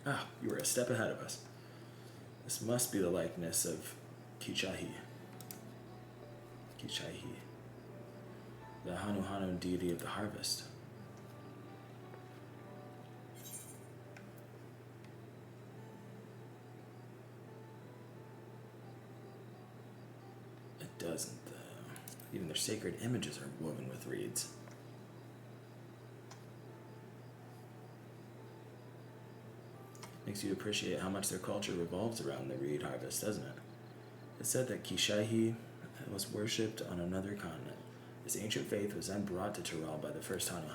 Ah, you were a step ahead of us. This must be the likeness of Kichahi. Kichahi. The Hanu deity of the harvest. It doesn't, though. Even their sacred images are woven with reeds. Makes you appreciate how much their culture revolves around the reed harvest, doesn't it? It's said that Kishahi was worshipped on another continent. This ancient faith was then brought to Tural by the first Hanu.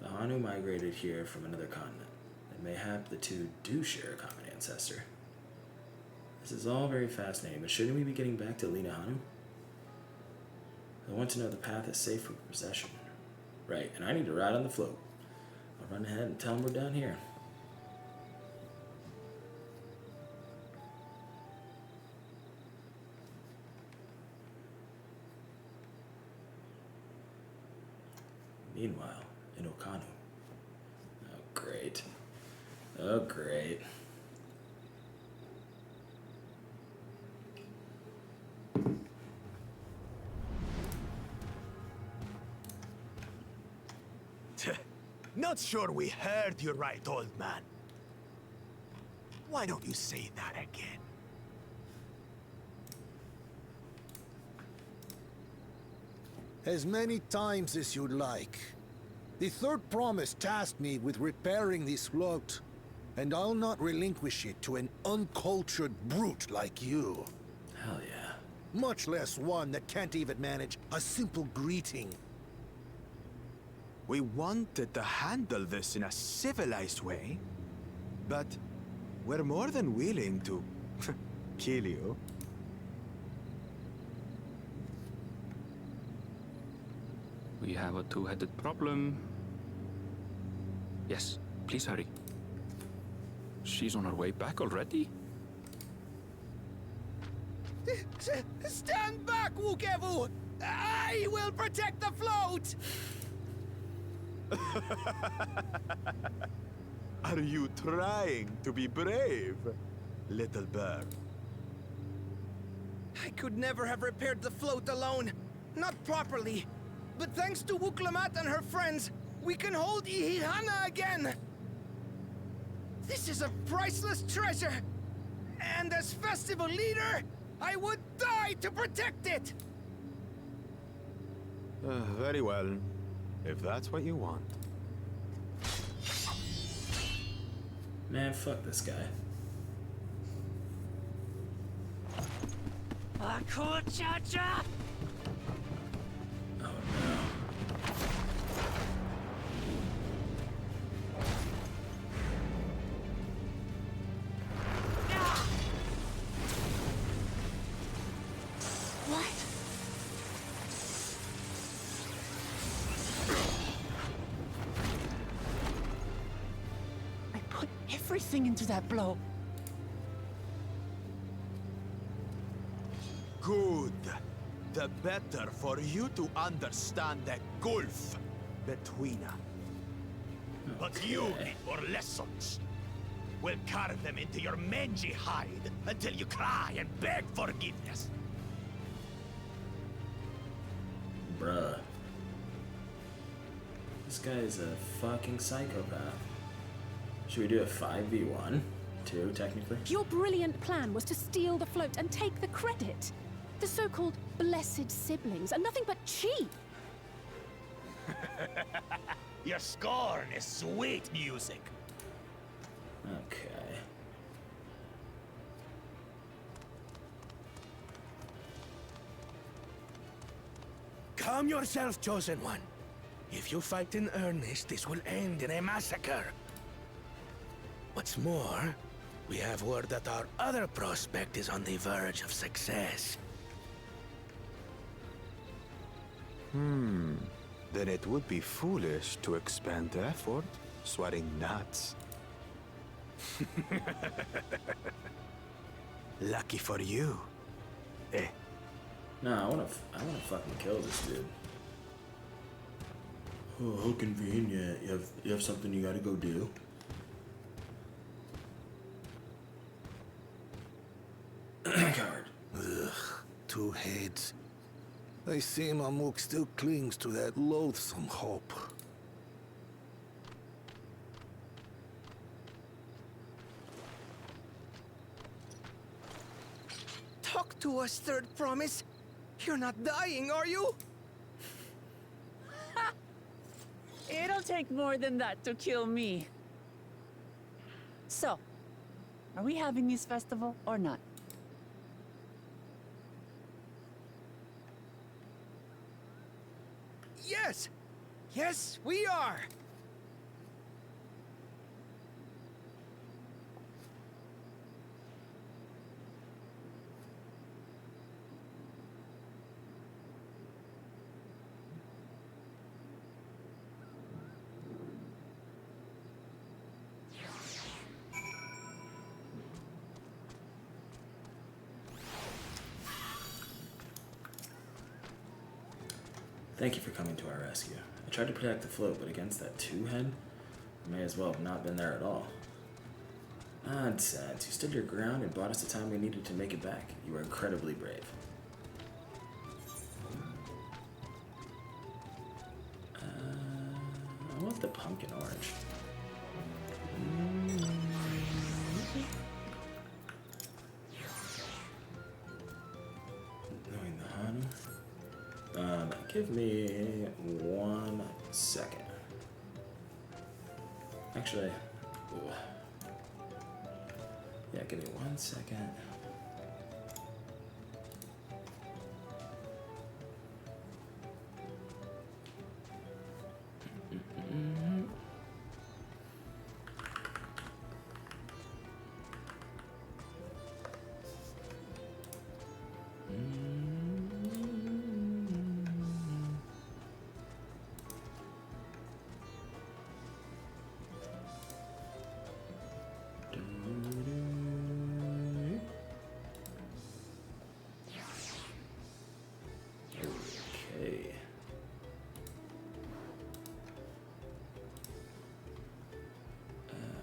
The Hanu migrated here from another continent, and mayhap the two do share a common ancestor. This is all very fascinating, but shouldn't we be getting back to Lena Hanu? I want to know the path is safe for possession. Right, and I need to ride on the float. I'll run ahead and tell them we're down here. Meanwhile, in Okanu. Oh, great. Oh, great. Not sure we heard you right, old man. Why don't you say that again? As many times as you'd like. The third promise tasked me with repairing this float, and I'll not relinquish it to an uncultured brute like you. Hell yeah. Much less one that can't even manage a simple greeting. We wanted to handle this in a civilized way, but we're more than willing to kill you. We have a two-headed problem. Yes, please hurry. She's on her way back already? Stand back, Wukevu! I will protect the float! Are you trying to be brave, little bird? I could never have repaired the float alone. Not properly. But thanks to Wuklamat and her friends, we can hold Ihihana again! This is a priceless treasure! And as festival leader, I would die to protect it! Very well, if that's what you want. Man, fuck this guy. Akuchacha! Oh no. What? I put everything into that blow. Good. The better for you to understand the gulf between us. But you need more lessons. We'll carve them into your mangy hide until you cry and beg forgiveness. Bruh. This guy is a fucking psychopath. Should we do a 5v1? 2, technically? Your brilliant plan was to steal the float and take the credit. The so-called blessed siblings are nothing but cheap. Your scorn is sweet music. Okay. Calm yourself, Chosen One. If you fight in earnest, this will end in a massacre. What's more, we have word that our other prospect is on the verge of success. Then it would be foolish to expend effort sweating nuts. Lucky for you. Eh? No, I wanna fucking kill this dude. Oh, how convenient. You have something you gotta go do. Coward. Ugh, 2 heads. I see Mamuk still clings to that loathsome hope. Talk to us, Third Promise. You're not dying, are you? It'll take more than that to kill me. So, are we having this festival or not? Yes! Yes, we are! Thank you for coming to our rescue. I tried to protect the float, but against that 2-head, I may as well have not been there at all. Nonsense. You stood your ground and bought us the time we needed to make it back. You were incredibly brave. What the pumpkin orange. Knowing the Hanu. Give me 1 second. Actually, ooh. Yeah, give me 1 second.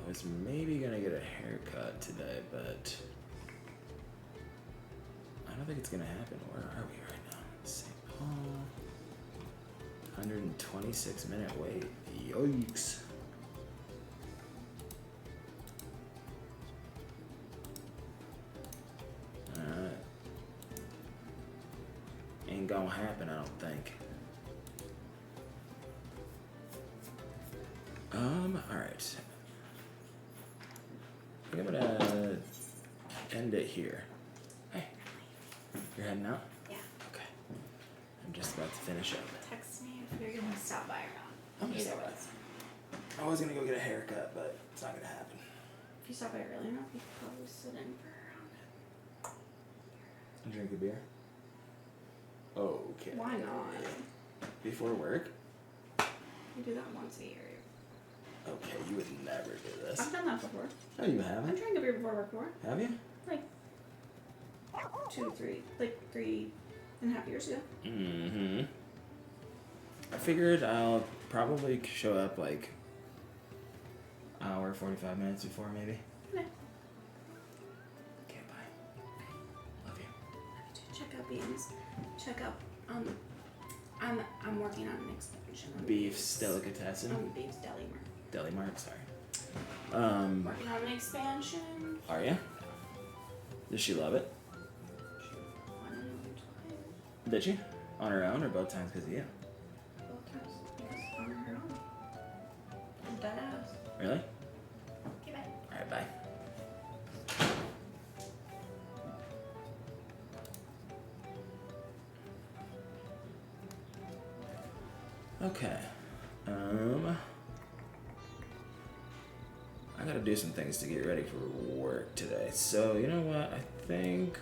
Was maybe gonna get a haircut today, but I don't think it's gonna happen. Where are we right now? St. Paul. 126-minute wait. Yikes. Alright. Ain't gonna happen, I don't think. Alright. I think I'm gonna end it here. Hey, you're heading out? Yeah. Okay. I'm just about to finish up. Text me if you're gonna stop by or not. I'm just Either way. I was gonna go get a haircut, but it's not gonna happen. If you stop by early enough, you could probably sit in for around. And drink a beer? Okay. Why not? Before work? You do that once a year. Okay, you would never do this. I've done that before. No, you haven't. I drank a beer before work before. Have you? Like 3.5 years ago. Mm-hmm. I figured I'll probably show up like hour, 45 minutes before maybe. Yeah. Okay, bye. Love you. Check out beans. Check out I'm working on an expansion. Beef delicatessen. Beef's Deli Mart. Deli Mart, sorry. Working on an expansion. Are you? Does she love it? Did she? On her own or both times because of you? Both times because on her own. Dead ass. Really? Okay, bye. Alright, bye. Okay. I gotta do some things to get ready for work today. So, you know what? I'm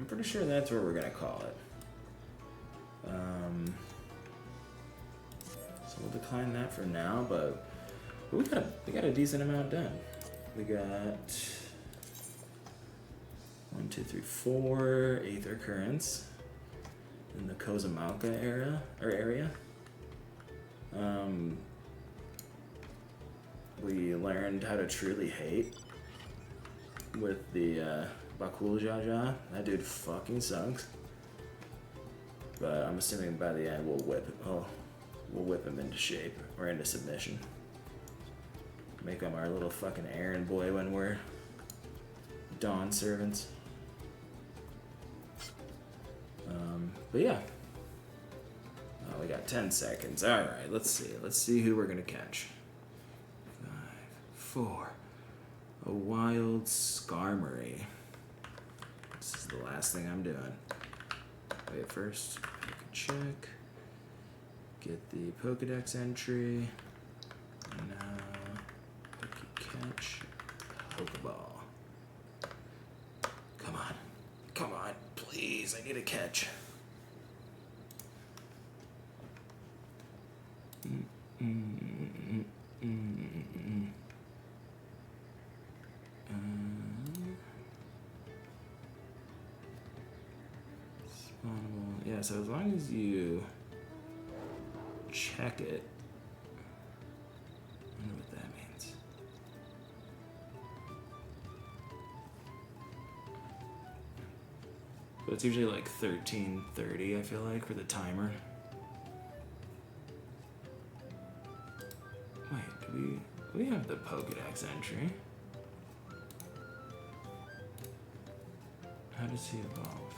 pretty sure that's where we're gonna call it. So we'll decline that for now, but we got a decent amount done. We got 1, 2, 3, 4 Aether Currents in the Kozama'uka area. We learned how to truly hate with the Bakul Jaja. That dude fucking sucks. But I'm assuming by the end we'll whip him into shape or into submission. Make him our little fucking errand boy when we're Dawn servants. But yeah. Oh, we got 10 seconds. Alright, let's see. Let's see who we're gonna catch. 5, 4. A wild Skarmory. This is the last thing I'm doing. Wait, first, pick a check. Get the Pokedex entry. And now, pick a catch. Pokeball. Come on. Come on. Please, I need a catch. Spawnable. Yeah, so as long as you check it, I wonder what that means. So it's usually like 13:30, I feel like, for the timer. we have the Pokédex entry. How does he evolve?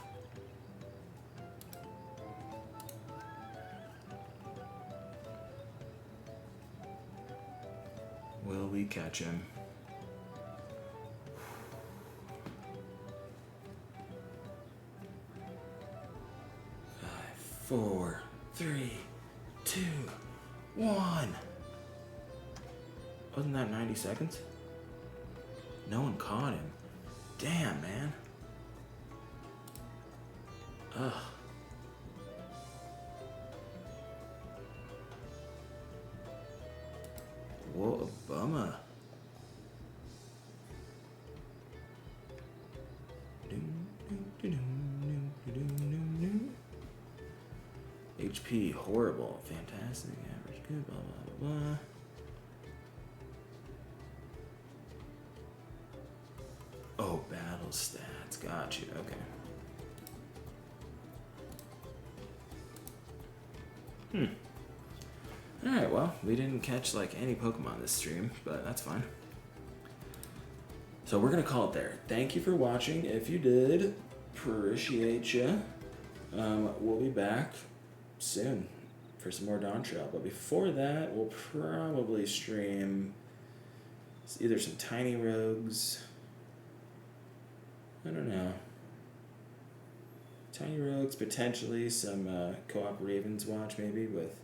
Will we catch him? 4, 3, 2, 1. Wasn't that 90 seconds? No one caught him. Damn, man. Ugh. What a bummer. HP, horrible, fantastic, average, good, blah, blah, blah, blah. Oh, battle stats, got you, okay. Alright, well, we didn't catch, like, any Pokemon this stream, but that's fine. So we're gonna call it there. Thank you for watching. If you did, appreciate ya. We'll be back soon for some more Dawntrail, but before that, we'll probably stream either some Tiny Rogues. I don't know. Tiny Rogues, potentially some co-op Ravens Watch, maybe with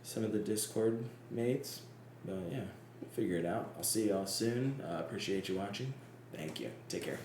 some of the Discord mates. But yeah, we'll figure it out. I'll see y'all soon. Appreciate you watching. Thank you. Take care.